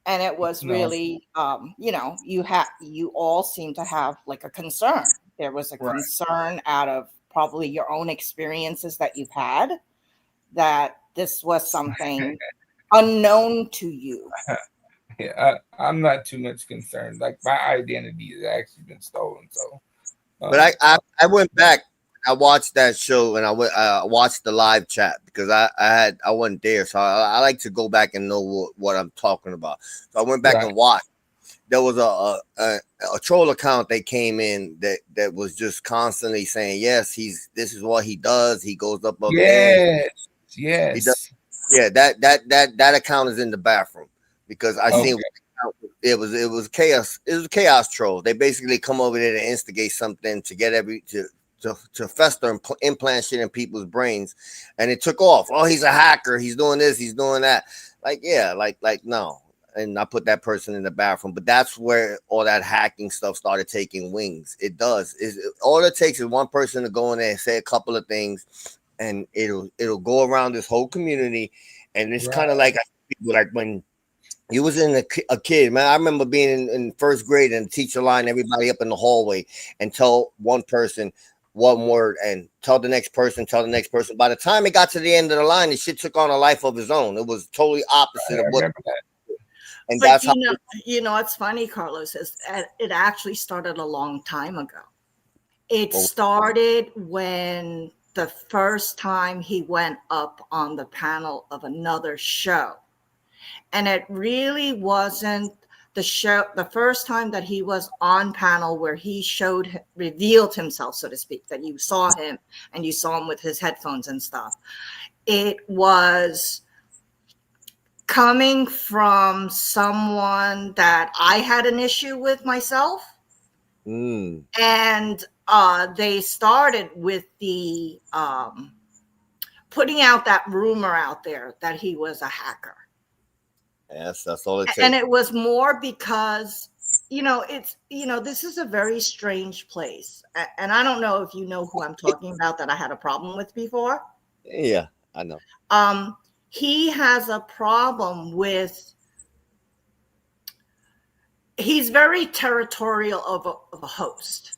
And it was really, you know, you all seem to have like a concern. There was a concern out of probably your own experiences that you've had, that this was something unknown to you. Yeah, I'm not too much concerned. Like, my identity has actually been stolen. So, but I went back. I watched that show and I watched the live chat because I wasn't there, so I like to go back and know what I'm talking about. So I went back and watched. There was a troll account that came in that was just constantly saying, yes, this is what he does. He goes up. Yes. He does, yeah. That account is in the bathroom because I seen it was chaos. It was a chaos troll. They basically come over there to instigate something to get to fester and implant shit in people's brains, and it took off. Oh, he's a hacker. He's doing this. He's doing that. Like, yeah, like no. And I put that person in the bathroom, but that's where all that hacking stuff started taking wings. It does. All it takes is one person to go in there and say a couple of things, and it'll go around this whole community. And it's kind of like when you was in a kid, man. I remember being in first grade and the teacher line everybody up in the hallway and tell one person one word and tell the next person. By the time it got to the end of the line, the shit took on a life of its own. It was totally opposite of what. And but that's you know, it's funny, Carlos, is it actually started a long time ago. It started when the first time he went up on the panel of another show. And it really wasn't the first time that he was on panel where he revealed himself, so to speak, that you saw him and you saw him with his headphones and stuff. It was coming from someone that I had an issue with myself. And they started with the putting out that rumor out there that he was a hacker. Yes, that's all it takes. And it was more because, you know, this is a very strange place. And I don't know if you know who I'm talking about that I had a problem with before. Yeah, I know. He has a problem with, he's very territorial of hosts.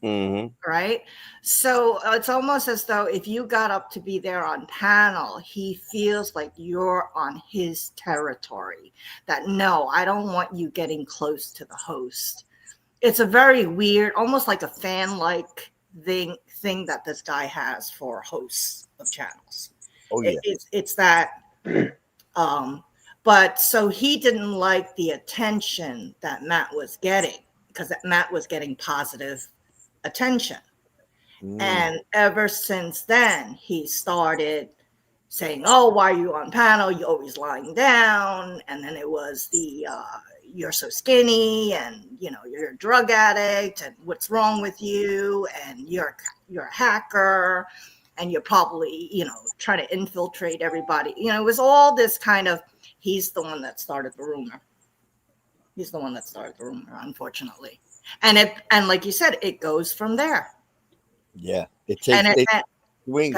Right? So it's almost as though if you got up to be there on panel, he feels like you're on his territory. That no, I don't want you getting close to the host. It's a very weird, almost like a fan-like thing that this guy has for hosts of channels. Oh yeah, it's that. But so he didn't like the attention that Matt was getting because Matt was getting positive attention. And ever since then, he started saying, oh, why are you on panel? You're always lying down. And then it was the you're so skinny and, you know, you're a drug addict and what's wrong with you? And you're a hacker and you're probably, you know, trying to infiltrate everybody. You know, it was all this kind of, he's the one that started the rumor. He's the one that started the rumor, unfortunately. And like you said, it goes from there. Yeah, it takes wings.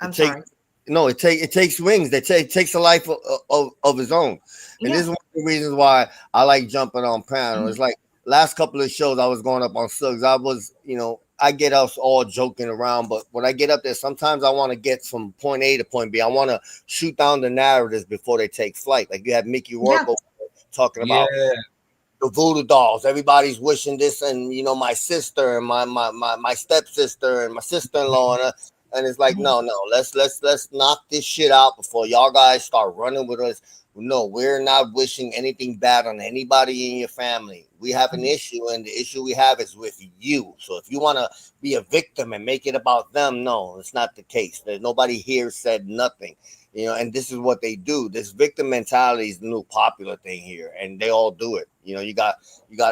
It takes wings. It takes a life of its own. And this is one of the reasons why I like jumping on panel. It's like last couple of shows I was going up on Suggs. I was, you know, I get us all joking around, but when I get up there, sometimes I want to get from point A to point B. I want to shoot down the narratives before they take flight. Like you have Mickey Rourke talking about the voodoo dolls. Everybody's wishing this, and you know, my sister and my stepsister and my sister-in-law, and it's like, no, let's knock this shit out before y'all guys start running with us. No, we're not wishing anything bad on anybody in your family. We have an issue, and the issue we have is with you. So if you want to be a victim and make it about them, no, it's not the case. There's nobody here said nothing. You know, and this is what they do. This victim mentality is the new popular thing here, and they all do it. You know, you got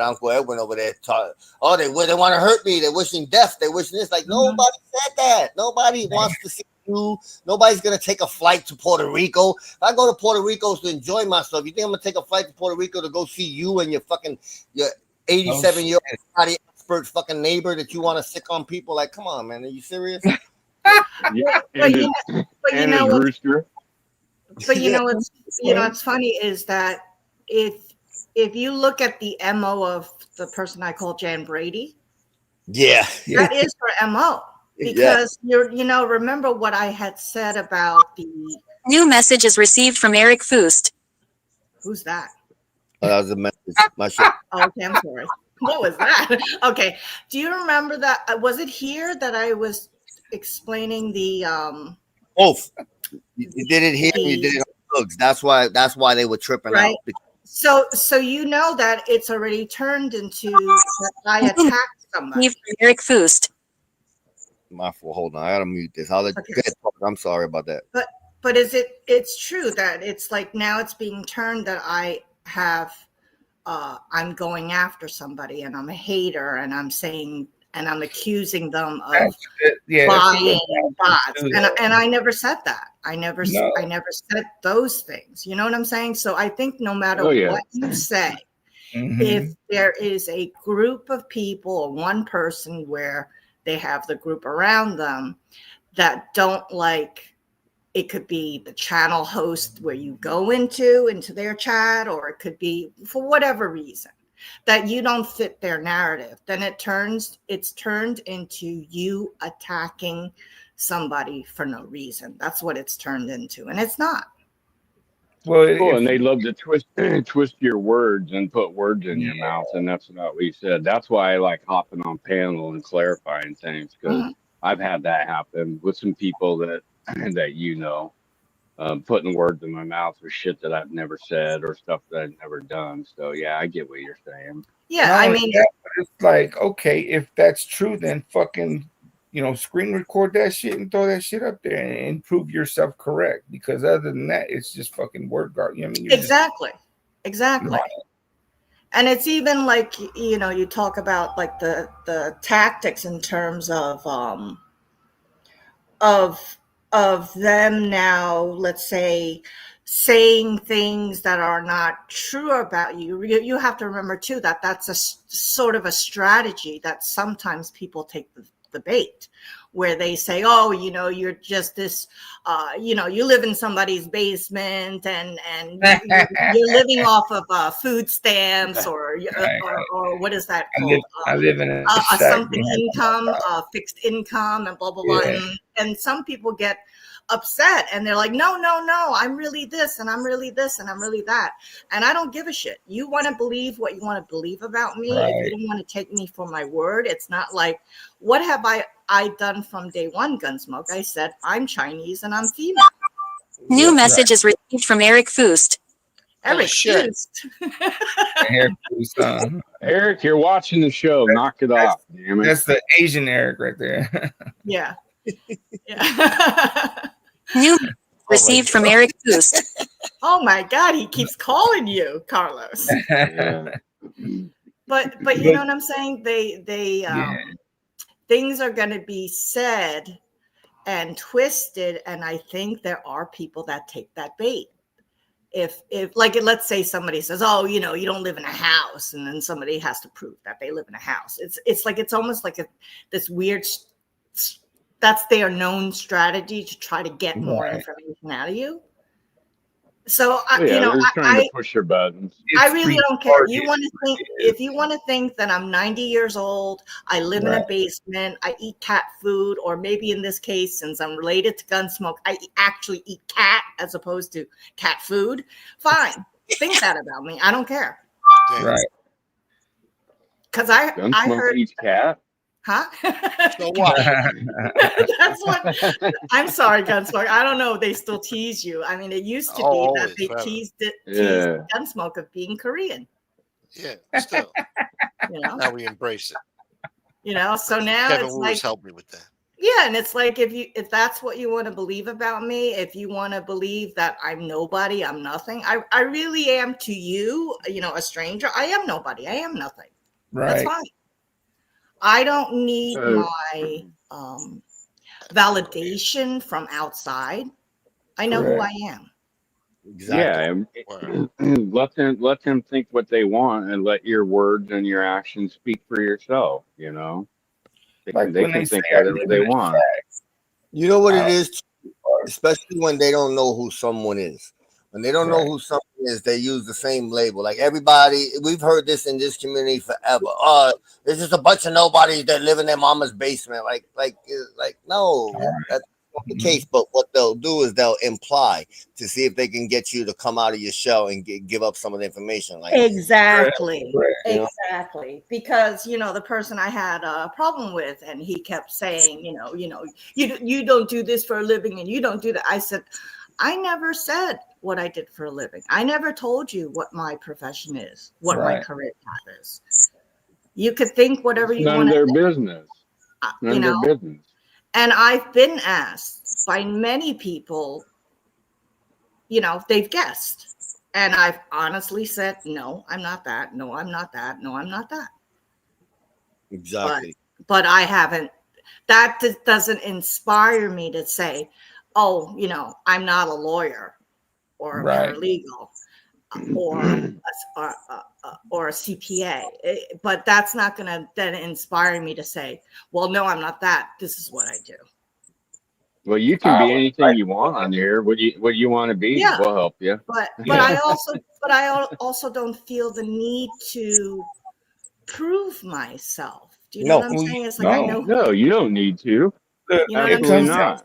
Uncle Edwin over there talking. Oh, they want to hurt me. They're wishing death. They're wishing this. Like nobody said that. Nobody wants to see you. Nobody's gonna take a flight to Puerto Rico. If I go to Puerto Rico to enjoy myself, you think I'm gonna take a flight to Puerto Rico to go see you and your 87-year-old body expert fucking neighbor that you want to sick on people? Like, come on, man, are you serious? Yeah, But and you know his what? rooster. But it's funny is that if you look at the MO of the person I call Jan Brady, Yeah, that is her MO. Because remember what I had said about the new message is received from Eric Foost. Who's that? Oh, that was a message. My shit. Oh, okay, I'm sorry. What was that? Okay. Do you remember that? Was it here that I was explaining the Both. You did it here, you did it on Thugs. That's why they were tripping right? out. So you know that it's already turned into that I attacked somebody. Eric Foost. My fault. Hold on, I gotta mute this. Go ahead, I'm sorry about that. But it's true that it's like now it's being turned that I have I'm going after somebody and I'm a hater and I'm saying and I'm accusing them of buying bots. And I never said that. I never said those things. You know what I'm saying? So I think no matter what you say, if there is a group of people or one person where they have the group around them that don't like, it could be the channel host where you go into their chat, or it could be for whatever reason that you don't fit their narrative, then it's turned into you attacking somebody for no reason. That's what it's turned into, and it's not. Well, and they love to twist your words and put words in your mouth, and that's not what you said. That's why I like hopping on panel and clarifying things, because I've had that happen with some people that putting words in my mouth or shit that I've never said or stuff that I've never done. So yeah, I get what you're saying. Yeah, I mean, it's like, okay, if that's true, then fucking, screen record that shit and throw that shit up there and prove yourself correct. Because other than that, it's just fucking word guard. You know what I mean? Exactly. And it's even like, you talk about like the tactics in terms of them now, let's say, saying things that are not true about you. You have to remember too that that's a sort of a strategy that sometimes people take the bait, where they say, oh, you're just this, you live in somebody's basement and you're living off of food stamps or what is that called? I live in a something income, fixed income, and blah blah blah. And some people get upset and they're like, no, I'm really this and I'm really this and I'm really that. And I don't give a shit. You want to believe what you want to believe about me. Right. If you don't want to take me for my word, it's not like, what have I done from day one, Gunsmoke? I said, I'm Chinese and I'm female. New message is received from Eric Foost. Eric Foost. Eric, you're watching the show. Knock it off. Damn it. That's the Asian Eric right there. Yeah. New received from Eric Foost. Oh my God, he keeps calling you, Carlos. But you know what I'm saying? They things are going to be said and twisted, and I think there are people that take that bait. If like, let's say somebody says, oh, you don't live in a house, and then somebody has to prove that they live in a house. It's like, it's almost like this weird, that's their known strategy to try to get more information out of you. So they're trying to push your buttons. I really don't care. You want to think, if you want to think that I'm 90 years old, I live in a basement, I eat cat food, or maybe in this case, since I'm related to Gunsmoke, I actually eat cat as opposed to cat food. Fine, think that about me. I don't care. Right? Because I Gunsmoke heard eats cat. Huh? So what? That's what. I'm sorry, Gunsmoke. I don't know if they still tease you. I mean, it used to be that they teased Gunsmoke of being Korean. Yeah, still. Now we embrace it. So now Kevin it's Woos like, helped me with that. yeah, and it's like, if that's what you want to believe about me, if you want to believe that I'm nobody, I'm nothing. I really am to you, a stranger. I am nobody. I am nothing. Right. That's fine. I don't need my validation from outside. I know who I am. Exactly. Yeah, and let them think what they want, and let your words and your actions speak for yourself. You know, they Like can, they when can they say think I whatever live they in a want. shack. You know what it I- is, especially when they don't know who someone is. When they don't know Right. who someone is, they use the same label. Like everybody, we've heard this in this community forever. There's just a bunch of nobodies that live in their mama's basement. Like no, that's not the case. But what they'll do is they'll imply to see if they can get you to come out of your shell and give up some of the information. Like Exactly. you know? Exactly. Because the person I had a problem with, and he kept saying, you don't do this for a living and you don't do that. I said, I never said what I did for a living. I never told you what my profession is, what my Right. career path is. You could think whatever It's you none want of their to, business. None of their business. and I've been asked by many people, they've guessed. And I've honestly said, no, I'm not that. No, I'm not that. No, I'm not that. Exactly. But I haven't, that doesn't inspire me to say, oh, I'm not a lawyer or a Right. paralegal or a CPA. But that's not going to then inspire me to say, well, no, I'm not that. This is what I do. Well, you can be anything you want on here. What you want to be? Yeah. We'll help you. But Yeah. I also don't feel the need to prove myself. Do you know what I'm saying? It's like I know. No, you don't need to. Look, You know what I'm it Absolutely comes saying? down not. to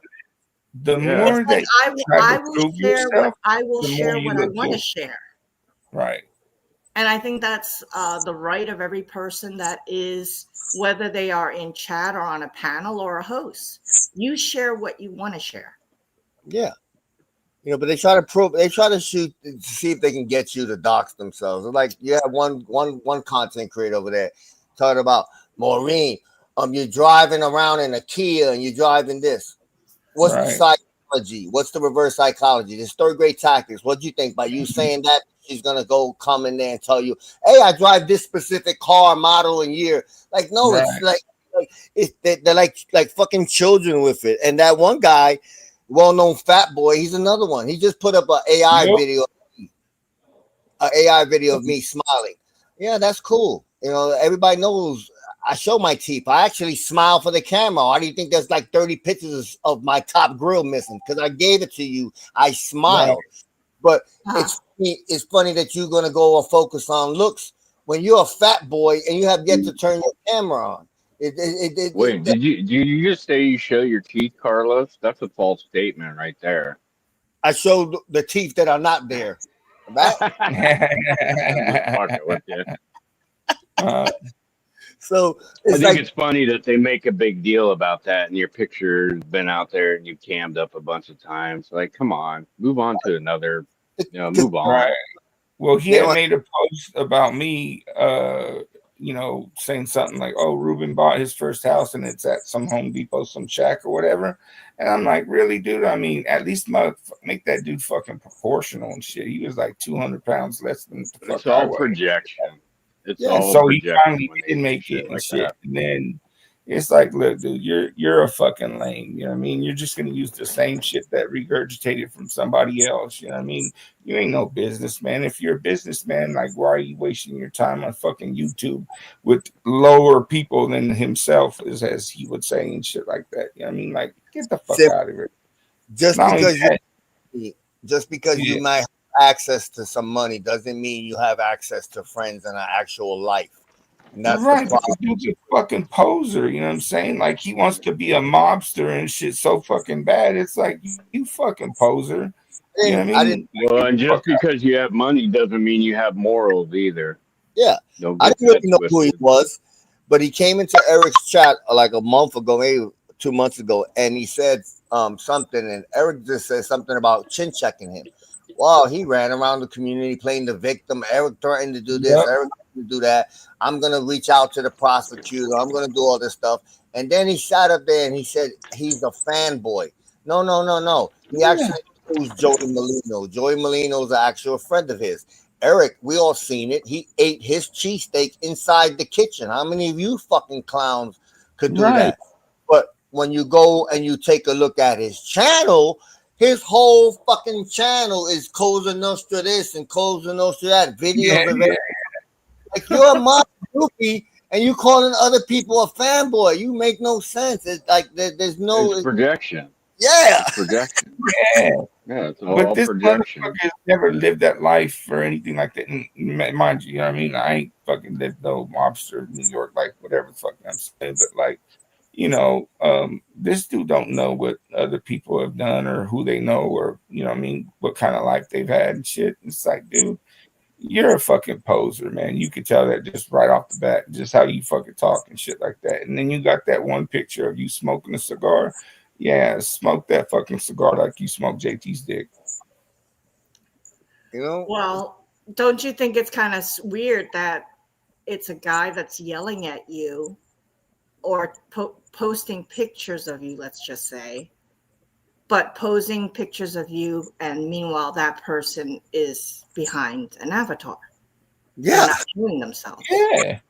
the Yeah. more It's that like you try I to will prove share yourself, I will the more share you what I look want to good. share. Right. And I think that's the right of every person that is, whether they are in chat or on a panel or a host. You share what you want to share. Yeah. But they try to shoot to see if they can get you to dox themselves. It's like you have one content creator over there talking about Maureen. You're driving around in a Kia and you're driving this. What's the psychology? What's the reverse psychology? This third grade tactics. What do you think by you saying that she's gonna go come in there and tell you, hey, I drive this specific car, model, and year? Like, no, it's like they're like fucking children with it. And that one guy, well-known fat boy, he's another one. He just put up an AI video of me smiling. Yeah, that's cool. Everybody knows I show my teeth. I actually smile for the camera. Why do you think there's like 30 pictures of my top grill missing? Because I gave it to you. I smiled. But it's funny that you're gonna go and focus on looks when you're a fat boy and you have yet to turn your camera on. Wait, did you just say you show your teeth, Carlos? That's a false statement right there. I showed the teeth that are not there. Right? Fucking with you. So I think it's funny that they make a big deal about that, and your picture's been out there and you've cammed up a bunch of times. Like, come on, move on to another. Move on. Right. Well, he had made a post about me, saying something like, "Oh, Ruben bought his first house and it's at some Home Depot, some shack or whatever." And I'm like, "Really, dude? I mean, at least make that dude fucking proportional and shit." He was like 200 pounds less than the fuck It's all I weigh. projection. It's Yeah, all so he projection finally when they did do make shit it and like shit. that. And then it's like, look, dude, you're a fucking lame. You know what I mean? You're just gonna use the same shit that regurgitated from somebody else. You know what I mean? You ain't no businessman. If you're a businessman, like, why are you wasting your time on fucking YouTube with lower people than himself, as he would say, and shit like that? You know what I mean? Like, get the fuck out of here. Just Not only because you might have access to some money doesn't mean you have access to friends and an actual life. And that's right, the problem. this dude's a fucking poser, you know what I'm saying? Like, he wants to be a mobster and shit so fucking bad. It's like, you fucking poser. You know what I mean? Well, and just because you have money doesn't mean you have morals either. Yeah. Don't I get didn't really that know who he twisted. was, but he came into Eric's chat like a month ago, maybe 2 months ago, and he said something, and Eric just said something about chin checking him. Wow, he ran around the community playing the victim. Eric threatened to do this, Eric threatened to do that. I'm gonna reach out to the prosecutor. I'm gonna do all this stuff. And then he sat up there and he said he's a fanboy. No. He actually knows Joey Molino. Joey Molino's an actual friend of his. Eric, we all seen it. He ate his cheesesteak inside the kitchen. How many of you fucking clowns could do that? But when you go and you take a look at his channel, his whole fucking channel is Cosa Nostra this and Cosa Nostra that videos of it. Like you're a mob groupie and you calling other people a fanboy. You make no sense. It's like there's no It's projection. Yeah. It's projection. Yeah. Yeah, it's But all this projection. motherfucker has never lived that life or anything like that. And mind you, you know what I mean? I ain't fucking lived no mobster in New York, like whatever the fuck I'm saying. But like, you know, this dude don't know what other people have done or who they know or, you know what I mean, what kind of life they've had and shit. It's like, dude, you're a fucking poser, man. You could tell that just right off the bat, just how you fucking talk and shit like that. And then you got that one picture of you smoking a cigar. Yeah, smoke that fucking cigar like you smoke JT's dick. You know? Well, don't you think it's kind of weird that it's a guy that's yelling at you or posting pictures of you, let's just say, but posing pictures of you, and meanwhile that person is behind an avatar. Yeah. They're not showing themselves. Yeah.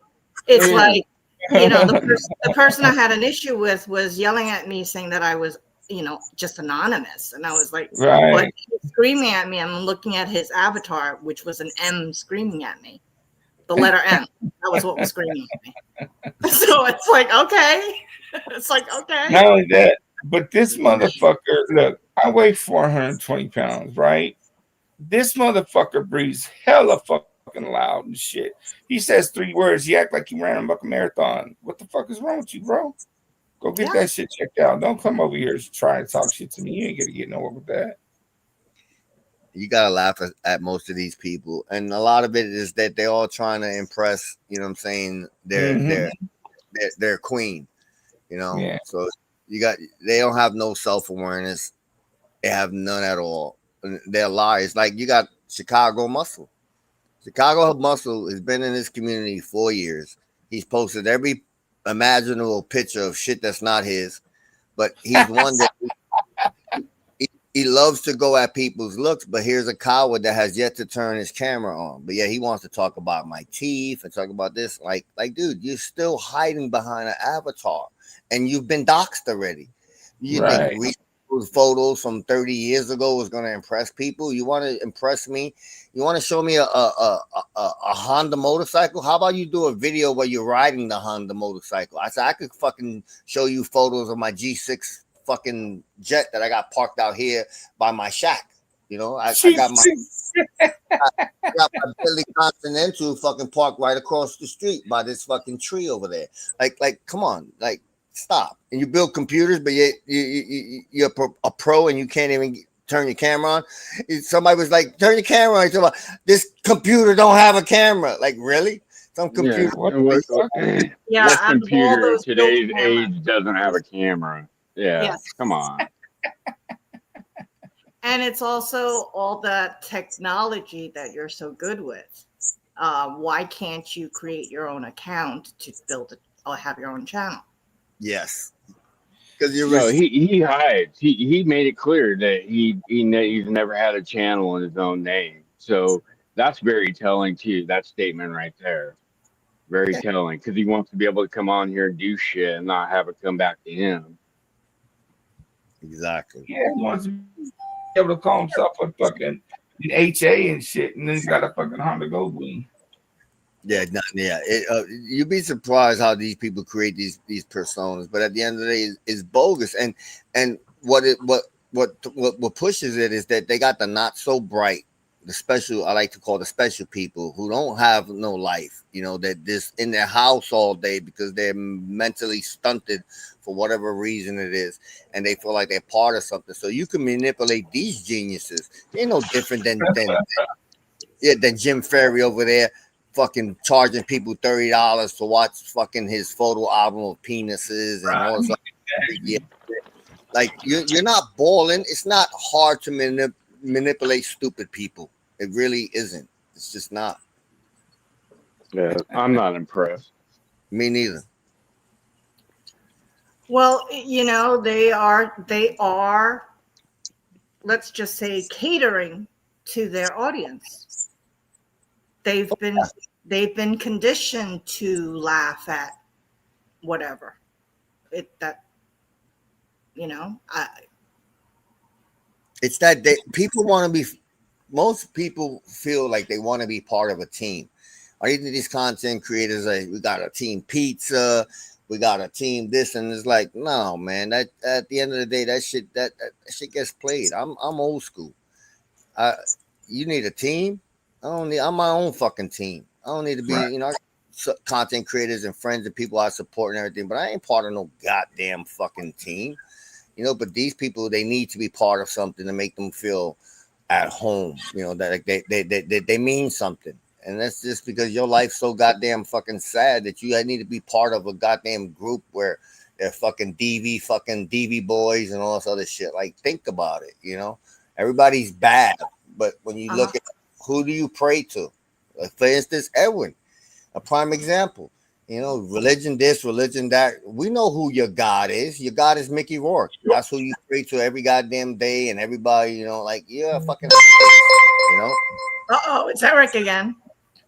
It's like, you know, the person I had an issue with was yelling at me saying that I was, you know, just anonymous. And I was like, right. But he's screaming at me. I'm looking at his avatar, which was an M screaming at me. The letter M. That was what was screaming at me. So it's like, okay. It's like, okay. Not only that, but this motherfucker, look, I weigh 420 pounds, right? This motherfucker breathes hella fucking loud and shit. He says 3 words. He act like he ran a fucking marathon. What the fuck is wrong with you, bro? Go get that shit checked out. Don't come over here to try and talk shit to me. You ain't gonna get nowhere with that. You gotta laugh at most of these people, and a lot of it is that they're all trying to impress. You know what I'm saying? Their queen. You know, Yeah. So they don't have no self-awareness. They have none at all. They're liars. Like you got Chicago Muscle. Chicago Muscle has been in this community 4 years. He's posted every imaginable picture of shit that's not his, but he's one that he loves to go at people's looks. But here's a coward that has yet to turn his camera on. But yeah, he wants to talk about my teeth and talk about this. Like, dude, you're still hiding behind an avatar, and you've been doxxed already. You Right. think photos from 30 years ago was going to impress people? You want to impress me? You want to show me a Honda motorcycle? How about you do a video where you're riding the Honda motorcycle? I said I could fucking show you photos of my G6 fucking jet that I got parked out here by my shack. You know, I got my Billy Continental fucking parked right across the street by this fucking tree over there. Like, come on, like. Stop. And you build computers, but you're a pro and you can't even turn your camera on. Somebody was like, turn your camera on. About, this computer don't have a camera. Like, really? Some computer. Yeah, what computer today's age doesn't have a camera? Yeah, yes. Come on. And it's also all the technology that you're so good with. Why can't you create your own account to build it or have your own channel? Yes, because he hides. He made it clear that he's never had a channel in his own name. So that's very telling too. That statement right there, very telling, because he wants to be able to come on here and do shit and not have it come back to him. Exactly. Yeah, he wants to be able to call himself a fucking HA and shit, and then he's got a fucking Honda Goldwing. Yeah, you'd be surprised how these people create these personas, but at the end of the day, it's bogus. And what pushes it is that they got the not so bright, the special. I like to call the special people who don't have no life. You know, that this in their house all day because they're mentally stunted for whatever reason it is, and they feel like they're part of something. So you can manipulate these geniuses. They're no different than Jim Ferry over there. Fucking charging people $30 to watch fucking his photo album of penises and all this. Yeah. Like you're not balling. It's not hard to manipulate stupid people. It really isn't. It's just not. Yeah, I'm not impressed. Me neither. Well, you know, they are, let's just say, catering to their audience. They've been conditioned to laugh at whatever. You know, It's that people want to be. Most people feel like they want to be part of a team. Or even these content creators, like we got a team pizza, we got a team this, and it's like, no, man. That at the end of the day, that shit shit gets played. I'm old school. You need a team. I'm my own fucking team. I don't need to be, content creators and friends and people I support and everything, but I ain't part of no goddamn fucking team. But these people, they need to be part of something to make them feel at home, that they mean something. And that's just because your life's so goddamn fucking sad that you need to be part of a goddamn group where they're fucking DV boys and all this other shit. Like, think about it, everybody's bad. But when you look at who do you pray to? Like, for instance, Edwin, a prime example. Religion this, religion that. We know who your God is. Your God is Mickey Rourke. That's who you pray to every goddamn day, and everybody, yeah, fucking, Uh-oh, it's Eric again.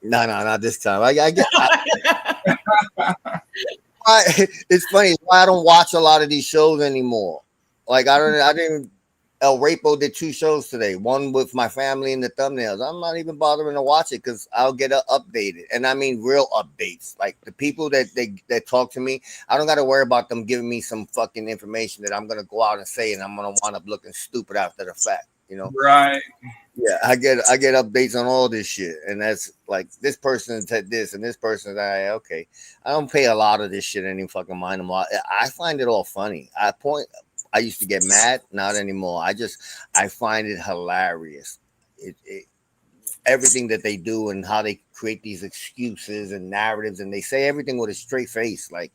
No, not this time. I get. It's funny. I don't watch a lot of these shows anymore. Like I didn't. El Rapo did 2 shows today. One with my family in the thumbnails. I'm not even bothering to watch it because I'll get updated, and I mean real updates. Like the people that talk to me, I don't got to worry about them giving me some fucking information that I'm gonna go out and say, and I'm gonna wind up looking stupid after the fact. Right. Yeah, I get updates on all this shit, and that's like this person said this and this person that. Okay, I don't pay a lot of this shit any fucking mind. I find it all funny. I used to get mad, not anymore. I find it hilarious. Everything that they do and how they create these excuses and narratives, and they say everything with a straight face. Like,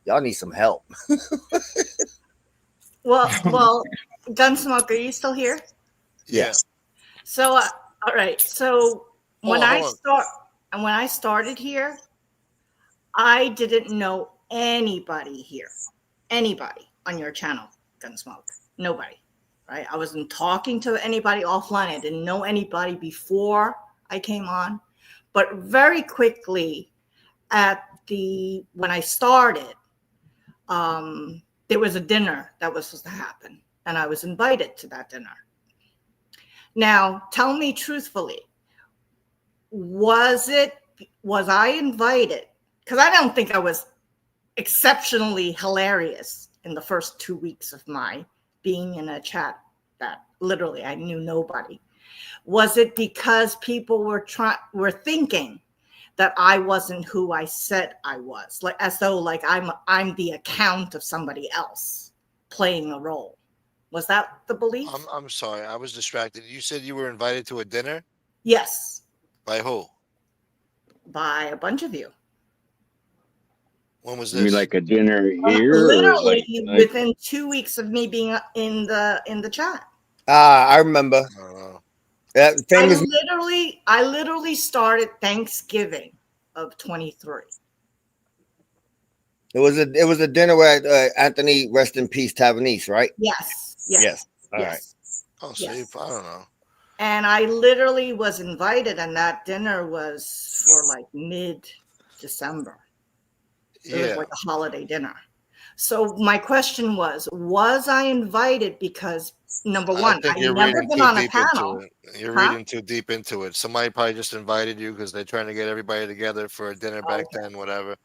y'all need some help. Well, Gunsmoke, are you still here? Yes. So, all right. So when I started here, I didn't know anybody here, anybody on your channel. Gunsmoke, nobody, right? I wasn't talking to anybody offline. I didn't know anybody before I came on, but very quickly when I started, there was a dinner that was supposed to happen, and I was invited to that dinner. Now, tell me truthfully, was I invited? Because I don't think I was exceptionally hilarious in the first 2 weeks of my being in a chat that literally I knew nobody. Was it because people were thinking that I wasn't who I said I was, like as though like I'm the account of somebody else playing a role? Was that the belief? I'm sorry, I was distracted. You said you were invited to a dinner? Yes. By who? By a bunch of you. When was You mean this? like a dinner here? Literally Like within 2 weeks of me being in the chat. I remember. Famous. I literally started Thanksgiving of 23. It was a dinner where Anthony, rest in peace, Tavernese, right? Yes. All right. Oh, so I don't know. And I literally was invited, and that dinner was for like mid-December. It was like a holiday dinner. So my question was I invited because number one, I've never been on a panel. You're reading too deep into it. Somebody probably just invited you because they're trying to get everybody together for a dinner back then, whatever.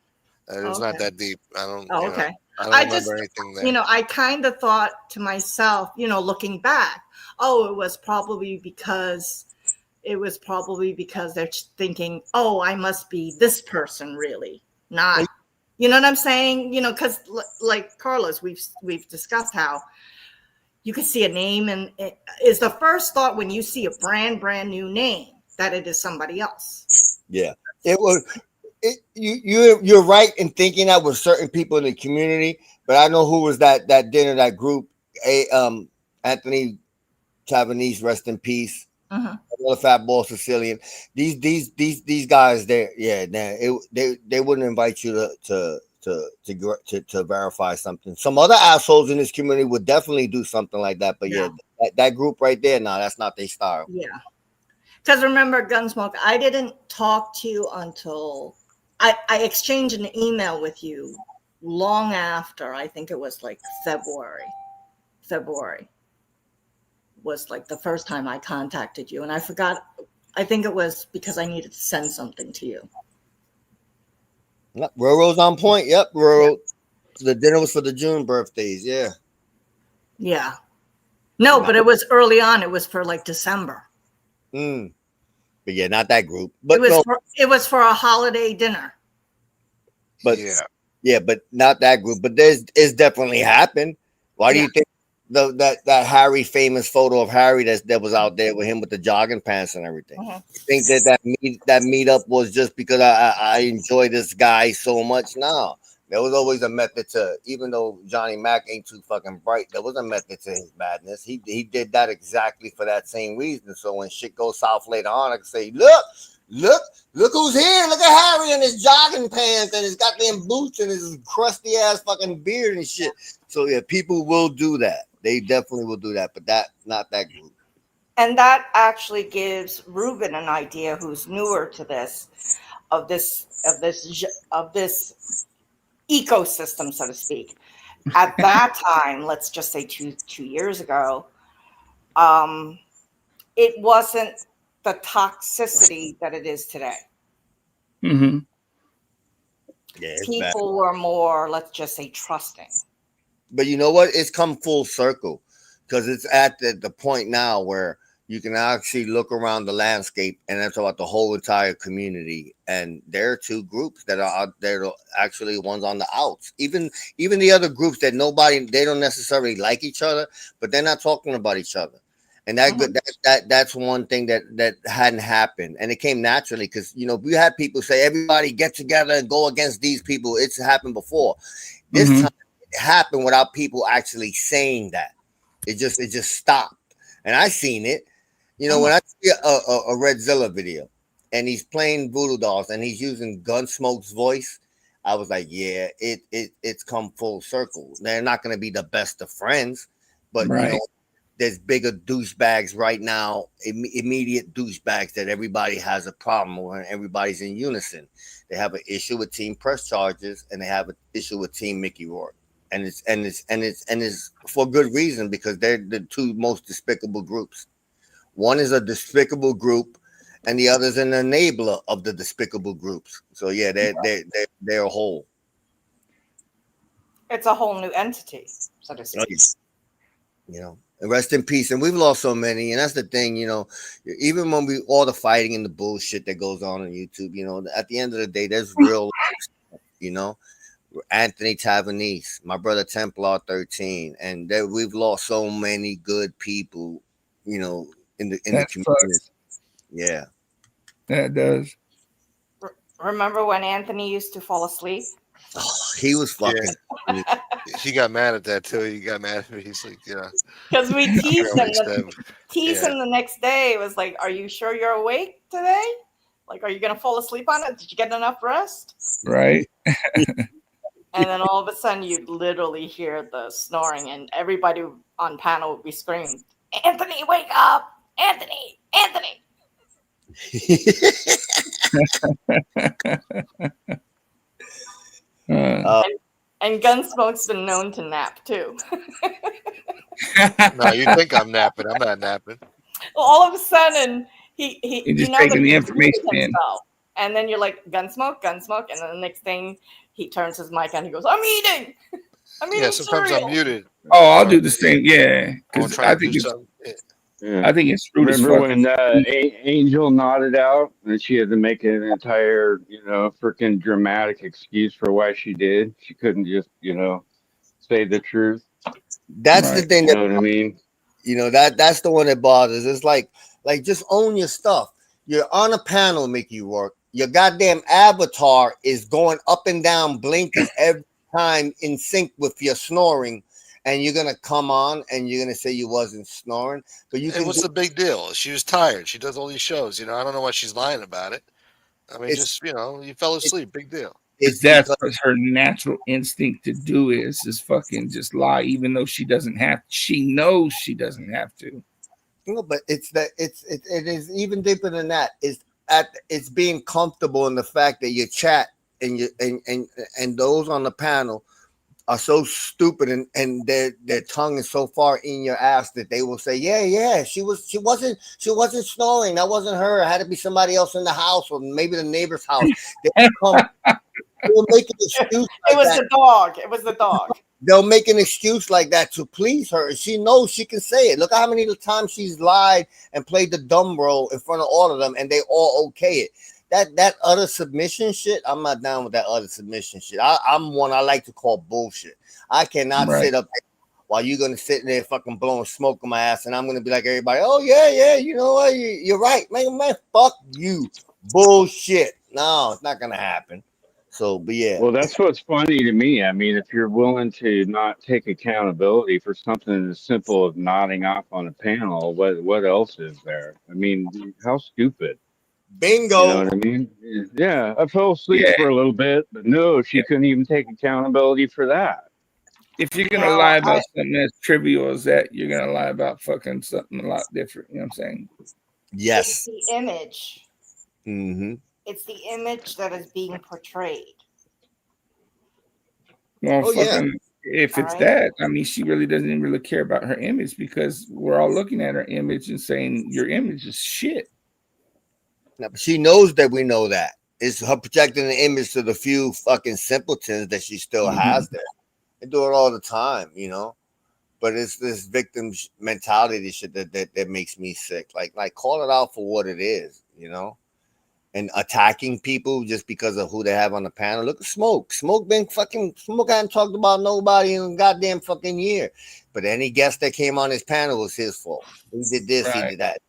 It's not that deep. I don't. Oh, okay. I don't remember anything there. I kind of thought to myself, looking back, it was probably because they're thinking, oh, I must be this person, really, not. You know what I'm saying? Because like Carlos, we've discussed how you could see a name, and it is the first thought when you see a brand new name that it is somebody else. Yeah, it was. You're right in thinking that with certain people in the community, but I know who was that dinner, that group. Anthony Tavernese, rest in peace. The Fat Ball Sicilian. These guys, they wouldn't invite you to verify something. Some other assholes in this community would definitely do something like that, but that group right there, no, that's not their style. Yeah, because remember, Gunsmoke, I didn't talk to you until I exchanged an email with you long after. I think it was like February, February was like the first time I contacted you, and I forgot. I think it was because I needed to send something to you. Railroad's on point. Yep, Railroad. The dinner was for the June birthdays. Yeah. Yeah. No, but it was early on. It was for like December. But yeah, not that group. But it was for a holiday dinner. But yeah, but not that group. But it's definitely happened. Why do you think that Harry famous photo of Harry that was out there with him with the jogging pants and everything? You think that meetup was just because I enjoy this guy so much? No. There was always a method to, even though Johnny Mac ain't too fucking bright, there was a method to his madness. He did that exactly for that same reason. So when shit goes south later on, I can say, look who's here. Look at Harry in his jogging pants and his goddamn boots and his crusty ass fucking beard and shit. So yeah, people will do that. They definitely will do that, but not that group. And that actually gives Ruben an idea, who's newer to this, of this ecosystem, so to speak. At that time, let's just say two years ago, it wasn't the toxicity that it is today. Mm-hmm. Yeah, people were more, let's just say, trusting. But you know what? It's come full circle because it's at the point now where you can actually look around the landscape and that's about the whole entire community. And there are two groups that are out there, actually ones on the outs. Even the other groups that they don't necessarily like each other, but they're not talking about each other. And that's one thing that hadn't happened. And it came naturally because, you know, we had people say, everybody get together and go against these people. It's happened before. This time it happened without people actually saying that. It just stopped. And I seen it. You know, when I see a Redzilla video and he's playing Voodoo Dolls and he's using Gunsmoke's voice, I was like, yeah, it's come full circle. They're not going to be the best of friends, but you know, there's bigger douchebags right now, immediate douchebags that everybody has a problem with, and everybody's in unison. They have an issue with Team Press Charges and they have an issue with Team Mickey Rourke. And it's for good reason, because they're the two most despicable groups. One is a despicable group, and the other is an enabler of the despicable groups. So yeah, they're a whole. It's a whole new entity, so to speak. You know, and rest in peace. And we've lost so many, and that's the thing. You know, even when all the fighting and the bullshit that goes on YouTube, you know, at the end of the day, there's real. You know, Anthony Tavernese, my brother Templar 13, and we've lost so many good people. You know. In the community. Yeah, that does. Remember when Anthony used to fall asleep? Oh, he was fucking. Yeah. He got mad at that too. He got mad at me. He's like, you know, because we teased him. Him the next day. It was like, "Are you sure you're awake today? Like, are you gonna fall asleep on it? Did you get enough rest?" Right. And then all of a sudden, you'd literally hear the snoring, and everybody on panel would be screaming, "Anthony, wake up! Anthony! Anthony!" And Gunsmoke's been known to nap too. No, you think I'm napping? I'm not napping. Well, all of a sudden, he just taking the information in, and then you're like, Gunsmoke, Gunsmoke, and then the next thing he turns his mic on, he goes, "I'm eating." Yeah, sometimes cereal. I'm muted. Oh, I'll do the same. Yeah, because I think it's. Yeah. I think it's rude as Remember fuck. when Angel nodded out and she had to make an entire, you know, freaking dramatic excuse for why she did? She couldn't just, you know, say the truth. That's the thing. You know what I mean? You know, that's the one that bothers. It's like just own your stuff. You're on a panel, Mickey Rourke. Your goddamn avatar is going up and down, blinking every time in sync with your snoring. And you're gonna come on and you're gonna say you wasn't snoring, but you can. What's the big deal? She was tired. She does all these shows. You know, I don't know why she's lying about it. I mean, just, you know, you fell asleep. Big deal. That's what her natural instinct to do is fucking just lie, even though she doesn't have. She knows she doesn't have to. No, but it is even deeper than that. It's being comfortable in the fact that you chat and you and those on the panel are so stupid and their tongue is so far in your ass that they will say, yeah, she wasn't snoring. That wasn't her. It had to be somebody else in the house or maybe the neighbor's house. They will make an excuse. It was the dog. It was the dog. They'll make an excuse like that to please her. She knows she can say it. Look at how many times she's lied and played the dumb role in front of all of them, and they all okay it. That utter submission shit, I'm not down with that utter submission shit. I'm one I like to call bullshit. I cannot sit up there while you're gonna sit there fucking blowing smoke in my ass, and I'm gonna be like everybody, oh yeah, you know what? You're right, man, fuck you, bullshit. No, it's not gonna happen. So, but yeah. Well, that's what's funny to me. I mean, if you're willing to not take accountability for something as simple as nodding off on a panel, what else is there? I mean, how stupid. Bingo. You know what I mean? Yeah, I fell asleep for a little bit, but no, she couldn't even take accountability for that. If you're gonna lie about something as trivial as that, you're gonna lie about fucking something a lot different. You know what I'm saying? Yes. It's the image. Mm-hmm. It's the image that is being portrayed. Well, if it's that, I mean, she really doesn't even really care about her image because we're all looking at her image and saying your image is shit. No, but she knows that we know that. It's her projecting the image to the few fucking simpletons that she still has there. They do it all the time, you know. But it's this victim mentality shit that makes me sick. Like call it out for what it is, you know. And attacking people just because of who they have on the panel. Look at Smoke. Smoke hadn't talked about nobody in a goddamn fucking year. But any guest that came on his panel was his fault. He did this, he did that.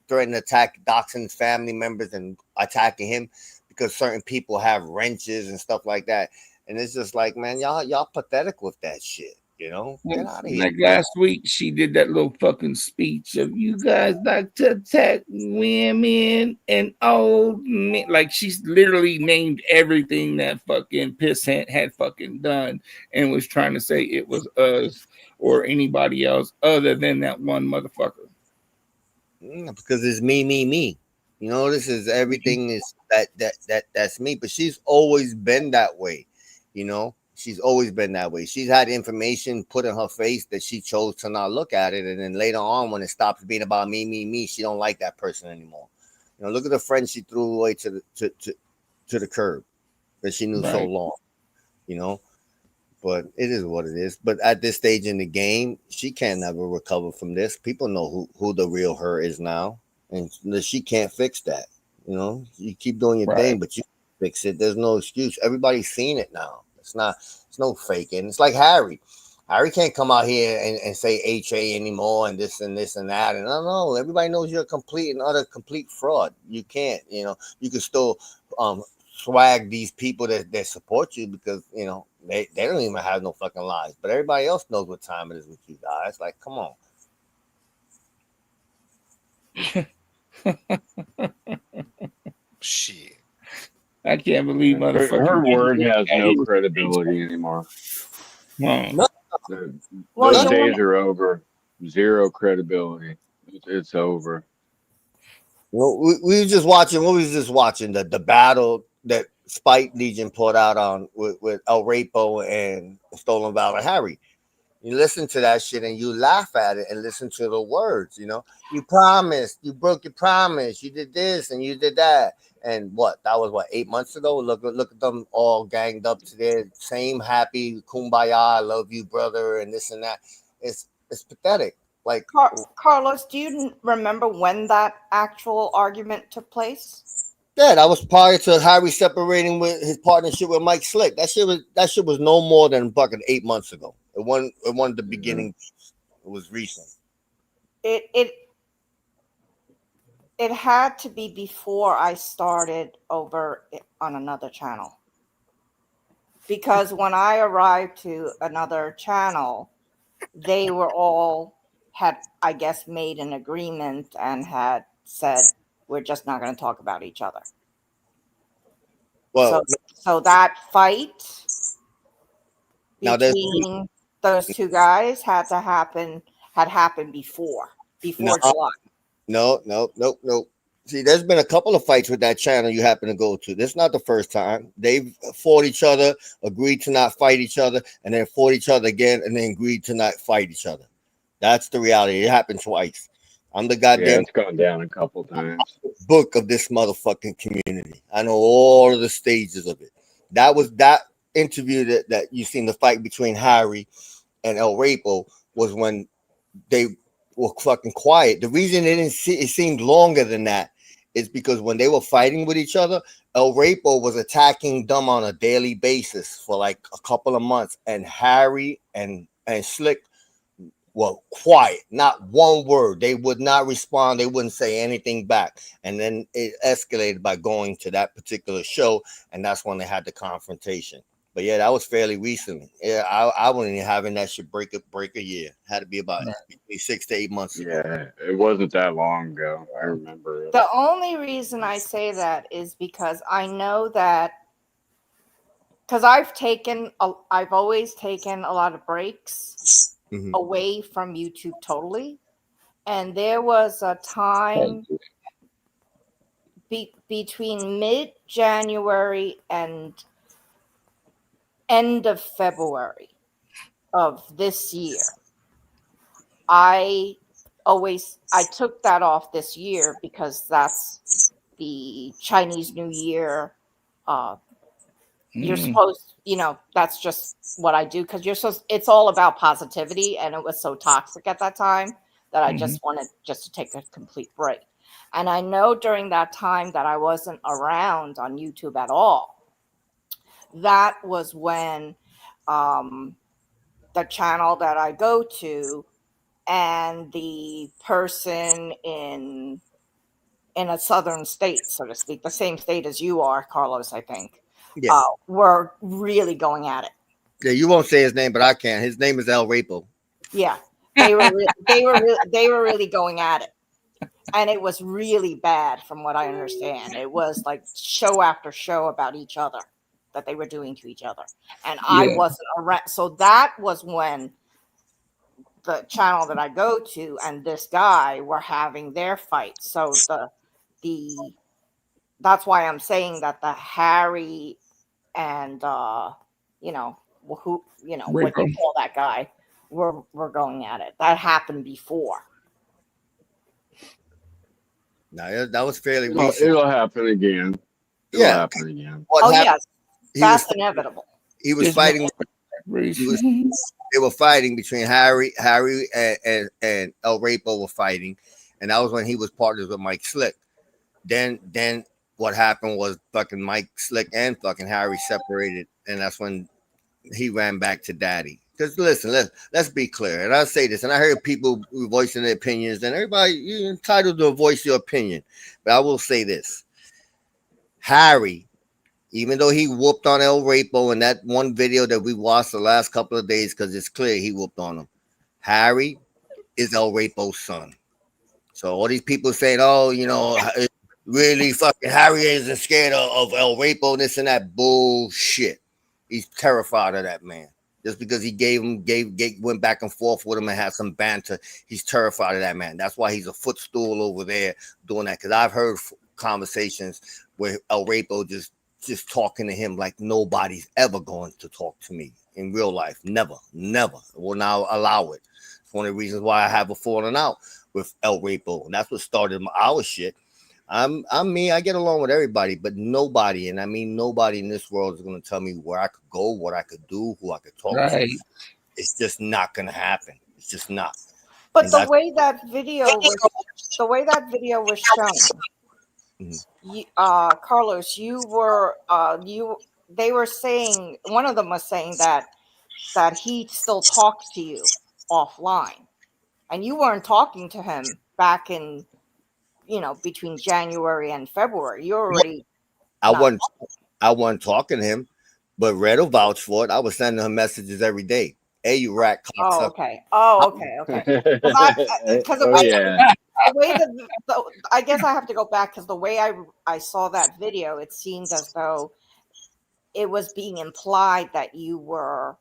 Threatening to attack Doxson's family members and attacking him because certain people have wrenches and stuff like that. And it's just like, man, y'all pathetic with that shit. You know, get out of here. Like last week, she did that little fucking speech of you guys like to attack women and old men. Like she's literally named everything that fucking pissant had fucking done and was trying to say it was us or anybody else other than that one motherfucker. Because it's me. You know, this is everything is that's me. But she's always been that way, you know. She's always been that way. She's had information put in her face that she chose to not look at it. And then later on, when it stops being about me, she don't like that person anymore. You know, look at the friend she threw away to the curb that she knew so long, you know. But it is what it is. But at this stage in the game, she can't never recover from this. People know who the real her is now. And she can't fix that. You know, you keep doing your thing, but you fix it. There's no excuse. Everybody's seen it now. It's no faking. It's like Harry. Harry can't come out here and say HA anymore and this and that. And I don't know. Everybody knows you're a complete fraud. You can't, you know, you can still swag these people that support you because, you know, they don't even have no fucking lies. But everybody else knows what time it is with you guys. Like, come on. Shit. I can't believe motherfucker. Her word has no credibility anymore. No. Those days are over. Zero credibility. It's over. Well, we were just watching. What was just watching the battle that Spike Legion put out on with El Rapo and Stolen Valor Harry. You listen to that shit and you laugh at it and listen to the words. You know, you promised, you broke your promise, you did this and you did that. And that was 8 months ago. Look at them all ganged up to their same happy kumbaya, I love you, brother, and this and that. It's pathetic. Like Carlos, do you remember when that actual argument took place? Yeah, that was prior to Harry separating with his partnership with Mike Slick. That shit was no more than fucking 8 months ago. It wasn't the beginning. It was recent. It had to be before I started over on another channel. Because when I arrived to another channel, they were all had, I guess, made an agreement and had said, we're just not going to talk about each other. Well, so that fight between those two guys had happened before July. No. See, there's been a couple of fights with that channel you happen to go to. This is not the first time. They've fought each other, agreed to not fight each other, and then fought each other again, and then agreed to not fight each other. That's the reality. It happened twice. I'm the goddamn it's gone down a couple times. book of this motherfucking community. I know all of the stages of it. That was that interview that you seen, the fight between Harry and El Rapo, was when they were fucking quiet. The reason it seemed longer than that is because when they were fighting with each other, El Rapo was attacking them on a daily basis for like a couple of months, and Harry and Slick were quiet, not one word. They would not respond. They wouldn't say anything back. And then it escalated by going to that particular show, and that's when they had the confrontation. But yeah, that was fairly recently. Yeah, I wasn't even having that shit break a year. Had to be about 6 to 8 months ago. Yeah, it wasn't that long ago. I remember it. The only reason I say that is because I know that, because I've always taken a lot of breaks away from YouTube totally. And there was a time between mid-January and end of February of this year. I took that off this year because that's the Chinese New Year. You're supposed, that's just what I do, because it's all about positivity, and it was so toxic at that time that I just wanted to take a complete break. And I know during that time that I wasn't around on YouTube at all. That was when the channel that I go to and the person in a southern state, so to speak, the same state as you are, Carlos, I think, were really going at it. Yeah, you won't say his name, but I can. His name is El Rapo. Yeah, they were really going at it, and it was really bad, from what I understand. It was like show after show about each other that they were doing to each other, and I wasn't around. So that was when the channel that I go to and this guy were having their fight. So that's why I'm saying that the Harry and what you call that guy were going at it. That happened before. No, that was fairly recent. It'll happen again. It'll happen again. Yes, that's inevitable. He was fighting. They were fighting between Harry and El Rapo were fighting, and that was when he was partners with Mike Slick. Then what happened was fucking Mike Slick and fucking Harry separated, and that's when he ran back to Daddy. Because listen, let's be clear, and I'll say this, and I heard people voicing their opinions, and everybody, you're entitled to voice your opinion, but I will say this: Harry, even though he whooped on El Rapo in that one video that we watched the last couple of days, because it's clear he whooped on him, Harry is El Rapo's son. So all these people saying, oh, really fucking Harry isn't scared of El Rapo, this and that bullshit. He's terrified of that man. Just because he went back and forth with him and had some banter, he's terrified of that man. That's why he's a footstool over there doing that. Because I've heard conversations where El Rapo just talking to him like nobody's ever going to talk to me in real life. Never. Will not allow it. It's one of the reasons why I have a falling out with El Rapo, and that's what started our shit. I'm me. I get along with everybody, but nobody, and I mean nobody in this world is going to tell me where I could go, what I could do, who I could talk to. It's just not going to happen. It's just not. But the way that video was shown, Carlos, they were saying, one of them was saying that he still talks to you offline, and you weren't talking to him back in between January and February. You already. I wasn't talking to him, but Red will vouch for it. I was sending him messages every day. Hey, you rat cocksucker. Oh, okay. Because the way I guess I have to go back, because the way I saw that video, it seemed as though it was being implied that you were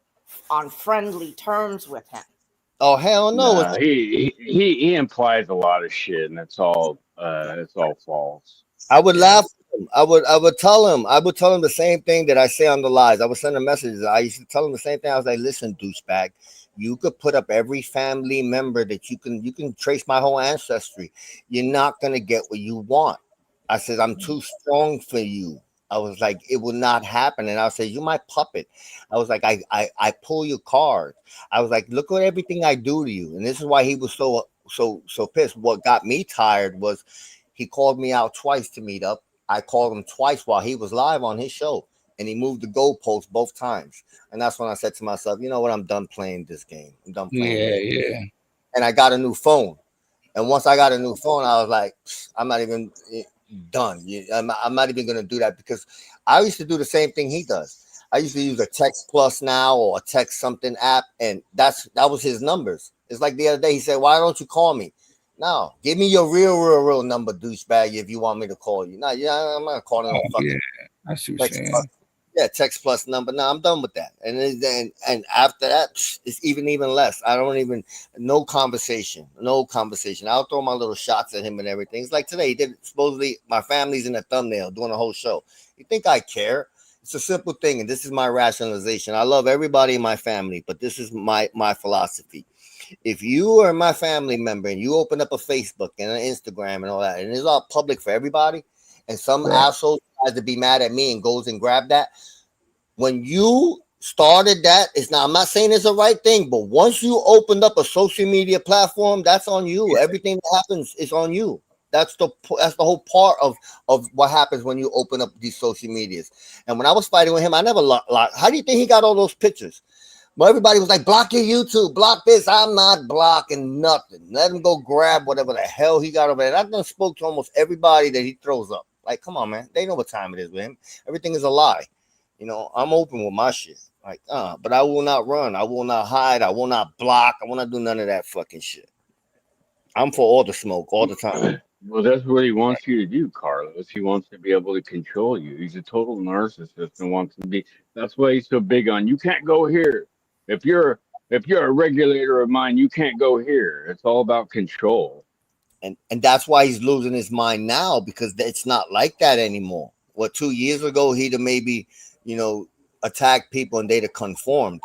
on friendly terms with him. Oh hell no! He implies a lot of shit, and it's all It's all false. I would laugh at him. I would tell him the same thing that I say on the lives. I would send him messages. I used to tell him the same thing. I was like, listen, douchebag, you could put up every family member that you can trace my whole ancestry. You're not gonna get what you want. I said, I'm too strong for you. I was like, it will not happen. And I said, you my puppet. I was like, I pull your card. I was like, look at everything I do to you. And this is why he was so pissed. What got me tired was he called me out twice to meet up. I called him twice while he was live on his show, and he moved the goalpost both times. And that's when I said to myself, you know what? I'm done playing this game. I'm done playing. Yeah. And I got a new phone. And once I got a new phone, I was like, I'm not even done. I'm not even going to do that, because I used to do the same thing he does. I used to use a Text Plus Now or a Text Something app, and that was his numbers. It's like the other day, he said, why don't you call me? No, give me your real number, douchebag, if you want me to call you. No, I'm not calling no fucking. Yeah, I see what you're saying. Text Plus number. No, I'm done with that. And after that, it's even less. I don't even no conversation. I'll throw my little shots at him and everything. It's like today, he did supposedly my family's in the thumbnail doing a whole show. You think I care? It's a simple thing, and this is my rationalization. I love everybody in my family, but this is my philosophy. If you are my family member and you open up a Facebook and an Instagram and all that, and it's all public for everybody, and some asshole tries to be mad at me and goes and grab that, when you started that, I'm not saying it's the right thing, but once you opened up a social media platform, that's on you. Everything that happens is on you. That's the whole part of what happens when you open up these social medias. And when I was fighting with him, I never locked. How do you think he got all those pictures? Well, everybody was like, block your YouTube, block this. I'm not blocking nothing. Let him go grab whatever the hell he got over there. I done spoke to almost everybody that he throws up. Like, come on, man. They know what time it is with him. Everything is a lie. I'm open with my shit. Like, but I will not run. I will not hide. I will not block. I will not do none of that fucking shit. I'm for all the smoke all the time. Well, that's what he wants you to do, Carlos. He wants to be able to control you. He's a total narcissist and wants to be. That's why he's so big on you can't go here. If you're a regulator of mine, you can't go here. It's all about control. And that's why he's losing his mind now, because it's not like that anymore. 2 years ago, he'd have maybe, attacked people and they'd have conformed.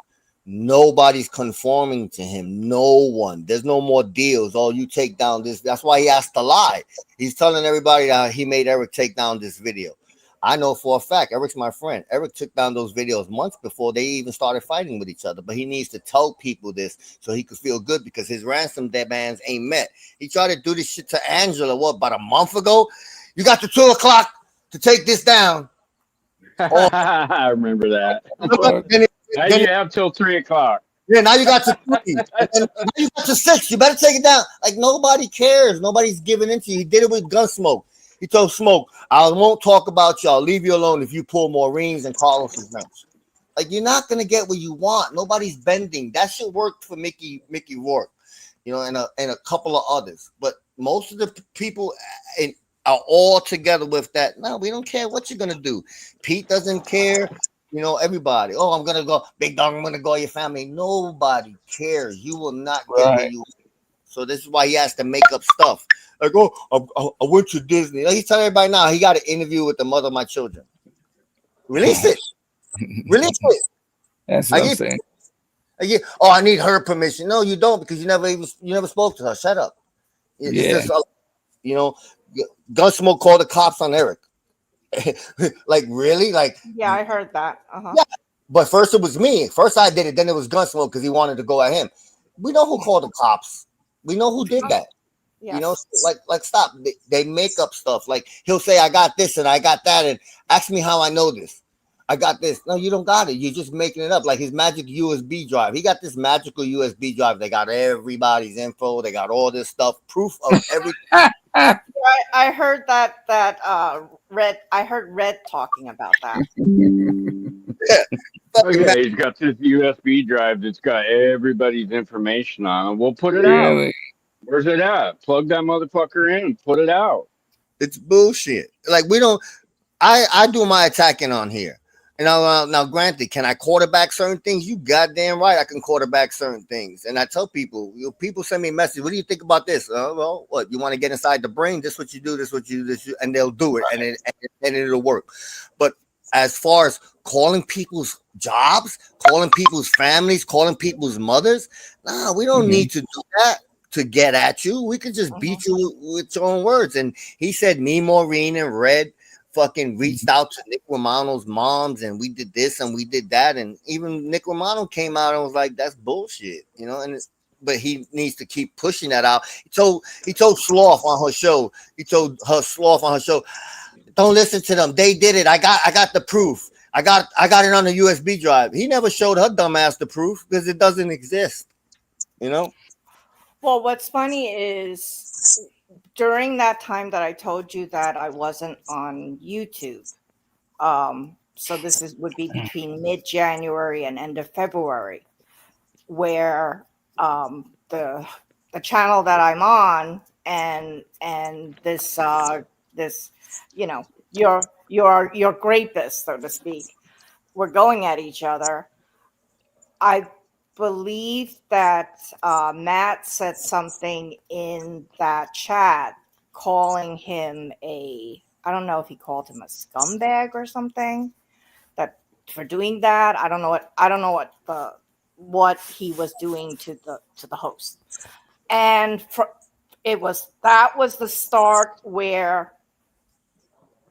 Nobody's conforming to him. No one. There's no more deals. Oh, you take down this. That's why he has to lie. He's telling everybody that he made Eric take down this video. I know for a fact, Eric's my friend. Eric took down those videos months before they even started fighting with each other. But he needs to tell people this so he could feel good, because his ransom demands ain't met. He tried to do this shit to Angela, about a month ago? You got to 2 o'clock to take this down. I remember that. Now you have till 3 o'clock. Yeah, now you got to 3. And now you got to 6. You better take it down. Like, nobody cares. Nobody's giving into you. He did it with Gunsmoke. He told Smoke, I won't talk about you. I'll leave you alone if you pull Maureen's and Carlos's notes. Like, you're not going to get what you want. Nobody's bending. That shit worked for Mickey Rourke, and a couple of others. But most of the people are all together with that. No, we don't care what you're going to do. Pete doesn't care. Everybody. Oh, I'm going to go. Big Dog, I'm going to go your family. Nobody cares. You will not get what you want. So this is why he has to make up stuff. Like, I went to Disney. He's telling everybody now he got an interview with the mother of my children. Release it. Release it. That's what I'm saying. I need her permission. No, you don't, because you never spoke to her. Shut up. It's just, Gunsmoke called the cops on Eric. Like, really? Like, yeah, I heard that. Uh-huh. Yeah. But first it was me. First I did it. Then it was Gunsmoke because he wanted to go at him. We know who called the cops. We know who did that. Yes. Like stop. They make up stuff. Like, he'll say, I got this and I got that, and ask me how I know this. I got this. No, you don't got it. You're just making it up. Like his magic USB drive. He got this magical USB drive. They got everybody's info. They got all this stuff. Proof of everything. I heard that Red. I heard Red talking about that. Yeah, he's got this USB drive that's got everybody's information on it. We'll put it out. Where's it at? Plug that motherfucker in. Put it out. It's bullshit. Like, we don't. I do my attacking on here. And now, granted, can I quarterback certain things? You goddamn right, I can quarterback certain things. And I tell people, people send me a message. What do you think about this? Well, what you want to get inside the brain? This what you do. This what you do. This, and they'll do it, and it'll work. But as far as calling people's jobs, calling people's families, calling people's mothers, nah, we don't need to do that to get at you. We could just beat you with your own words. And he said, me, Maureen, and Red fucking reached out to Nick Romano's moms, and we did this and we did that, and even Nick Romano came out and was like, "That's bullshit," you know. And but he needs to keep pushing that out. He told Sloth on her show. He told her Sloth on her show, "Don't listen to them. They did it. I got the proof. I got it on a USB drive." He never showed her dumb ass the proof because it doesn't exist, you know. Well, what's funny is during that time that I told you that I wasn't on YouTube, so this would be between mid-January and end of February, where the channel that I'm on and this you know, your grapist, so to speak, were going at each other. I believe that Matt said something in that chat calling him I don't know if he called him a scumbag or something, that for doing that. I don't know what he was doing to the host. And that was the start where,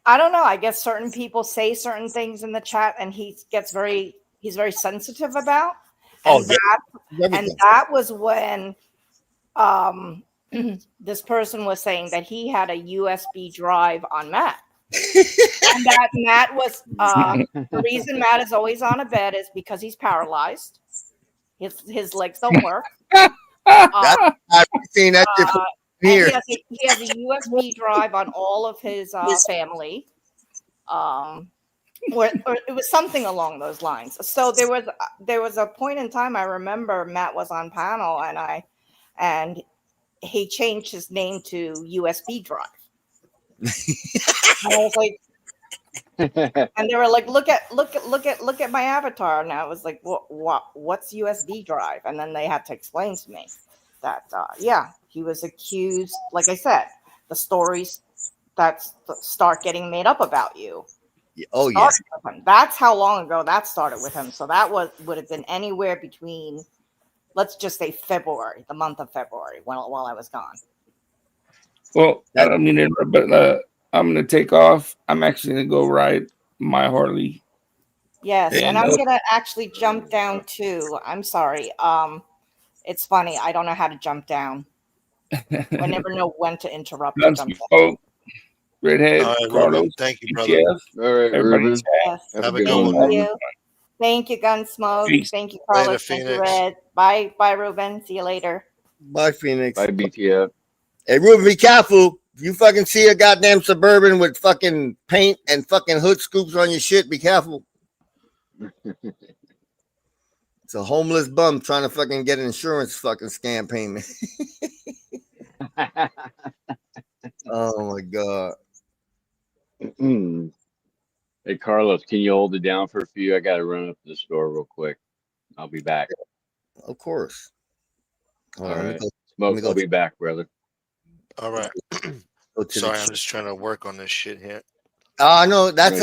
I don't know, I guess certain people say certain things in the chat and he's very sensitive about. And that was when this person was saying that he had a USB drive on Matt. And that Matt was the reason Matt is always on a bed is because he's paralyzed. His legs don't work. I've seen that here. He has a USB drive on all of his family. Or it was something along those lines. So there was a point in time I remember Matt was on panel and he changed his name to USB drive. And I was like, and they were like, look at my avatar. And I was like, what's USB drive? And then they had to explain to me that he was accused. Like I said, the stories that start getting made up about you. Oh yeah, that's how long ago that started with him. So that would have been anywhere between, let's just say February, the month of February, while I was gone. Well, I mean, but I'm gonna take off. I'm actually gonna go ride my Harley. Yes, and I'm gonna actually jump down too. I'm sorry. It's funny. I don't know how to jump down. I never know when to interrupt. Redhead, Carlos, thank you, brother. All right, Ruben. Have a good one. Thank you, Gunsmoke. Peace. Thank you, Carlos. Later, thank you, Red. Bye, Ruben. See you later. Bye, Phoenix. Bye, BTF. Hey, Ruben, be careful. If you fucking see a goddamn Suburban with fucking paint and fucking hood scoops on your shit, be careful. It's a homeless bum trying to fucking get an insurance fucking scam payment. Oh my god. Hey Carlos, can you hold it down for a few? I gotta run up to the store real quick. I'll be back. Of course. All right. Smoke, I'll be back, brother. All right. Sorry, I'm just trying to work on this shit here. No, that's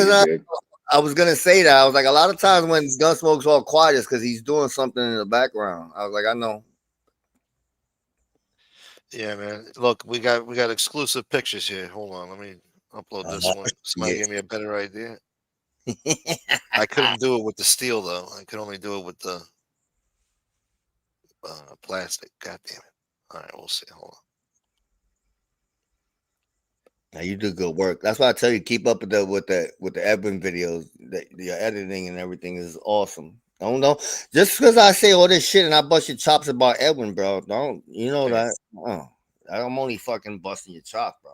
I was gonna say that. I was like, a lot of times when Gunsmoke's all quiet is because he's doing something in the background. I was like, I know. Yeah, man. Look, we got exclusive pictures here. Hold on, let me upload this one. Somebody gave me a better idea. I couldn't do it with the steel though. I could only do it with the plastic. God damn it! All right, we'll see. Hold on. Now you do good work. That's why I tell you, keep up with the Edwin videos. Your editing and everything is awesome. Don't just because I say all this shit and I bust your chops about Edwin, bro. Don't that? I'm only fucking busting your chops, bro.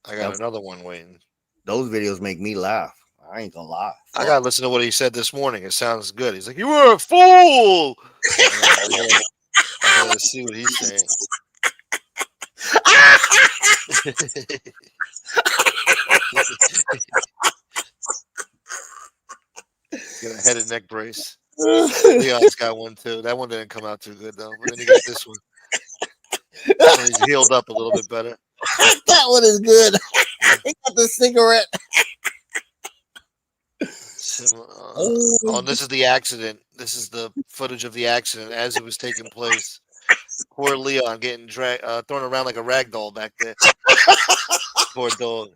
I got another one waiting. Those videos make me laugh. I ain't gonna lie. I gotta listen to what he said this morning. It sounds good. He's like, "You were a fool." I gotta see what he's saying. Get a head and neck brace. Leon's got one too. That one didn't come out too good though. But then he got this one. So he's healed up a little bit better. That one is good. He got the cigarette. Oh, and this is the accident. This is the footage of the accident as it was taking place. Poor Leon getting thrown around like a rag doll back there. Poor dog.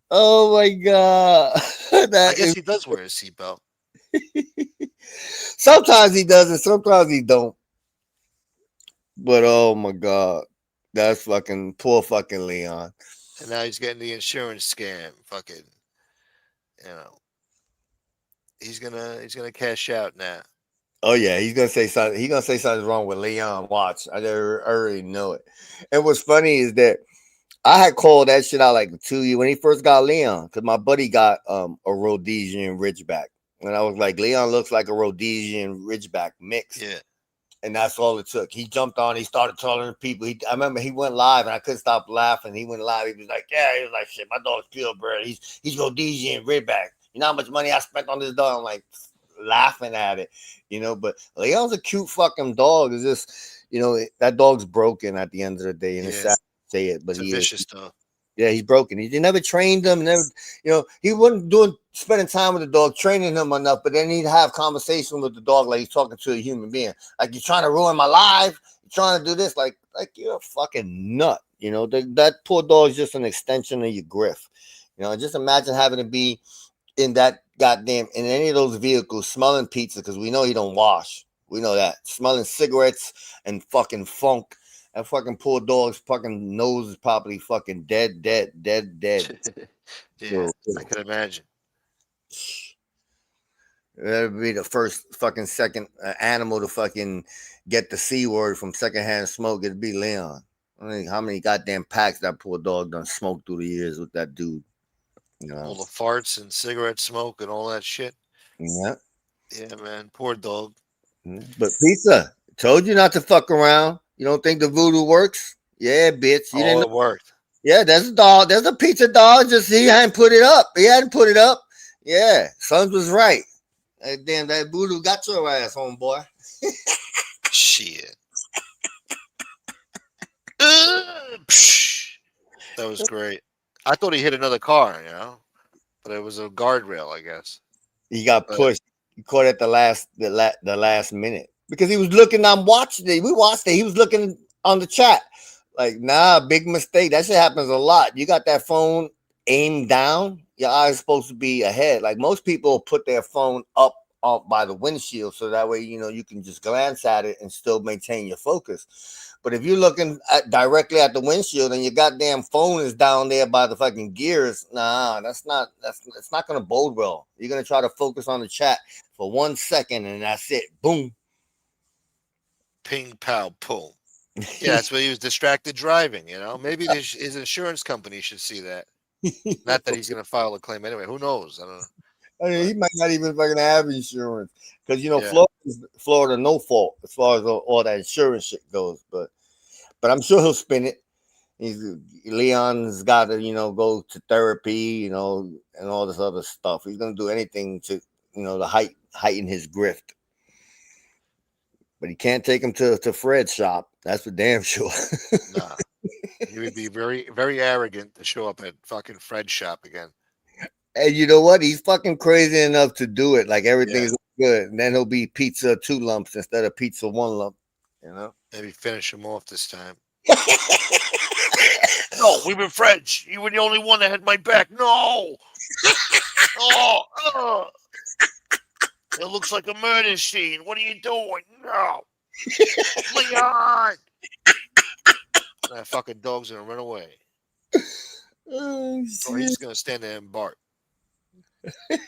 Oh my god! I guess he does wear a seatbelt. Sometimes he does, and sometimes he don't. But oh my god, that's fucking poor fucking Leon. And now he's getting the insurance scam. Fucking, he's gonna cash out now. Oh yeah, he's gonna say something. He's gonna say something's wrong with Leon. Watch, I already know it. And what's funny is that I had called that shit out like 2 years when he first got Leon, because my buddy got a Rhodesian Ridgeback, and I was like, Leon looks like a Rhodesian Ridgeback mix. Yeah. And that's all it took. He jumped on. He started telling the people. I remember he went live, and I couldn't stop laughing. He went live. He was like, "Yeah." He was like, "Shit, my dog's purebred. He's Rhodesian Ridgeback. You know how much money I spent on this dog?" I'm like laughing at it, But Leon's a cute fucking dog. It's just, that dog's broken at the end of the day, and it's sad to say it, but it's he vicious is. dog. Yeah, he's broken. He never trained him. Never, he wasn't spending time with the dog, training him enough. But then he'd have conversation with the dog like he's talking to a human being. Like, you're trying to ruin my life. You're trying to do this. Like you're a fucking nut. That poor dog is just an extension of your griff. Just imagine having to be in that goddamn in any of those vehicles, smelling pizza, because we know he don't wash. We know that, smelling cigarettes and fucking funk. That fucking poor dog's fucking nose is probably fucking dead. Yeah, I can imagine. That'd be the first fucking second animal to fucking get the C word from secondhand smoke. It'd be Leon. I mean, how many goddamn packs that poor dog done smoked through the years with that dude? All the farts and cigarette smoke and all that shit. Yeah. Yeah, man. Poor dog. But pizza, told you not to fuck around. You don't think the voodoo works? Yeah, bitch. You didn't know it worked. Yeah, there's a dog. There's a pizza dog. Just he hadn't put it up. He hadn't put it up. Yeah, Sons was right. Damn, that voodoo got your ass, homeboy. Shit. That was great. I thought he hit another car, but it was a guardrail, I guess. He got pushed. He caught at the last minute because he was looking. I'm watching it. We watched it. He was looking on the chat. Like, nah, big mistake. That shit happens a lot. You got that phone aimed down. Your eyes supposed to be ahead. Like, most people put their phone up by the windshield so that way you can just glance at it and still maintain your focus. But if you're looking directly at the windshield and your goddamn phone is down there by the fucking gears, nah, it's not gonna bode well. You're gonna try to focus on the chat for 1 second and that's it. Boom. Ping, pow, boom. Yeah, that's why he was distracted driving. Maybe his insurance company should see that. Not that he's gonna file a claim anyway. Who knows? I don't know. I mean, he might not even fucking have insurance because Yeah. Florida no fault as far as all that insurance shit goes. But I'm sure he'll spin it. Leon's got to go to therapy, and all this other stuff. He's gonna do anything to to heighten his grift. But he can't take him to Fred's shop. That's for damn sure. Nah. He would be very, very arrogant to show up at fucking Fred's shop again. And you know what? He's fucking crazy enough to do it. Like, everything's good. And then he'll be pizza 2 lumps instead of pizza 1 lump. Maybe finish him off this time. No, we've been friends. You were the only one that had my back. No. It looks like a murder scene. What are you doing? No. Leon. That fucking dog's gonna run away. Oh, Or he's just gonna stand there and bark. Make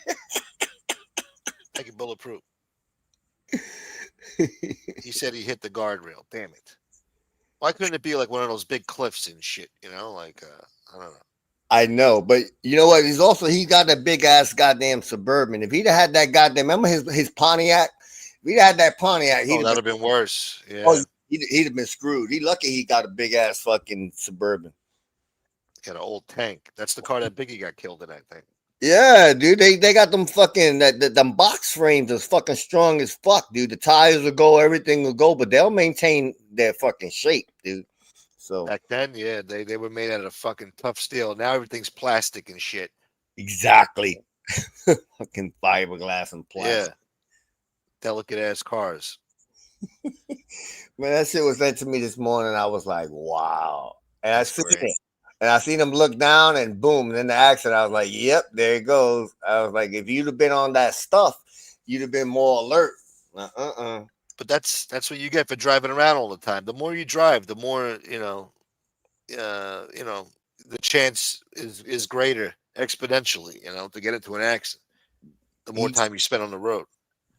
it bulletproof. He said he hit the guardrail. Damn it. Why couldn't it be like one of those big cliffs and shit? Like I don't know. I know, but you know what? He got a big ass goddamn Suburban. If he'd had that goddamn, remember his Pontiac? If he'd had that Pontiac, that'd have been worse. Yeah. Oh, he'd have been screwed. He lucky he got a big ass fucking Suburban. Got an old tank. That's the car that Biggie got killed in, I think. Yeah, dude, they got them fucking them box frames is fucking strong as fuck, dude. The tires will go, everything will go, but they'll maintain their fucking shape, dude. So Back then, yeah, they were made out of fucking tough steel. Now everything's plastic and shit. exactly, fucking fiberglass and plastic. Yeah, delicate ass cars. Man, that shit was sent to me this morning. I was like, wow. And That's I seen great. it. And I seen him look down and boom, and then the accident. I was like, yep, there it goes. I was like, if you'd have been on that stuff, you'd have been more alert. But that's what you get for driving around all the time. The more you drive, the more the chance is greater exponentially. To get into an accident. The more time you spend on the road.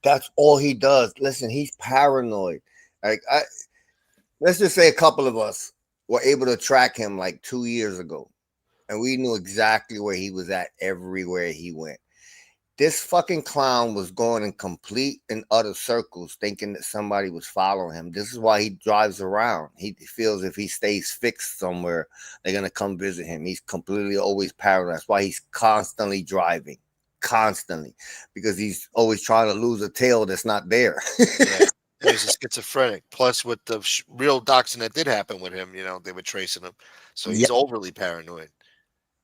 That's all he does. Listen, he's paranoid. Like let's just say a couple of us were able to track him like 2 years ago, and we knew exactly where he was at everywhere he went. This fucking clown was going in complete and utter circles, thinking that somebody was following him. This is why he drives around. He feels if he stays fixed somewhere, they're gonna come visit him. He's completely always paranoid. That's why he's constantly driving. Constantly, because he's always trying to lose a tail that's not there. Yeah. He's a schizophrenic. Plus, with the real doxing that did happen with him, they were tracing him, so he's overly paranoid.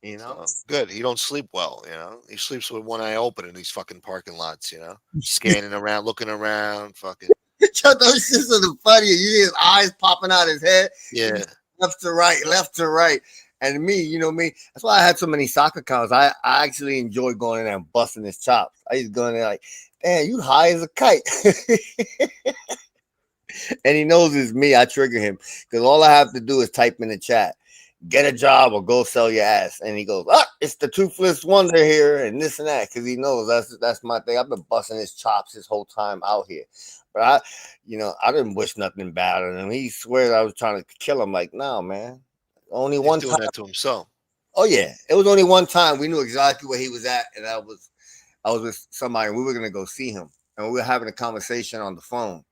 So, good. He don't sleep well. He sleeps with one eye open in these fucking parking lots. Scanning around, looking around, fucking. Those shits are the funniest. You see his eyes popping out his head. Yeah, left to right. And me, me. That's why I had so many soccer accounts. I actually enjoy going in there and busting his chops. I used to go in there like, damn, you high as a kite. And he knows it's me. I trigger him because all I have to do is type in the chat, get a job or go sell your ass. And he goes, it's the toothless wonder here and this and that, because he knows that's my thing. I've been busting his chops his whole time out here. But I didn't wish nothing bad on him. He swears I was trying to kill him. Like, no, man. Only one doing time. that to himself. Oh yeah, it was only one time. We knew exactly where he was at, and I was with somebody. And we were gonna go see him, and we were having a conversation on the phone.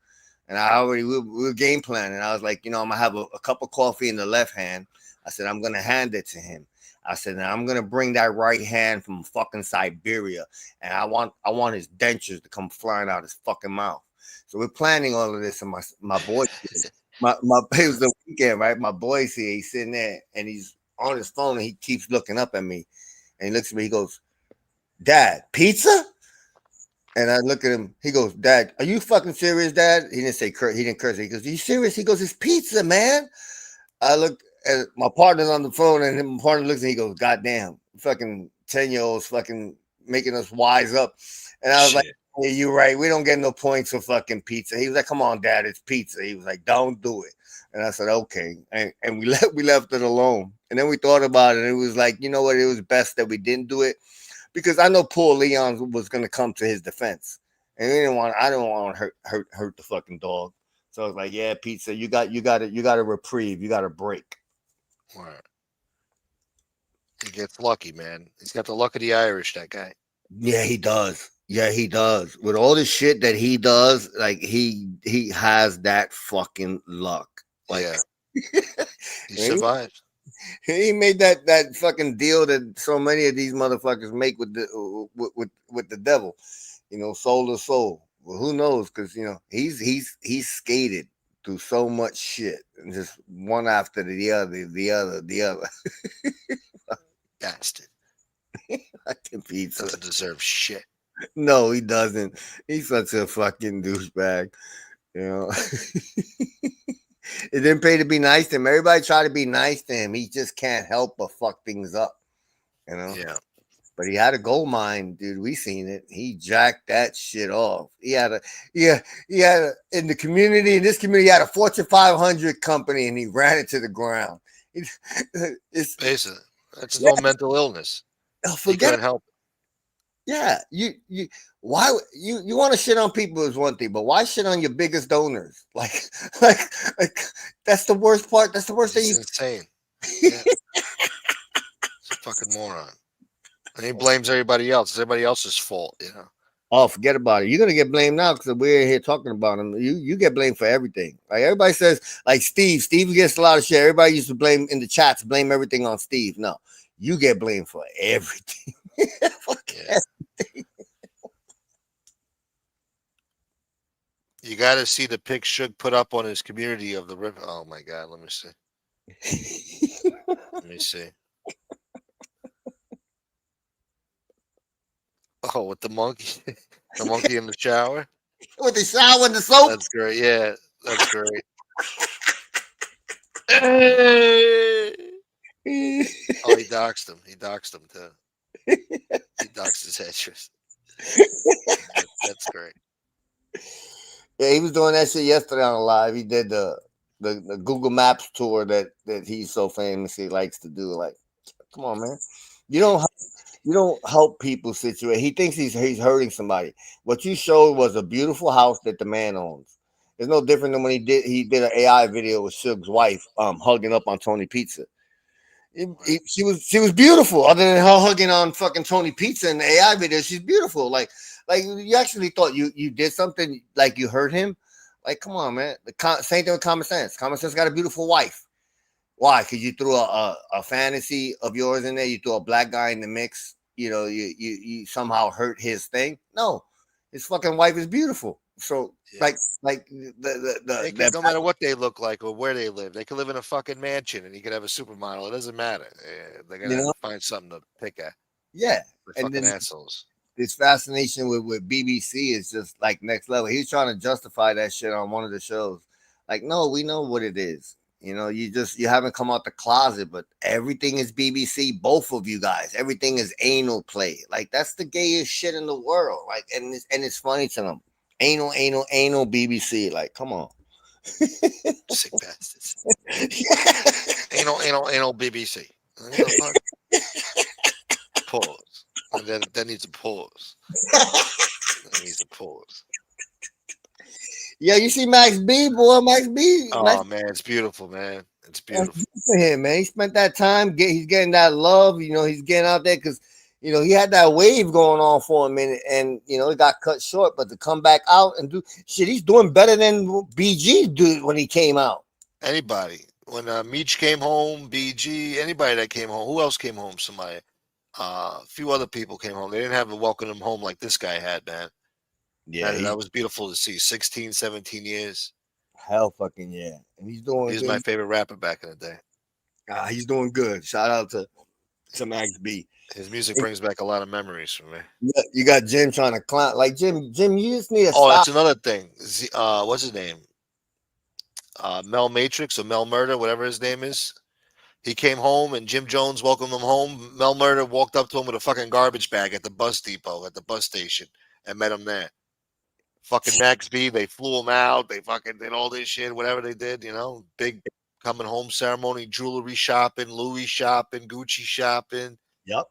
And we were game planning. I was like, I'm gonna have a cup of coffee in the left hand. I said I'm gonna hand it to him. I said, now I'm gonna bring that right hand from fucking Siberia, and I want his dentures to come flying out his fucking mouth. So we're planning all of this, and my boy. It was the weekend, right? My boy's here. He's sitting there and he's on his phone and he keeps looking up at me. And he looks at me. He goes, Dad, pizza? And I look at him. He goes, Dad, are you fucking serious, Dad? He didn't say curse. He didn't curse. He goes, are you serious? He goes, it's pizza, man. I look at my partner's on the phone and my partner looks and he goes, God damn, fucking 10-year-olds fucking making us wise up. And I was like, yeah, you're right. We don't get no points for fucking pizza. He was like, come on, Dad, it's pizza. He was like, don't do it. And I said, okay. And we left it alone. And then we thought about it. And it was like, you know what? It was best that we didn't do it because I know poor Leon was going to come to his defense. And I didn't want to hurt the fucking dog. So I was like, yeah, pizza, you got a reprieve. You got a break. Right. He gets lucky, man. He's got the luck of the Irish, that guy. Yeah, he does. Yeah, he does. With all the shit that he does, like he has that fucking luck. Like, yeah. He survived. He made that fucking deal that so many of these motherfuckers make with the devil, soul to soul. Well, who knows? Because he's skated through so much shit, and just one after the other. Bastard. He doesn't deserve shit. No, he doesn't. He's such a fucking douchebag. It didn't pay to be nice to him. Everybody tried to be nice to him. He just can't help but fuck things up. Yeah. But he had a gold mine, dude. We seen it. He jacked that shit off. He had in the community, in this community, he had a Fortune 500 company and he ran it to the ground. It's basically that's no mental illness. Forget it. Help. Yeah, you want to shit on people is one thing, but why shit on your biggest donors? Like that's the worst part. That's the worst thing. He's insane. Yeah. He's a fucking moron. And he blames everybody else. It's everybody else's fault, Oh, forget about it. You're gonna get blamed now because we're here talking about him. You get blamed for everything. Like everybody says, like Steve gets a lot of shit. Everybody used to blame in the chats, blame everything on Steve. No, you get blamed for everything. Yeah. You got to see the pic Suge put up on his community of the river. Oh my God, let me see. Let me see. Oh, with the monkey, the monkey in the shower. With the shower and the soap. That's great. Yeah, that's great. Hey! Oh, he doxed him. He doxed him too. He doxed his actress. That's great. Yeah, he was doing that shit yesterday on live. He did the Google Maps tour that he's so famously likes to do. Like, come on, man. You don't help people situate. He thinks he's hurting somebody. What you showed was a beautiful house that the man owns. It's no different than when he did an AI video with Suge's wife hugging up on Tony Pizza. She was beautiful. Other than her hugging on fucking Tony Pizza in the AI video, she's beautiful. Like you actually thought you did something, like you hurt him. Like, come on, man. Same thing with Common Sense. Common Sense got a beautiful wife. Why? Because you threw a fantasy of yours in there. You threw a black guy in the mix. You know, you somehow hurt his thing. No, his fucking wife is beautiful. So Yeah. like no matter what they look like or where they live, they could live in a fucking mansion and he could have a supermodel. It doesn't matter. They're gonna find something to pick at. Yeah, They're and fucking then assholes. this fascination with BBC is just like next level. He's trying to justify that shit on one of the shows. Like, no, we know what it is. You know, you haven't come out the closet, but everything is BBC. Both of you guys, everything is anal play. Like, that's the gayest shit in the world. Like, and it's funny to them. Anal BBC. Like, come on. Sick bastards. Anal BBC. Pause. And then that needs a pause. That needs a pause. Yeah, you see Max B, boy. Max B. Oh man, it's beautiful, man. It's beautiful for him, man. He spent that time. He's getting that love. You know, he's getting out there because, you know, he had that wave going on for a minute, and you know, it got cut short. But to come back out and do shit, he's doing better than BG did when he came out. Anybody. When Meech came home, BG, anybody that came home. Who else came home? Somebody. A few other people came home. They didn't have to welcome him home like this guy had, man. Yeah, that was beautiful to see. 16, 17 years. Hell fucking yeah. And he's doing He's good. my favorite rapper back in the day. He's doing good. Shout out to Max B. His music brings back a lot of memories for me. You got Jim trying to clown. Like, Jim, you just need to Oh, stop. that's another thing. What's his name? Mel Matrix or Mel Murder, whatever his name is. He came home and Jim Jones welcomed him home. Mel Murder walked up to him with a fucking garbage bag at the bus depot, at the bus station, and met him there. Fucking Max B, they flew him out. They fucking did all this shit, whatever they did, you know. Big coming home ceremony, jewelry shopping, Louis shopping, Gucci shopping. Yep.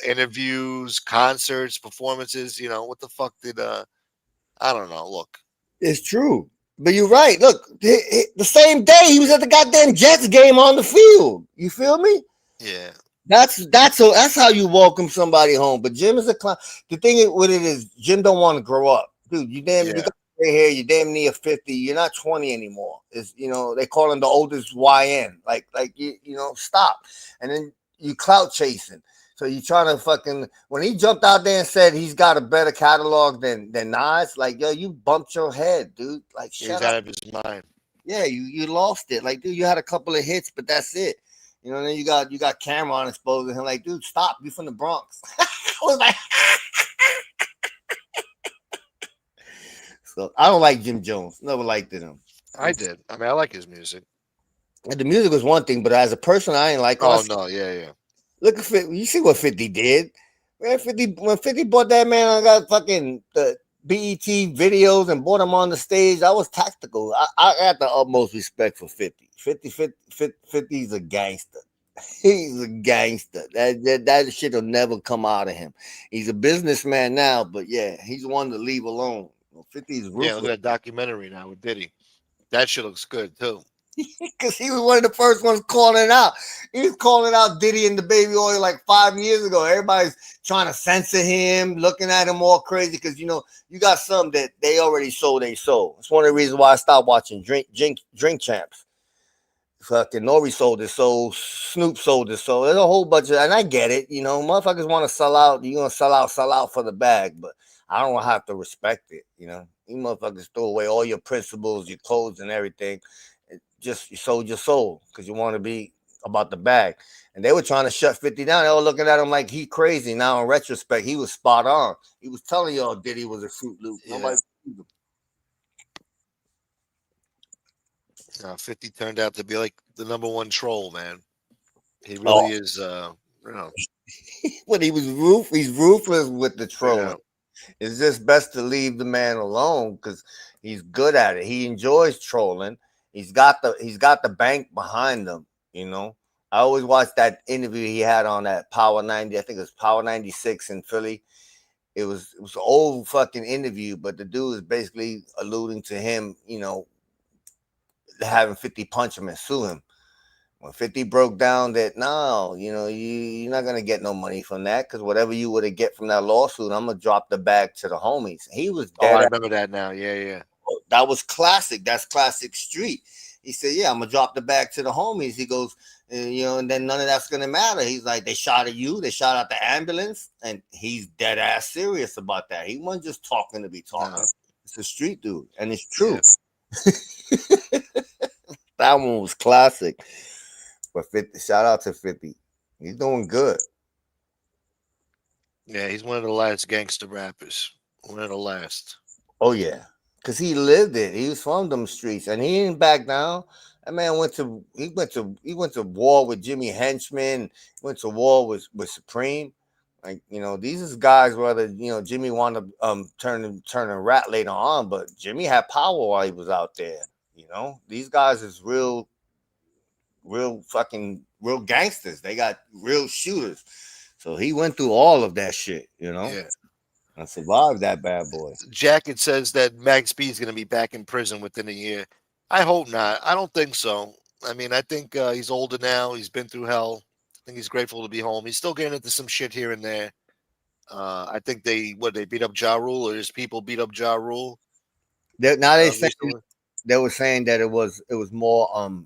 Interviews, concerts, performances. You know, what the fuck did I don't know. Look. It's true. But you're right. Look, the same day he was at the goddamn Jets game on the field. You feel me? Yeah. That's how you welcome somebody home. But Jim is a clown. The thing with it is, Jim don't want to grow up, dude. You got gray hair. You're damn near 50. You're not 20 anymore. It's, you know, they call him the oldest YN. Like you know, stop. And then you clout chasing. So you trying to fucking, when he jumped out there and said he's got a better catalog than Nas, like, yo, you bumped your head, dude. Like, He's shut out up. of his mind. Yeah, you lost it. Like, dude, you had a couple of hits, but that's it. You know, then you got Cameron exposing him. Like, dude, stop. You from the Bronx. I was like, so I don't like Jim Jones. Never liked him. I did. I mean, I like his music. And the music was one thing, but as a person, I ain't like. Oh no, yeah. Look at 50. You see what 50 did? Man, when 50 bought that man, I got fucking the BET videos and bought him on the stage. That was tactical. I got the utmost respect for 50. 50's a gangster. He's a gangster. That shit will never come out of him. He's a businessman now, but yeah, he's one to leave alone. 50's ruthless. Yeah, look at that documentary now with Diddy. That shit looks good too. Because he was one of the first ones calling it out. He was calling out Diddy and the Baby Oil like 5 years ago. Everybody's trying to censor him, looking at him all crazy because, you know, you got some that they already sold they sold. It's one of the reasons why I stopped watching Drink Champs. Fucking Nori sold his soul. Snoop sold his soul. There's a whole bunch of, and I get it. You know, motherfuckers want to sell out. You're gonna sell out for the bag, but I don't have to respect it. You know, you motherfuckers throw away all your principles, your codes, and everything. Just you sold your soul because you want to be about the bag. And they were trying to shut 50 down. They were looking at him like he crazy. Now in retrospect, he was spot on. He was telling y'all Diddy was a Fruit Loop. Nobody. 50 turned out to be like the #1 troll, man. He really is. You know, But he's ruthless with the trolling. It's just best to leave the man alone because he's good at it. He enjoys trolling. He's got the bank behind him. You know, I always watched that interview he had on that Power 90. I think it was Power 96 in Philly. It was an old fucking interview, but the dude is basically alluding to him, you know, having 50 punch him and sue him. When 50 broke down that, no, you know, you're not going to get no money from that because whatever you would have get from that lawsuit, I'm going to drop the bag to the homies. He was dead. Oh, I remember that now. Yeah. That was classic. That's classic street. He said, yeah, I'm going to drop the bag to the homies. He goes, you know, and then none of that's going to matter. He's like, they shot at you. They shot at the ambulance. And he's dead ass serious about that. He wasn't just talking to be talking. No. It's a street dude. And it's true. Yeah. That one was classic. But 50, shout out to 50. He's doing good. Yeah, he's one of the last gangster rappers. One of the last. Oh, yeah. Because he lived it. He was from them streets. And he didn't back down. That man went to war with Jimmy Henchman, went to war with Supreme. Like, you know, these is guys whether, you know, Jimmy wanted to turn rat later on, but Jimmy had power while he was out there. You know, these guys is real gangsters. They got real shooters. So he went through all of that shit, you know. Yeah. And survived that bad boy. Jacket says that Max B is going to be back in prison within a year. I hope not. I don't think so. I mean, I think he's older now. He's been through hell. I think he's grateful to be home. He's still getting into some shit here and there. I think they beat up Ja Rule, or his people beat up Ja Rule. They were saying that it was more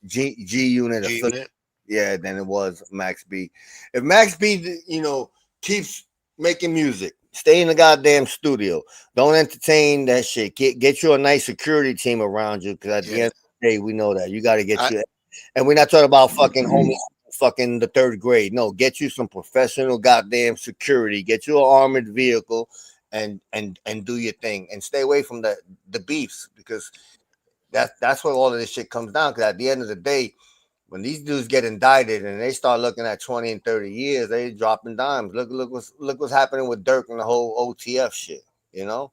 G Unit, yeah, than it was Max B. If Max B, you know, keeps making music, stay in the goddamn studio, don't entertain that shit. Get you a nice security team around you, because at the end of the day, we know that you got to get you. And we're not talking about fucking the third grade. No, get you some professional goddamn security. Get you an armored vehicle, and do your thing, and stay away from the beefs, because that's what all of this shit comes down. Because at the end of the day, when these dudes get indicted and they start looking at 20 and 30 years, they dropping dimes. Look what's happening with Dirk and the whole OTF shit, you know?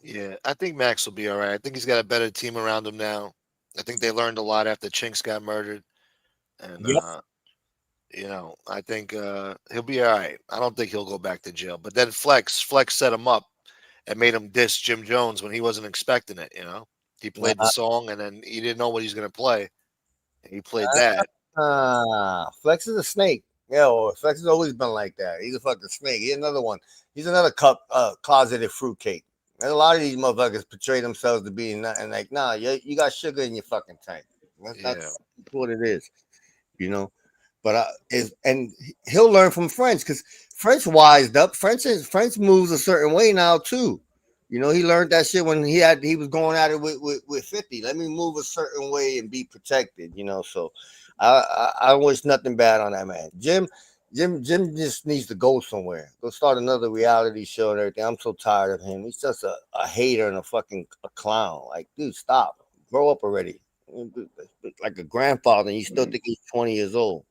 Yeah, I think Max will be all right. I think he's got a better team around him now. I think they learned a lot after Chinks got murdered. And, you know, I think he'll be all right. I don't think he'll go back to jail. But then Flex set him up and made him diss Jim Jones when he wasn't expecting it, you know? He played the song, and then he didn't know what he was going to play. He played that. Flex is a snake. Yeah, well, Flex has always been like that. He's a fucking snake. He's another one. He's another closeted fruitcake. And a lot of these motherfuckers portray themselves to be nothing. Like, nah, you got sugar in your fucking tank. That's what it is, you know. But and he'll learn from French, because French wised up. French moves a certain way now too. You know, he learned that shit when he was going at it with 50. Let me move a certain way and be protected, you know. So I wish nothing bad on that man. Jim just needs to go somewhere. Go start another reality show and everything. I'm so tired of him. He's just a hater and a clown. Like, dude, stop. Grow up already. Like a grandfather, and you still think he's 20 years old.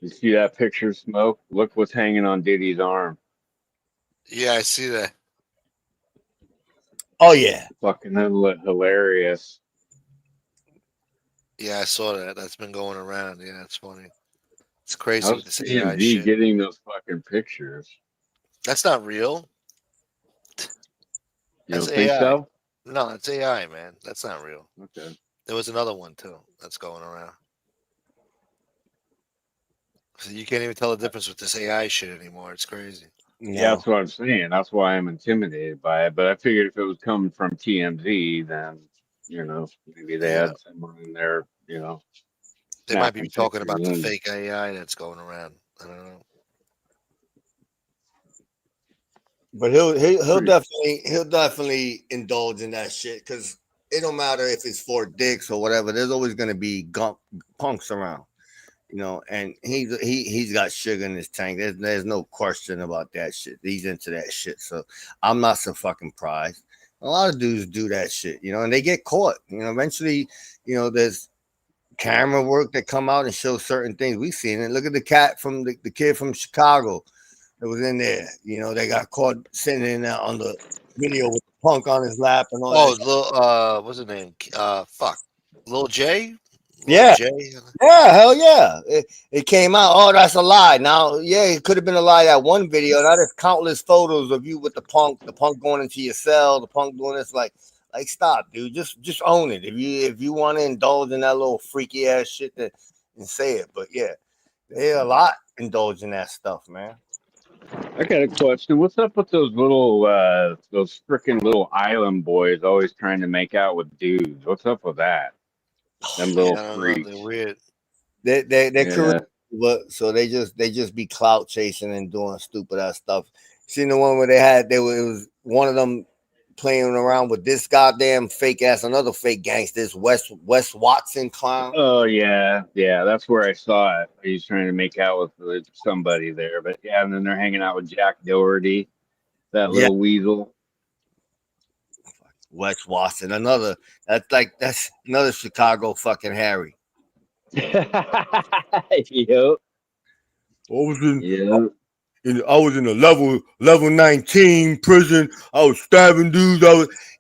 You see that picture, Smoke? Look what's hanging on Diddy's arm. Yeah, I see that. Oh, yeah. Fucking hilarious. Yeah, I saw that. That's been going around. Yeah, it's funny. It's crazy. How's TMZ getting those fucking pictures? That's not real. You don't think so? No, it's AI, man. That's not real. Okay. There was another one, too, that's going around. So you can't even tell the difference with this AI shit anymore. It's crazy. Yeah, that's what I'm saying. That's why I'm intimidated by it. But I figured if it was coming from TMZ, then You know, maybe they had someone in there, you know. They might be snapping talking about the pictures and- fake AI that's going around. I don't know. But he'll definitely indulge in that shit because it don't matter if it's for dicks or whatever. There's always gonna be punks around, you know. And he's got sugar in his tank. There's no question about that shit. He's into that shit. So I'm not so fucking surprised. A lot of dudes do that shit, you know, and they get caught. You know, eventually, you know, there's camera work that come out and show certain things. We've seen it. Look at the cat from the kid from Chicago that was in there. You know, they got caught sitting in there on the video with the punk on his lap and all Oh, that. what's his name? Fuck, Lil J. Yeah. J. Yeah, hell yeah. It came out. Oh, that's a lie. Now, yeah, it could have been a lie that one video. Now there's countless photos of you with the punk going into your cell, the punk doing this. Like stop, dude. Just own it. If you want to indulge in that little freaky ass shit, then say it. But yeah, they a lot indulge in that stuff, man. I got a question. What's up with those freaking little island boys always trying to make out with dudes? What's up with that? Them little freaks. They're weird. They're Yeah. career, but so they just be clout chasing and doing stupid ass stuff. Seen the one where it was one of them playing around with this goddamn fake ass, another fake gangster, this Wes Watson clown. Oh yeah, that's where I saw it. He's trying to make out with somebody there, but yeah, and then they're hanging out with Jack Doherty, that little weasel. Wes Watson, that's another Chicago fucking Harry. Yep. I was in a level 19 prison. I was stabbing dudes.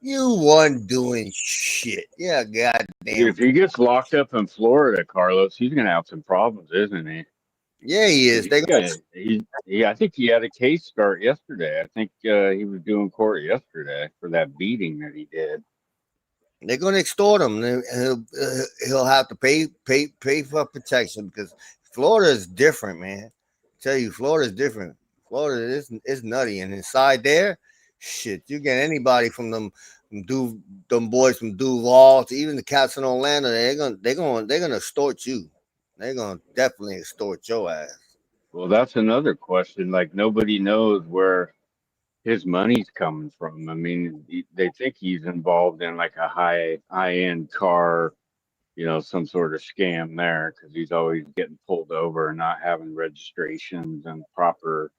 You weren't doing shit. Yeah, goddamn. If he gets locked up in Florida, Carlos, he's gonna have some problems, isn't he? Yeah, he is. I think he had a case start yesterday. I think he was doing court yesterday for that beating that he did. They're gonna extort him. He'll have to pay for protection because Florida is different, man. I tell you, Florida is different. Florida is nutty, and inside there, shit, you get anybody from them boys from Duval to even the cats in Orlando. They're gonna extort you. They're gonna definitely extort your ass. Well, that's another question. Like nobody knows where his money's coming from. I mean, they think he's involved in like a high-end car, you know, some sort of scam there because he's always getting pulled over and not having registrations and proper,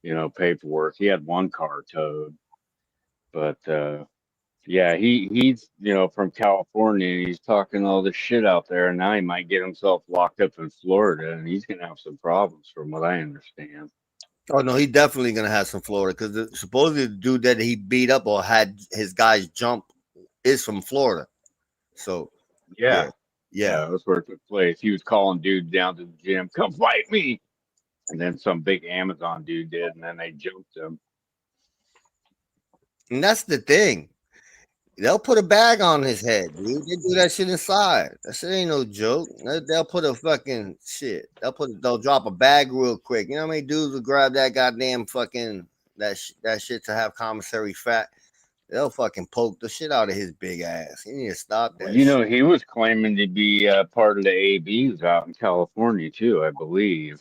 you know, paperwork. He had one car towed, but yeah, he's you know from California. And he's talking all this shit out there, and now he might get himself locked up in Florida, and he's gonna have some problems, from what I understand. Oh no, he definitely gonna have some Florida because supposedly the dude that he beat up or had his guys jump is from Florida. So yeah, Yeah, that's where it took place. He was calling dudes down to the gym, come fight me. And then some big Amazon dude did, and then they jumped him. and that's the thing. They'll put a bag on his head, dude. They do that shit inside. That shit ain't no joke. They'll put a fucking shit. They'll drop a bag real quick. You know how many dudes will grab that goddamn fucking that shit to have commissary fat? They'll fucking poke the shit out of his big ass. He need to stop that. Well, you know, he was claiming to be part of the ABs out in California too, I believe.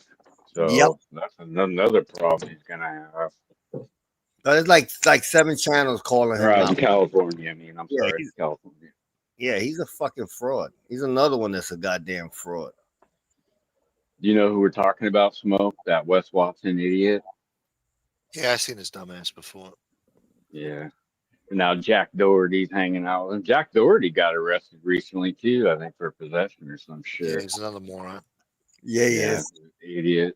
So that's another problem he's gonna have. But it's like 7 channels calling him Right, out. in California. I mean, I'm Yeah, sorry, California. Yeah, he's a fucking fraud. He's another one that's a goddamn fraud. You know who we're talking about, Smoke? That Wes Watson idiot. Yeah, I've seen his dumbass before. Yeah. Now Jack Doherty's hanging out with him. Jack Doherty got arrested recently too, I think, for possession or some shit. Yeah, he's another moron. Yeah, he is. Idiot.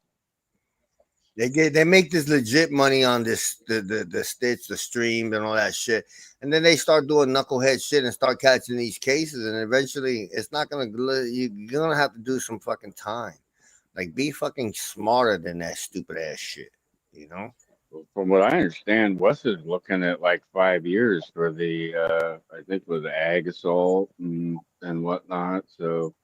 They make this legit money on this the stitch, the stream, and all that shit, and then they start doing knucklehead shit and start catching these cases, and eventually it's not gonna. You're gonna have to do some fucking time. Like, be fucking smarter than that stupid ass shit, you know. From what I understand, Wes is looking at like 5 years for the I think it was ag assault and whatnot. So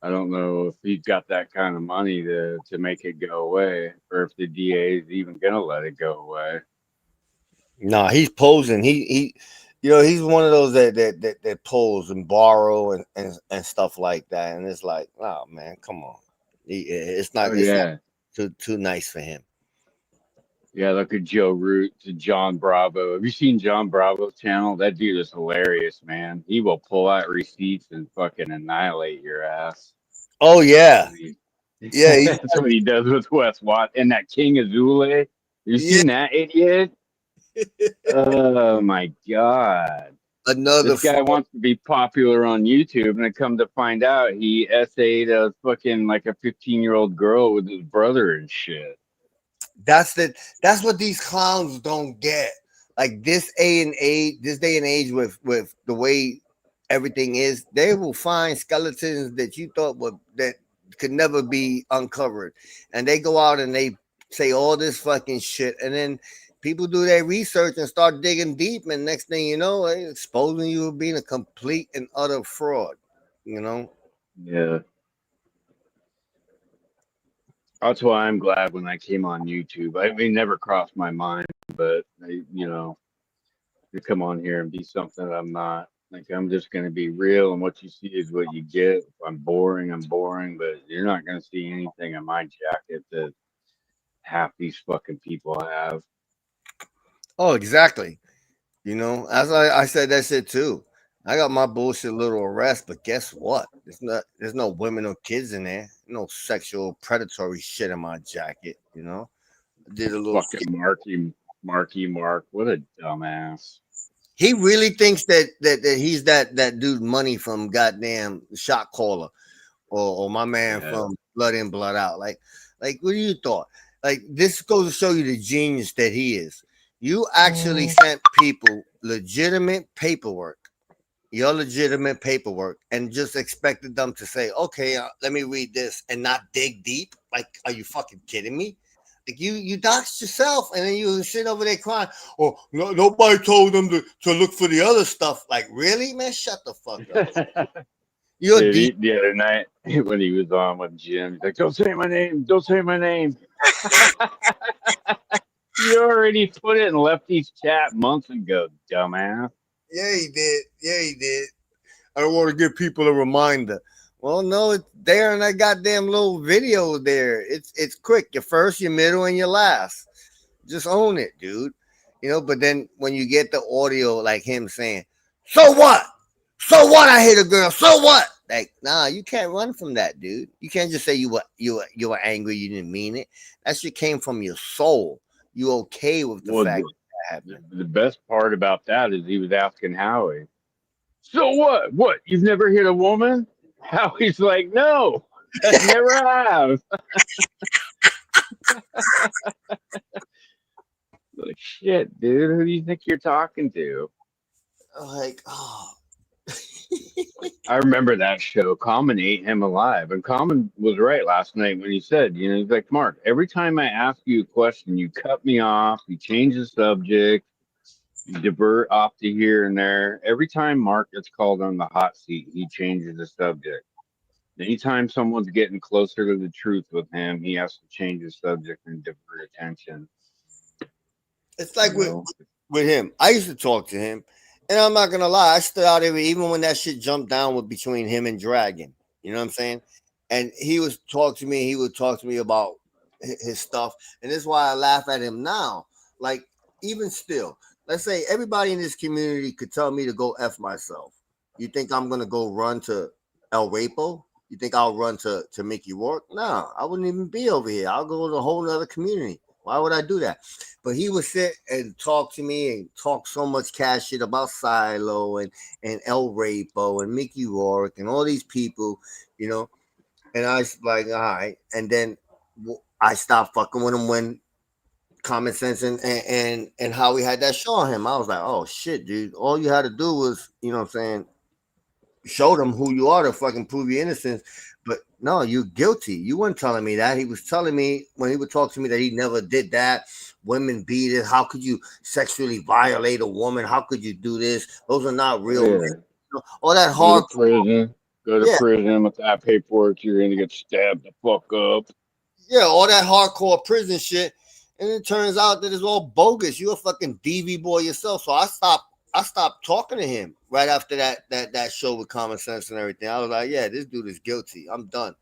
I don't know if he's got that kind of money to make it go away, or if the DA is even gonna let it go away. No, he's posing. You know, he's one of those that pulls and borrow and stuff like that. And it's like, oh man, come on. It's not, yeah. too nice for him. Yeah, look at Joe Root to John Bravo. Have you seen John Bravo's channel? That dude is hilarious, man. He will pull out receipts and fucking annihilate your ass. Oh yeah. Yeah, that's what he does with Wes Watt and that King Azule. You seen that idiot? Oh my god! Another this guy wants to be popular on YouTube, and I come to find out he essayed a fucking like a 15-year-old girl with his brother and shit. That's what these clowns don't get. Like this day and age with the way everything is, they will find skeletons that you thought that could never be uncovered, and they go out and they say all this fucking shit, and then people do their research and start digging deep, and next thing you know, they're exposing you as being a complete and utter fraud. You know? Yeah. That's why I'm glad when I came on YouTube. It never crossed my mind, but to come on here and be something that I'm not. Like, I'm just going to be real, and what you see is what you get. If I'm boring, but you're not going to see anything in my jacket that half these fucking people have. Oh, exactly. You know, as I said that shit too. I got my bullshit little arrest, but guess what? There's no women or kids in there. No sexual predatory shit in my jacket, you know. I did a little fucking Marky Mark. What a dumbass. He really thinks that he's that dude Money from goddamn Shot Caller or my man from Blood In, Blood Out. Like what do you thought? Like, this goes to show you the genius that he is. You actually sent people legitimate paperwork, your legitimate paperwork, and just expected them to say, okay, let me read this and not dig deep. Like, are you fucking kidding me? Like, you doxed yourself, and then you sit over there crying. Oh, no, nobody told them to look for the other stuff. Like, really, man? Shut the fuck up. Dude, the other night when he was on with Jim, he's like, "Don't say my name. Don't say my name." You already put it in Lefty's chat months ago, dumbass. Yeah, he did. Yeah, he did. I don't want to give people a reminder. Well, no, it's there in that goddamn little video there. It's quick. Your first, your middle, and your last. Just own it, dude. You know, but then when you get the audio like him saying, "So what? So what? I hit a girl. So what?" Like, nah, you can't run from that, dude. You can't just say you were angry, you didn't mean it. That shit came from your soul. You okay with the fact that happened? The best part about that is he was asking Howie, "So what? What? You've never hit a woman?" Howie's like, "No, I never have." Like, shit, dude. Who do you think you're talking to? Like, oh. I remember that show. Common ate him alive, and Common was right last night when he said, he's like, "Mark, every time I ask you a question, you cut me off, you change the subject, you divert off to here and there. Every time Mark gets called on the hot seat, he changes the subject. Anytime someone's getting closer to the truth with him, he has to change the subject and divert attention." It's like with him. I used to talk to him. And I'm not gonna lie, I stood out there even when that shit jumped down with between him and Dragon. You know what I'm saying? And he would talk to me about his stuff. And this is why I laugh at him now. Like, even still, let's say everybody in this community could tell me to go F myself. You think I'm gonna go run to El Rapo? You think I'll run to Mickey Rourke? No, I wouldn't even be over here. I'll go to a whole other community. Why would I do that? But he would sit and talk to me and talk so much cash shit about Silo and El Rapo and Mickey Rourke and all these people, you know. And I was like, all right. And then I stopped fucking with him when Common Sense and how we had that show on him. I was like, oh shit, dude. All you had to do was, you know what I'm saying, show them who you are to fucking prove your innocence. But no, you're guilty. You weren't telling me that. He was telling me when he would talk to me that he never did that. Women beat it. How could you sexually violate a woman? How could you do this? Those are not real men. You know, all that hard prison. Go to prison with that paperwork. You're gonna get stabbed the fuck up. Yeah, all that hardcore prison shit. And it turns out that it's all bogus. You're a fucking DV boy yourself. So I stopped I stopped talking to him right after that show with Common Sense and everything. I was like, yeah, this dude is guilty. I'm done.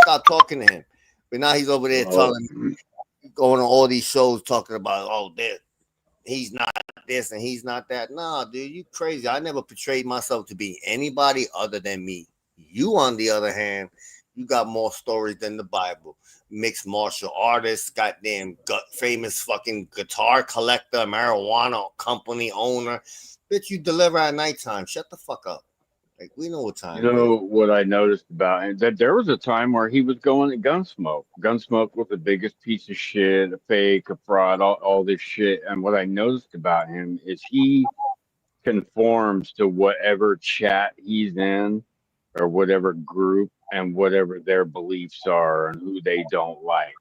Stop talking to him. But now he's over there telling me, going on all these shows talking about, oh, he's not this and he's not that. Nah, dude, you crazy. I never portrayed myself to be anybody other than me. You, on the other hand, you got more stories than the Bible. Mixed martial artist, goddamn famous fucking guitar collector, marijuana company owner. Bitch, you deliver at nighttime. Shut the fuck up. Like, we know what time. You know what I noticed about him? That there was a time where he was going to Gunsmoke. Gunsmoke was the biggest piece of shit, a fake, a fraud, all this shit. And what I noticed about him is he conforms to whatever chat he's in or whatever group and whatever their beliefs are and who they don't like.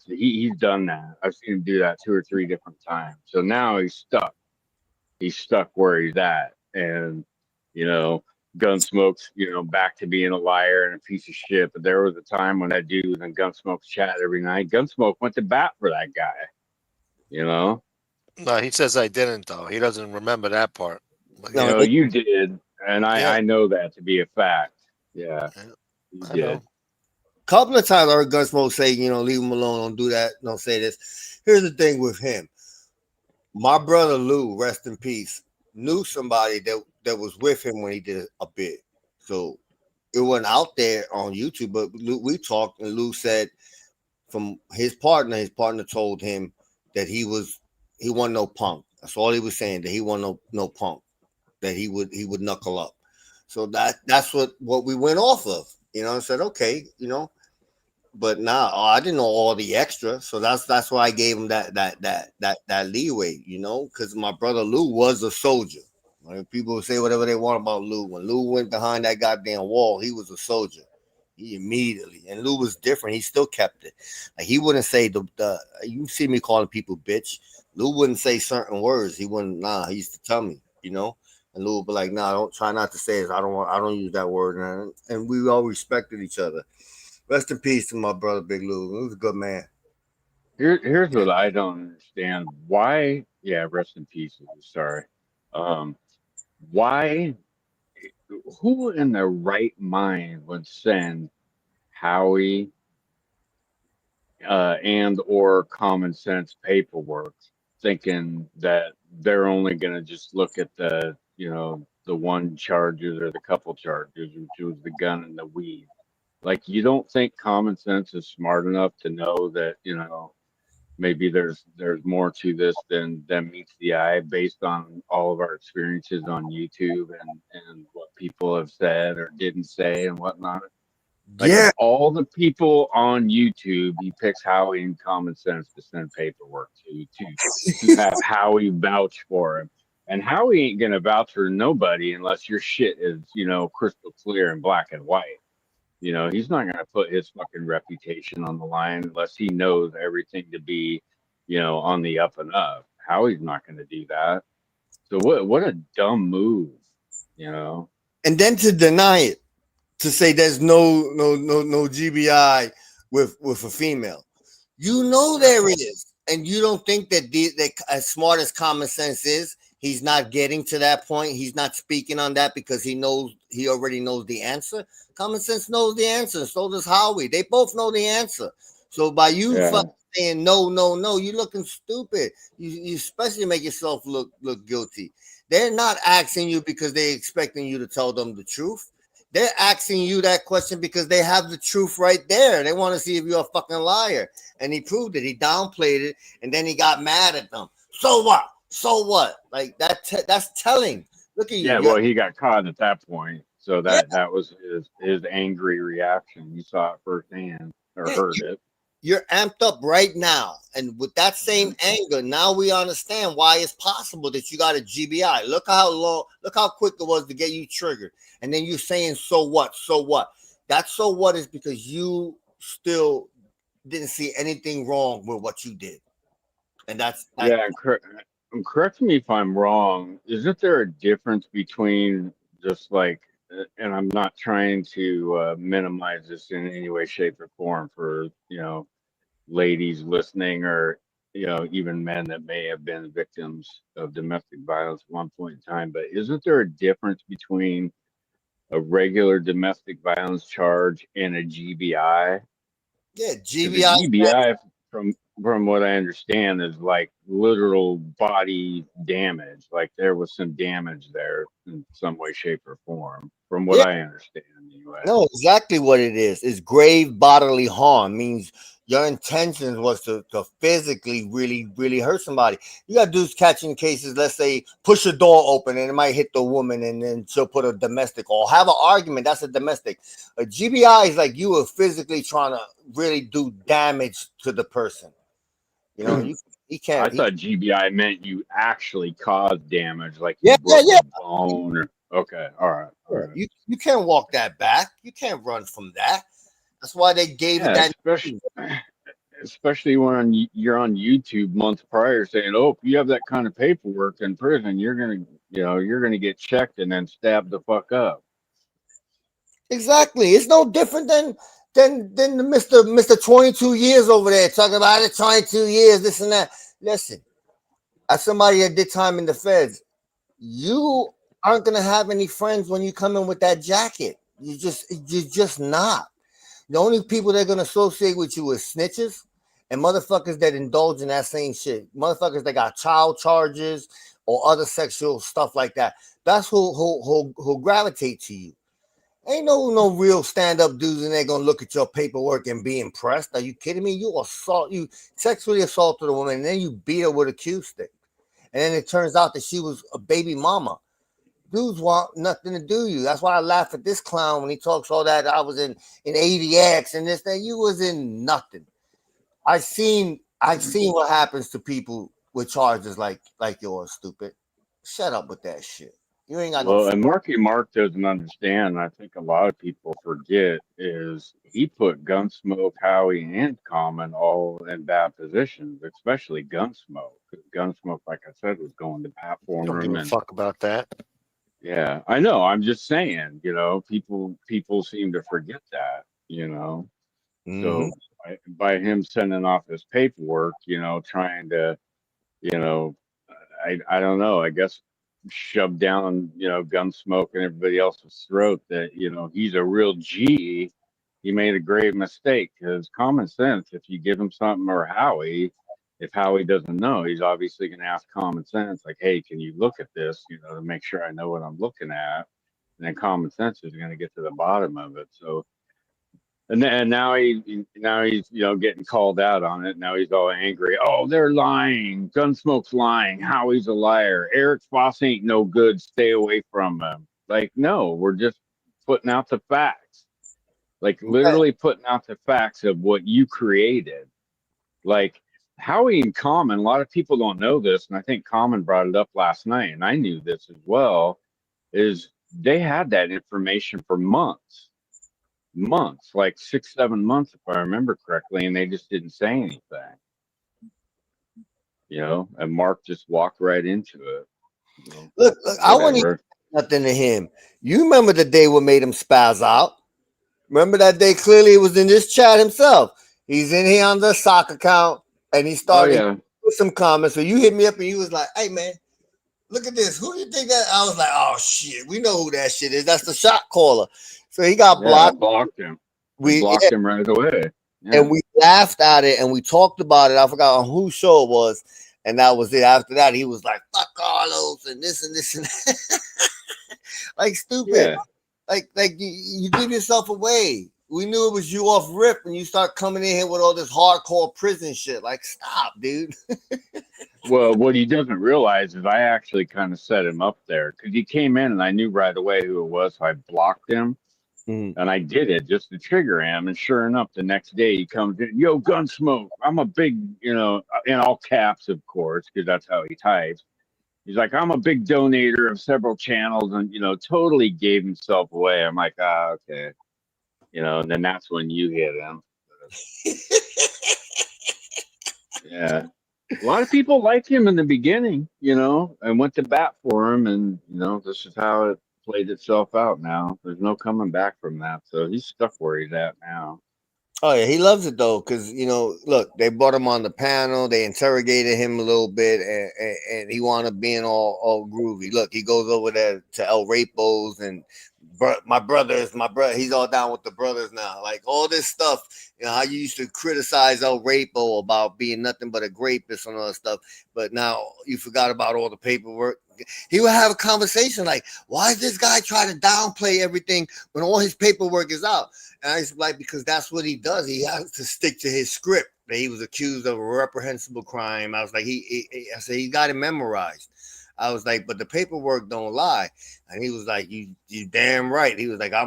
He's done that. I've seen him do that 2 or 3 different times. So now he's stuck. He's stuck where he's at. And, you know, Gunsmoke's, you know, back to being a liar and a piece of shit. But there was a time when that dude was in Gunsmoke's chat every night. Gunsmoke went to bat for that guy, you know? No, he says I didn't, though. He doesn't remember that part. No, you did. And I know that to be a fact. Yeah. You I did. know. Couple of times I heard Gunsmoke say, you know, leave him alone, don't do that, don't say this. Here's the thing with him. My brother Lou, rest in peace, knew somebody that was with him when he did a bit. So it wasn't out there on YouTube, but we talked, and Lou said from his partner told him that he wasn't no punk. That's all he was saying, that he wasn't no punk, that he would knuckle up. So that's what we went off of, you know, and said, okay, you know. But now I didn't know all the extra, so that's why I gave him that leeway, you know, because my brother Lou was a soldier. Like, people say whatever they want about Lou. When Lou went behind that goddamn wall, he was a soldier. He immediately, and Lou was different. He still kept it. Like, he wouldn't say the you see me calling people bitch. Lou wouldn't say certain words. He wouldn't. He used to tell me, you know. And Lou would be like, nah, don't try not to say it. I don't use that word. And we all respected each other. Rest in peace to my brother, Big Lou. He was a good man. Here's what I don't understand. Why? Yeah, rest in peace. Sorry. Why? Who in their right mind would send Howie and or Common Sense paperwork, thinking that they're only gonna just look at the, you know, the one charges or the couple charges, which was the gun and the weed? Like, you don't think Common Sense is smart enough to know that, you know, maybe there's more to this than meets the eye based on all of our experiences on YouTube and what people have said or didn't say and whatnot? Like, yeah, all the people on YouTube, he picks Howie and Common Sense to send paperwork to have Howie vouch for him. And Howie ain't gonna vouch for nobody unless your shit is, you know, crystal clear and black and white. You know, he's not going to put his fucking reputation on the line unless he knows everything to be, you know, on the up and up. Howie's not going to do that. So what a dumb move, you know. And then to deny it, to say there's no GBI with a female. You know there is, and you don't think that as smart as Common Sense is, he's not getting to that point. He's not speaking on that because he already knows the answer. Common Sense knows the answer. So does Howie. They both know the answer. So by you saying no, you're looking stupid. You especially make yourself look guilty. They're not asking you because they're expecting you to tell them the truth. They're asking you that question because they have the truth right there. They want to see if you're a fucking liar. And he proved it. He downplayed it, and then he got mad at them. So what? So what? Like that's telling. Look at you. Yeah, well, he got caught at that point. So that was his angry reaction. You saw it firsthand or heard it. You're amped up right now. And with that same anger, now we understand why it's possible that you got a GBI. Look how quick it was to get you triggered. And then you're saying, so what? So what? That so what is because you still didn't see anything wrong with what you did. And that's yeah, correct me if I'm wrong. Isn't there a difference between just like, and I'm not trying to minimize this in any way, shape, or form for, you know, ladies listening or even men that may have been victims of domestic violence at one point in time. But isn't there a difference between a regular domestic violence charge and a GBI? Yeah, 'Cause GBI. a GBI, from what I understand, is like literal body damage. Like there was some damage there in some way, shape, or form, from what Yeah. I understand. Anyway. No, exactly what it is. It's grave bodily harm. Means your intentions was to physically really hurt somebody. You got dudes catching cases, let's say push a door open and it might hit the woman and then she'll put a domestic or have an argument. That's a domestic. A GBI is like you were physically trying to really do damage to the person. You know, you can't. I thought GBI meant you actually caused damage, like Yeah, you broke yeah. a bone. Or, okay, all right. You can't walk that back. You can't run from that. That's why they gave it that. Especially when you're on YouTube months prior saying, "Oh, if you have that kind of paperwork in prison, you're gonna get checked and then stabbed the fuck up." Exactly. It's no different than the Mr. 22 years over there talking about it. 22 years, this and that. Listen, as somebody that did time in the feds, you aren't gonna have any friends when you come in with that jacket. You're just not. The only people that are gonna associate with you is snitches and motherfuckers that indulge in that same shit. Motherfuckers that got child charges or other sexual stuff like that. That's who gravitate to you. Ain't no real stand-up dudes in there gonna look at your paperwork and be impressed. Are you kidding me? You sexually assaulted a woman and then you beat her with a cue stick. And then it turns out that she was a baby mama. Dudes want nothing to do with you. That's why I laugh at this clown when he talks all that. I was in ADX and this thing. You was in nothing. I've seen what happens to people with charges like yours, stupid. Shut up with that shit. You ain't got Well, no. and Marky Mark doesn't understand. I think a lot of people forget is he put Gunsmoke, Howie, and Common all in bad positions, especially Gunsmoke. Because Gunsmoke, like I said, was going to bat for Don't give him. a And fuck about that. yeah, I know. I'm just saying. People seem to forget that. So by him sending off his paperwork, trying to, I don't know. I guess shove down, Gunsmoke and everybody else's throat that, he's a real G. He made a grave mistake because common sense, if you give him something, or Howie, if Howie doesn't know, he's obviously going to ask common sense, like, hey, can you look at this, to make sure I know what I'm looking at. And then common sense is going to get to the bottom of it. So, and now he's getting called out on it. Now he's all angry. Oh, they're lying. Gunsmoke's lying. Howie's a liar. Eric Foss ain't no good. Stay away from him. Like, no, we're just putting out the facts. Like literally putting out the facts of what you created. Like Howie and Common, a lot of people don't know this, and I think Common brought it up last night, and I knew this as well, is they had that information for months, like 6-7 months, if I remember correctly, and they just didn't say anything. And Mark just walked right into it. Look, I want to say nothing to him. You remember the day what made him spaz out? Remember that day? Clearly, it was in this chat himself. He's in here on the sock account, and he started with some comments. So you hit me up, and he was like, "Hey, man, look at this. Who do you think that?" I was like, "Oh shit, we know who that shit is. That's the shot caller." So he got blocked. I blocked him. We blocked him right away. Yeah. And we laughed at it, and we talked about it. I forgot on whose show it was, and that was it. After that, he was like, "Fuck Carlos," and this and this and that. Like stupid. Yeah. Like you give yourself away. We knew it was you off rip, and you start coming in here with all this hardcore prison shit. Like, stop, dude. Well, what he doesn't realize is I actually kind of set him up there because he came in and I knew right away who it was. So I blocked him, and I did it just to trigger him. And sure enough, the next day he comes in, "Yo, Gunsmoke, I'm a big, in all caps, of course, because that's how he types. He's like, I'm a big donator of several channels," and totally gave himself away. I'm like, okay, and then that's when you hit him. Yeah, a lot of people liked him in the beginning, and went to bat for him, and this is how it played itself out. Now there's no coming back from that, so he's stuck where he's at now. Oh yeah, he loves it though, because look, they brought him on the panel, they interrogated him a little bit, and he wound up being all groovy. Look, he goes over there to El Rapos and my brother, he's all down with the brothers now. Like all this stuff, how you used to criticize El Rapo about being nothing but a rapist and all that stuff, but now you forgot about all the paperwork. He would have a conversation like, why is this guy trying to downplay everything when all his paperwork is out? And I was like, because that's what he does. He has to stick to his script. That he was accused of a reprehensible crime. I was like, I said, he got it memorized. I was like, but the paperwork don't lie. And he was like, you damn right. He was like, I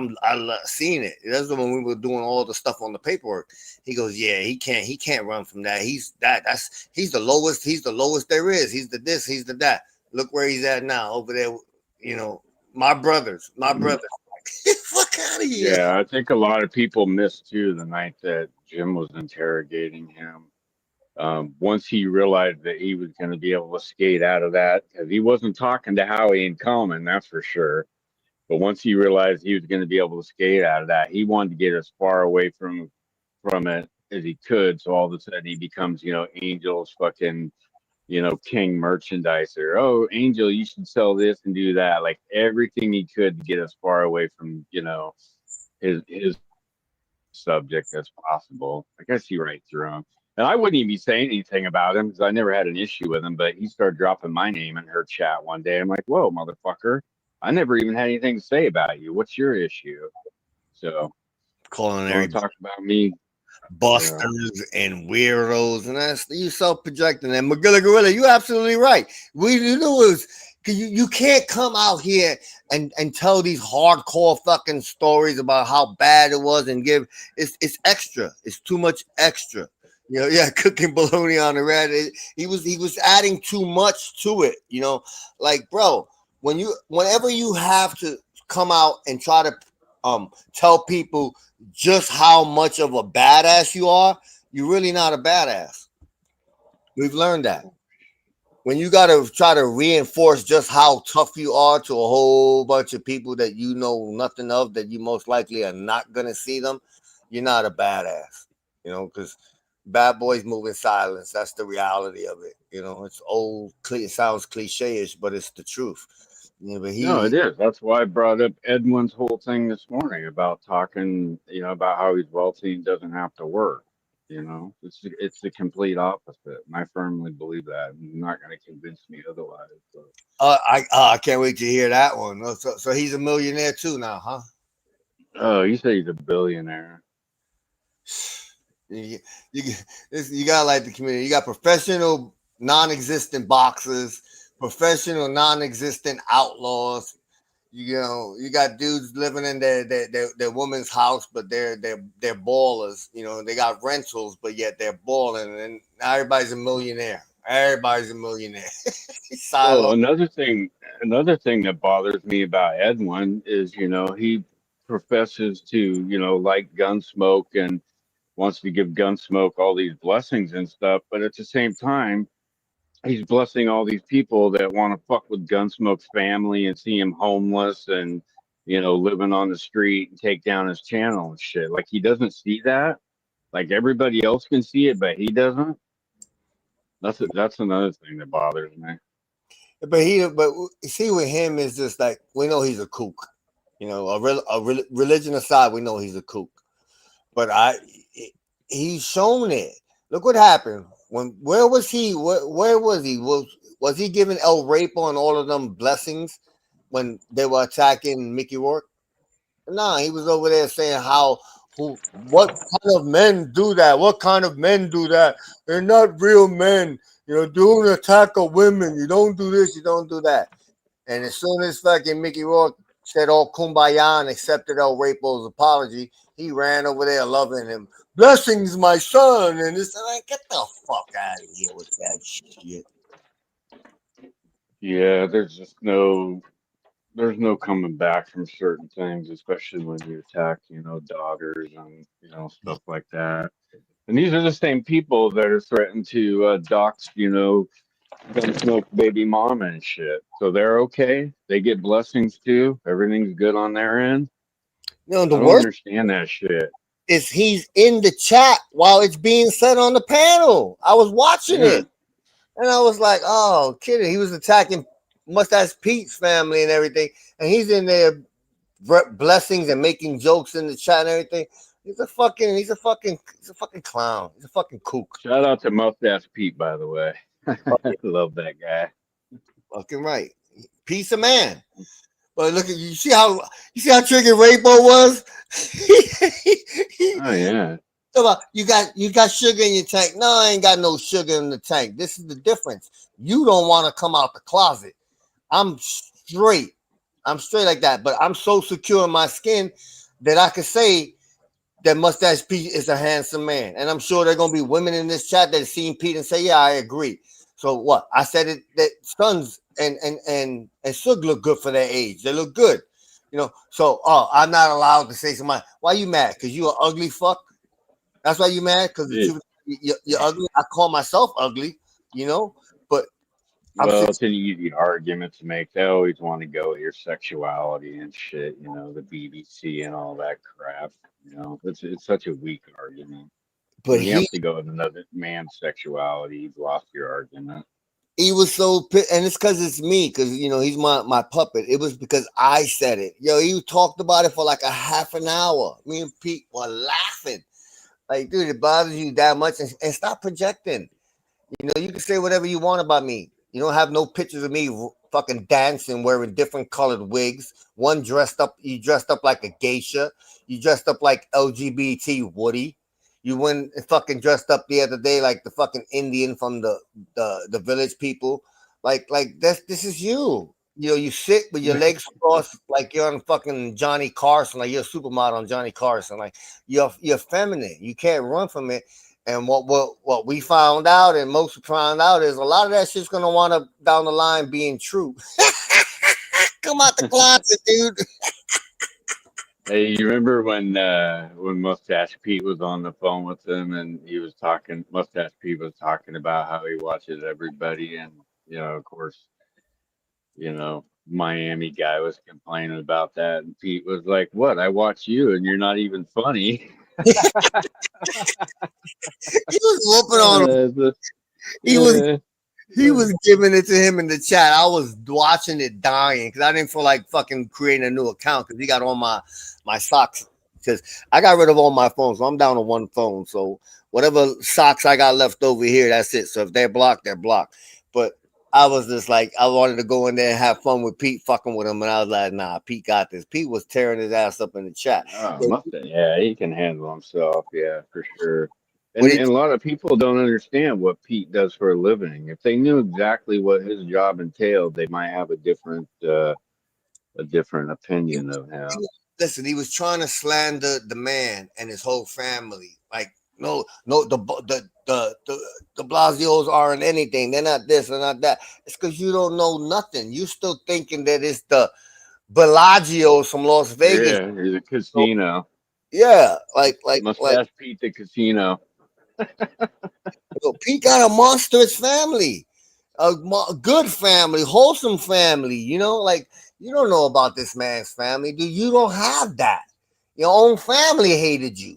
seen it. That's when we were doing all the stuff on the paperwork. He goes, yeah, he can't run from that. He's the lowest there is. He's the this, he's the that. Look where he's at now over there. My brothers. Fuck out of here. Yeah, I think a lot of people missed too the night that Jim was interrogating him. Once he realized that he was going to be able to skate out of that, because he wasn't talking to Howie and Coleman, that's for sure. But once he realized he was going to be able to skate out of that, he wanted to get as far away from it as he could. So all of a sudden he becomes, Angel's fucking, king merchandiser. Oh, Angel, you should sell this and do that. Like everything he could to get as far away from, his subject as possible. I guess he right through him. And I wouldn't even be saying anything about him because I never had an issue with him, but he started dropping my name in her chat one day. I'm like, whoa, motherfucker. I never even had anything to say about you. What's your issue? So culinary talk about me. Busters and weirdos, and that's you self-projecting. And Magilla Gorilla, you're absolutely right. You can't come out here and tell these hardcore fucking stories about how bad it was and give it's extra. It's too much extra. Cooking bologna on the red. He was adding too much to it. Like bro, whenever you have to come out and try to tell people just how much of a badass you are, you're really not a badass. We've learned that. When you got to try to reinforce just how tough you are to a whole bunch of people that you know nothing of, that you most likely are not going to see them, you're not a badass. Because bad boys move in silence. That's the reality of it. It's old, it sounds cliche-ish, but it's the truth. No, it is. That's why I brought up Edwin's whole thing this morning about talking, about how he's wealthy and doesn't have to work. It's the complete opposite, and I firmly believe that. You're not going to convince me otherwise. So. I can't wait to hear that one. So he's a millionaire too now, huh? Oh, you say he's a billionaire. You got like the community. You got professional, non-existent boxers. Professional, non-existent outlaws. You got dudes living in their woman's house, but they're ballers. They got rentals, but yet they're balling, and now everybody's a millionaire. Everybody's a millionaire. Well, another thing that bothers me about Edwin is, he professes to, like Gunsmoke and wants to give Gunsmoke all these blessings and stuff, but at the same time, he's blessing all these people that want to fuck with Gunsmoke's family and see him homeless and, living on the street and take down his channel and shit. Like he doesn't see that. Like everybody else can see it, but he doesn't. That's another thing that bothers me. But see, with him is just like we know he's a kook. Religion aside, we know he's a kook. But he's shown it. Look what happened. Where was he? Where was he? Was he giving El Rapo and all of them blessings when they were attacking Mickey Rourke? Nah, he was over there saying what kind of men do that? What kind of men do that? They're not real men. Do an attack of women. You don't do this. You don't do that. And as soon as fucking Mickey Rourke said all kumbaya and accepted El Rapo's apology, he ran over there loving him. Blessings, my son, and it's like, get the fuck out of here with that shit. Yeah, there's no coming back from certain things, especially when you attack, daughters and stuff like that. And these are the same people that are threatened to dox, Gunsmoke baby mama and shit. So they're okay. They get blessings too. Everything's good on their end. The I don't worst understand that shit. is he's in the chat while it's being said on the panel. I was watching it, and I was like, "Oh, kidding!" He was attacking Mustache Pete's family and everything, and he's in there blessings and making jokes in the chat and everything. He's a fucking clown. He's a fucking kook. Shout out to Mustache Pete, by the way. I love that guy. Fucking right. Piece of man. But look at you see how triggered Rainbow was? Oh yeah. You got sugar in your tank. No, I ain't got no sugar in the tank. This is the difference. You don't want to come out the closet. I'm straight like that, but I'm so secure in my skin that I could say that Mustache Pete is a handsome man. And I'm sure there are gonna be women in this chat that have seen Pete and say, yeah, I agree. So what? I said it that Sons and Suge look good for their age. They look good. You know, so I'm not allowed to say somebody, why you mad? Because you an ugly fuck? That's why you mad? Because you're ugly. I call myself ugly, you know, but it's an easy argument to make. They always want to go with your sexuality and shit, you know, the BBC and all that crap. You know, it's such a weak argument. But when you have to go with another man's sexuality, you've lost your argument. He was so pissed, and it's because it's me, because you know he's my puppet. It was because I said it. Yo, he talked about it for like a half an hour. Me and Pete were laughing. Like, dude, it bothers you that much, and stop projecting. You know, you can say whatever you want about me. You don't have no pictures of me fucking dancing, wearing different colored wigs. One you dressed up like a geisha. You dressed up like LGBT Woody. You went and fucking dressed up the other day like the fucking Indian from the village people. Like this is you. You know, you sit with your legs crossed like you're on fucking Johnny Carson, like you're a supermodel on Johnny Carson. Like you're feminine. You can't run from it. And what we found out, and most found out, is a lot of that shit's gonna wind up down the line being true. Come out the closet, dude. Hey, you remember when Mustache Pete was on the phone with him and Mustache Pete was talking about how he watches everybody, and you know, of course, you know, Miami guy was complaining about that, and Pete was like, "What? I watch you, and you're not even funny." He was whooping on him. He was giving it to him in the chat. I was watching it dying because I didn't feel like fucking creating a new account because he got all my socks. Because I got rid of all my phones, so I'm down to one phone. So whatever socks I got left over here, that's it. So if they're blocked, they're blocked. But I was just like, I wanted to go in there and have fun with Pete, fucking with him, and I was like, nah, Pete got this. Pete was tearing his ass up in the chat. Yeah, he can handle himself. Yeah, for sure. And a lot of people don't understand what Pete does for a living. If they knew exactly what his job entailed, they might have a different opinion of him. Listen, he was trying to slander the man and his whole family. Like, no, the Blasios aren't anything. They're not this, they're not that. It's because you don't know nothing. You still thinking that it's the Bellagio from Las Vegas. Yeah, it's a casino. Yeah, like Mustache Pete the casino. So Pete got a monstrous family, a good family, wholesome family. You know, like you don't know about this man's family, dude. You don't have that. Your own family hated you.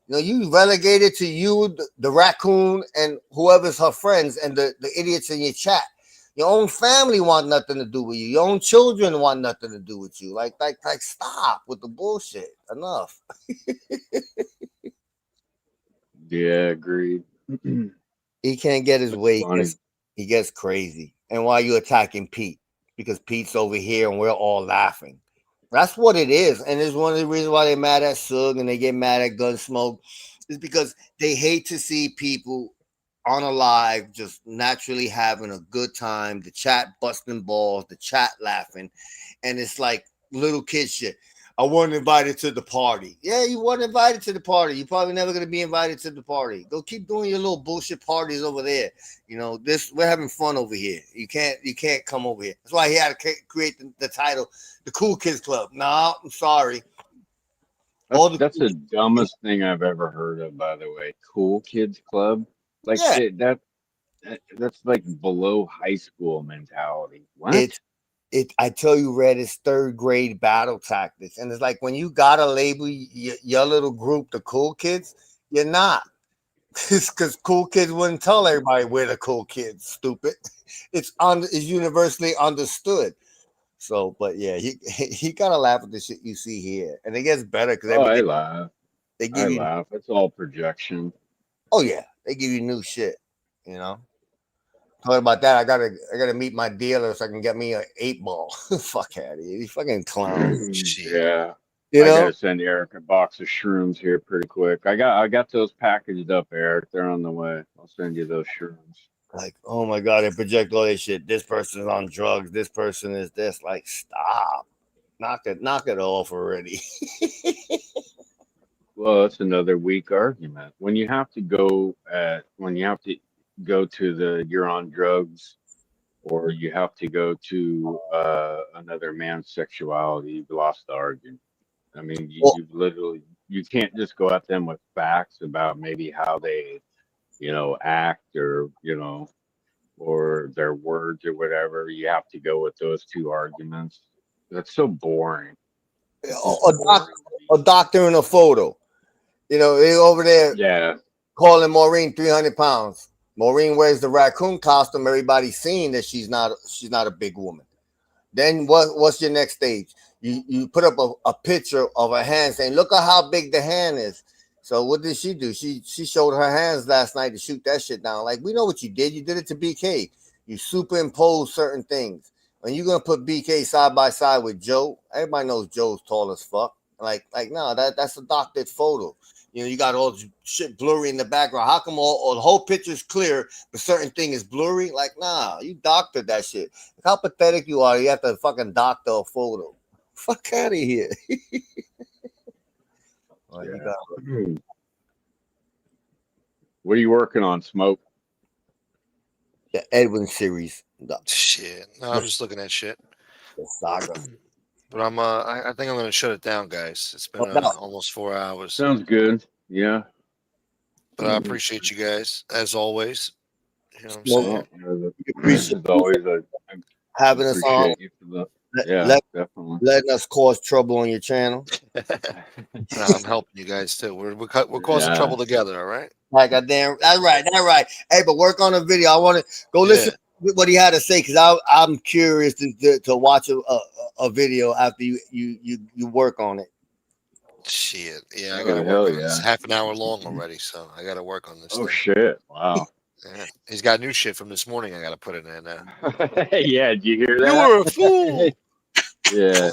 You know, you relegated to you, the raccoon, and whoever's her friends, and the idiots in your chat. Your own family want nothing to do with you. Your own children want nothing to do with you. Like, stop with the bullshit. Enough. Yeah, agreed. He can't get his way. He gets crazy. And why you attacking Pete? Because Pete's over here and we're all laughing. That's what it is. And it's one of the reasons why they're mad at Suge and they get mad at Gunsmoke is because they hate to see people on a live just naturally having a good time, the chat busting balls, the chat laughing. And it's like little kid shit. I wasn't invited to the party. Yeah, you weren't invited to the party. You're probably never going to be invited to the party. Go keep doing your little bullshit parties over there. You know, we're having fun over here. You can't come over here. That's why he had to create the title, the Cool Kids Club. No, I'm sorry. That's the dumbest thing I've ever heard of, by the way. Cool Kids Club. Like that's like below high school mentality. What? I tell you, Red, it's third grade battle tactics. And it's like when you gotta label your little group the cool kids, you're not. Because cool kids wouldn't tell everybody we're the cool kids, stupid. It's universally understood. So, but yeah, he gotta laugh at the shit you see here. And it gets better because Oh, I laugh. they give you laugh. It's all projection. oh yeah, they give you new shit, you know. Talking about that, I gotta meet my dealer so I can get me an 8-ball. Fuck out of here, you fucking clown. Yeah. You I know? gotta send Eric a box of shrooms here pretty quick. I got those packaged up, Eric. They're on the way. I'll send you those shrooms. Like, oh my god, they project all this shit. This person's on drugs. This person is this. Like, stop. Knock it off already. Well, that's another weak argument. When you have to go to the you're on drugs, or you have to go to another man's sexuality, you've lost the argument. I mean, you literally you can't just go at them with facts about maybe how they, act or or their words or whatever. You have to go with those two arguments. That's so boring. A doctor in a photo. They over there. Yeah. Calling Maureen 300 pounds. Maureen wears the raccoon costume. Everybody's seeing that she's not a big woman. Then what's your next stage? You put up a picture of her hand saying, look at how big the hand is. So what did she do? She showed her hands last night to shoot that shit down. Like, we know what you did. You did it to BK. You superimpose certain things. When you're gonna put BK side by side with Joe, everybody knows Joe's tall as fuck. Like no, that's a doctored photo. You got all shit blurry in the background. How come all the whole picture's clear, but certain thing is blurry? Like, nah, you doctored that shit. Look how pathetic you are. You have to fucking doctor a photo. Fuck out of here. What are you working on, Smoke? The Edwin series. Shit. No, I'm just looking at shit. The saga. But I think I'm gonna shut it down, guys. It's been almost 4 hours. Sounds good. Yeah. But I appreciate you guys as always. You know what I'm saying? Appreciate always having us on. Definitely. Letting us cause trouble on your channel. I'm helping you guys too. We're causing trouble together. All right. Like goddamn, that's right. Hey, but work on the video. I want to go listen to what he had to say because I'm curious to watch a video after you work on it. Shit, yeah, I gotta work on this. It's half an hour long already, so I gotta work on this. Oh shit! Wow. Yeah. He's got new shit from this morning. I gotta put it in now. Yeah, did you hear that? You were a fool. Yeah,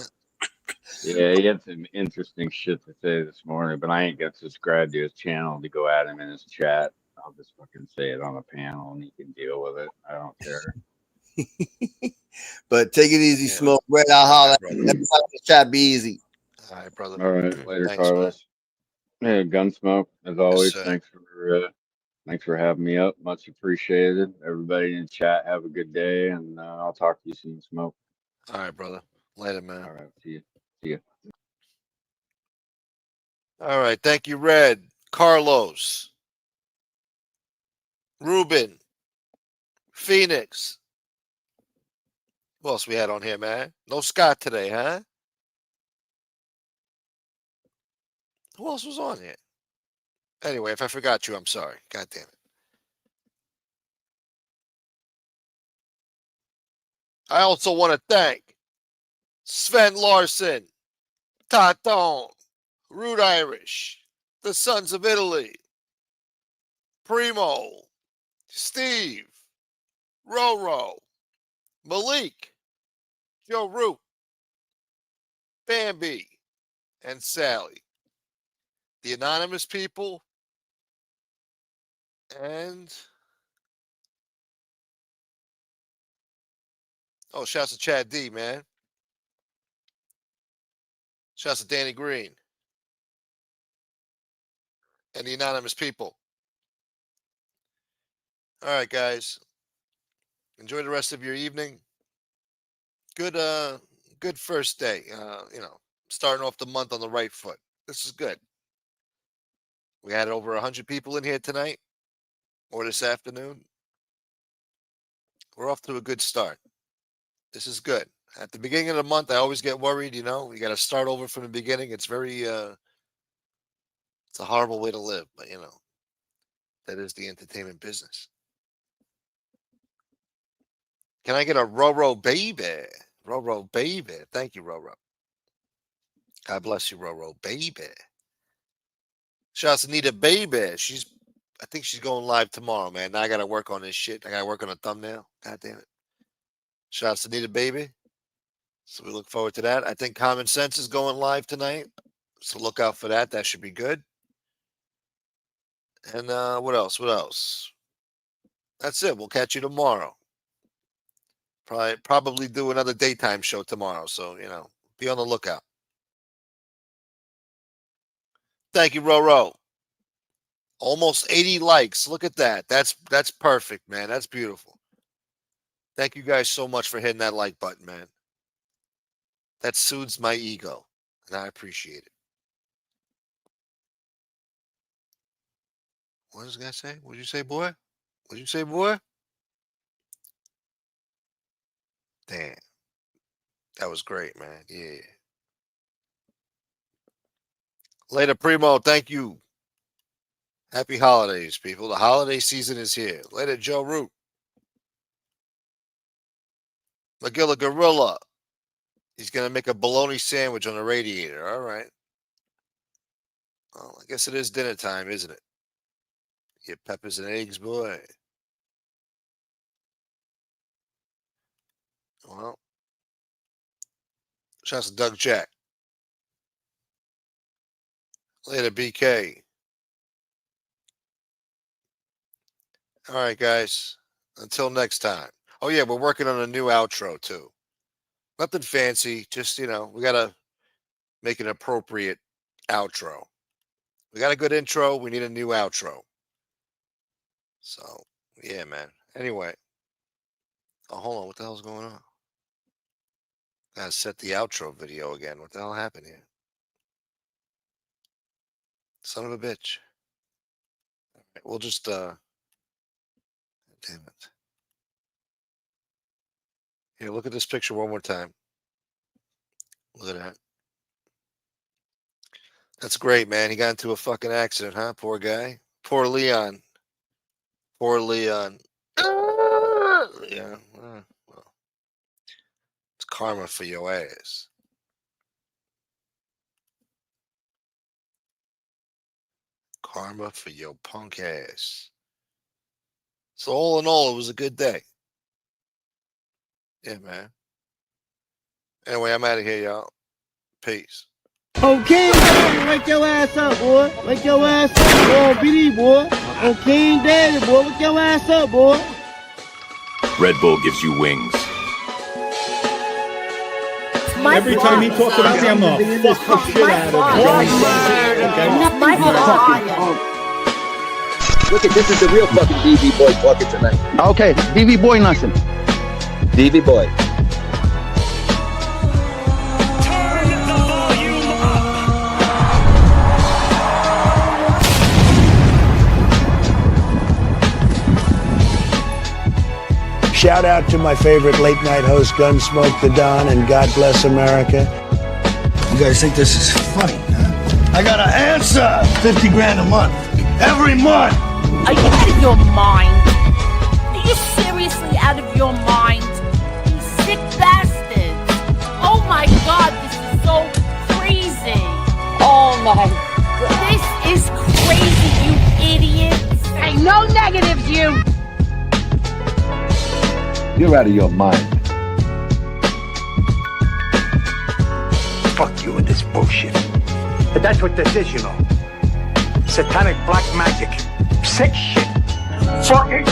he had some interesting shit to say this morning, but I ain't got subscribed to his channel to go at him in his chat. I'll just fucking say it on the panel and he can deal with it. I don't care. But take it easy, Smoke. Red, I'll holler. Everybody in the chat, be easy. All right, brother. All right, later, Thanks, Carlos. Hey, Gunsmoke, as always. sir. Thanks for having me up. Much appreciated. Everybody in the chat, have a good day, and I'll talk to you soon, Smoke. All right, brother. Later, man. All right, see you. All right, thank you, Red, Carlos, Ruben, Phoenix. Who else we had on here, man? No Scott today, huh? Who else was on here? Anyway, if I forgot you, I'm sorry. God damn it. I also want to thank Sven Larson, Taton, Rude Irish, the Sons of Italy, Primo, Steve, Roro, Malik, Joe Root, Bambi, and Sally. The anonymous people, and shouts to Chad D, man. Shouts to Danny Green. And the anonymous people. All right, guys. Enjoy the rest of your evening. Good first day. Starting off the month on the right foot. This is good. We had over 100 people in here tonight or this afternoon. We're off to a good start. This is good. At the beginning of the month, I always get worried, you know. You got to start over from the beginning. It's very, it's a horrible way to live, but, you know, that is the entertainment business. Can I get a Roro baby? Roro baby. Thank you, Roro. God bless you, Roro baby. Shouts to Nita baby. I think she's going live tomorrow, man. Now I got to work on this shit. I got to work on a thumbnail. God damn it. Shouts to Nita baby. So we look forward to that. I think Common Sense is going live tonight. So look out for that. That should be good. And what else? What else? That's it. We'll catch you tomorrow. Probably do another daytime show tomorrow. So, you know, be on the lookout. Thank you, Roro. Almost 80 likes. Look at that. That's perfect, man. That's beautiful. Thank you guys so much for hitting that like button, man. That soothes my ego, and I appreciate it. What does this guy say? What'd you say, boy? What'd you say, boy? Damn. That was great, man. Yeah. Later, Primo. Thank you. Happy holidays, people. The holiday season is here. Later, Joe Root. Magilla Gorilla. He's going to make a bologna sandwich on the radiator. All right. Well, I guess it is dinner time, isn't it? Get peppers and eggs, boy. Well, shouts to Doug Jack. Later, BK. All right, guys. Until next time. Oh, yeah, we're working on a new outro, too. Nothing fancy. Just, you know, we got to make an appropriate outro. We got a good intro. We need a new outro. So, yeah, man. Anyway. Oh, hold on. What the hell's going on? Gotta set the outro video again. What the hell happened here? Son of a bitch. All right, we'll just, damn it. Here, look at this picture one more time. Look at that. That's great, man. He got into a fucking accident, huh? Poor guy. Poor Leon. Poor Leon. Yeah. Well, it's karma for your ass. Karma for your punk ass. So all in all, it was a good day. Yeah, man. Anyway, I'm out of here, y'all. Peace. Okay, wake your ass up, boy. Wake your ass up, boy. BD, boy. On King Daddy, boy. Wake your ass up, boy. Red Bull gives you wings. Every time he talks about me, I'm gonna fuck the shit out of him. Look at this is the real fucking DV boy talking tonight. Okay, DV boy nothing. DV boy. Shout out to my favorite late night host, Gunsmoke the Don, and God bless America. You guys think this is funny, huh? I got an answer. 50 grand a month. Every month. Are you out of your mind? Are you seriously out of your mind? You sick bastards. Oh my God, this is so crazy. Oh my God. This is crazy, you idiots. Hey, no negatives, you. You're out of your mind. Fuck you and this bullshit. But that's what this is, you know. Satanic black magic. Sick shit. Fucking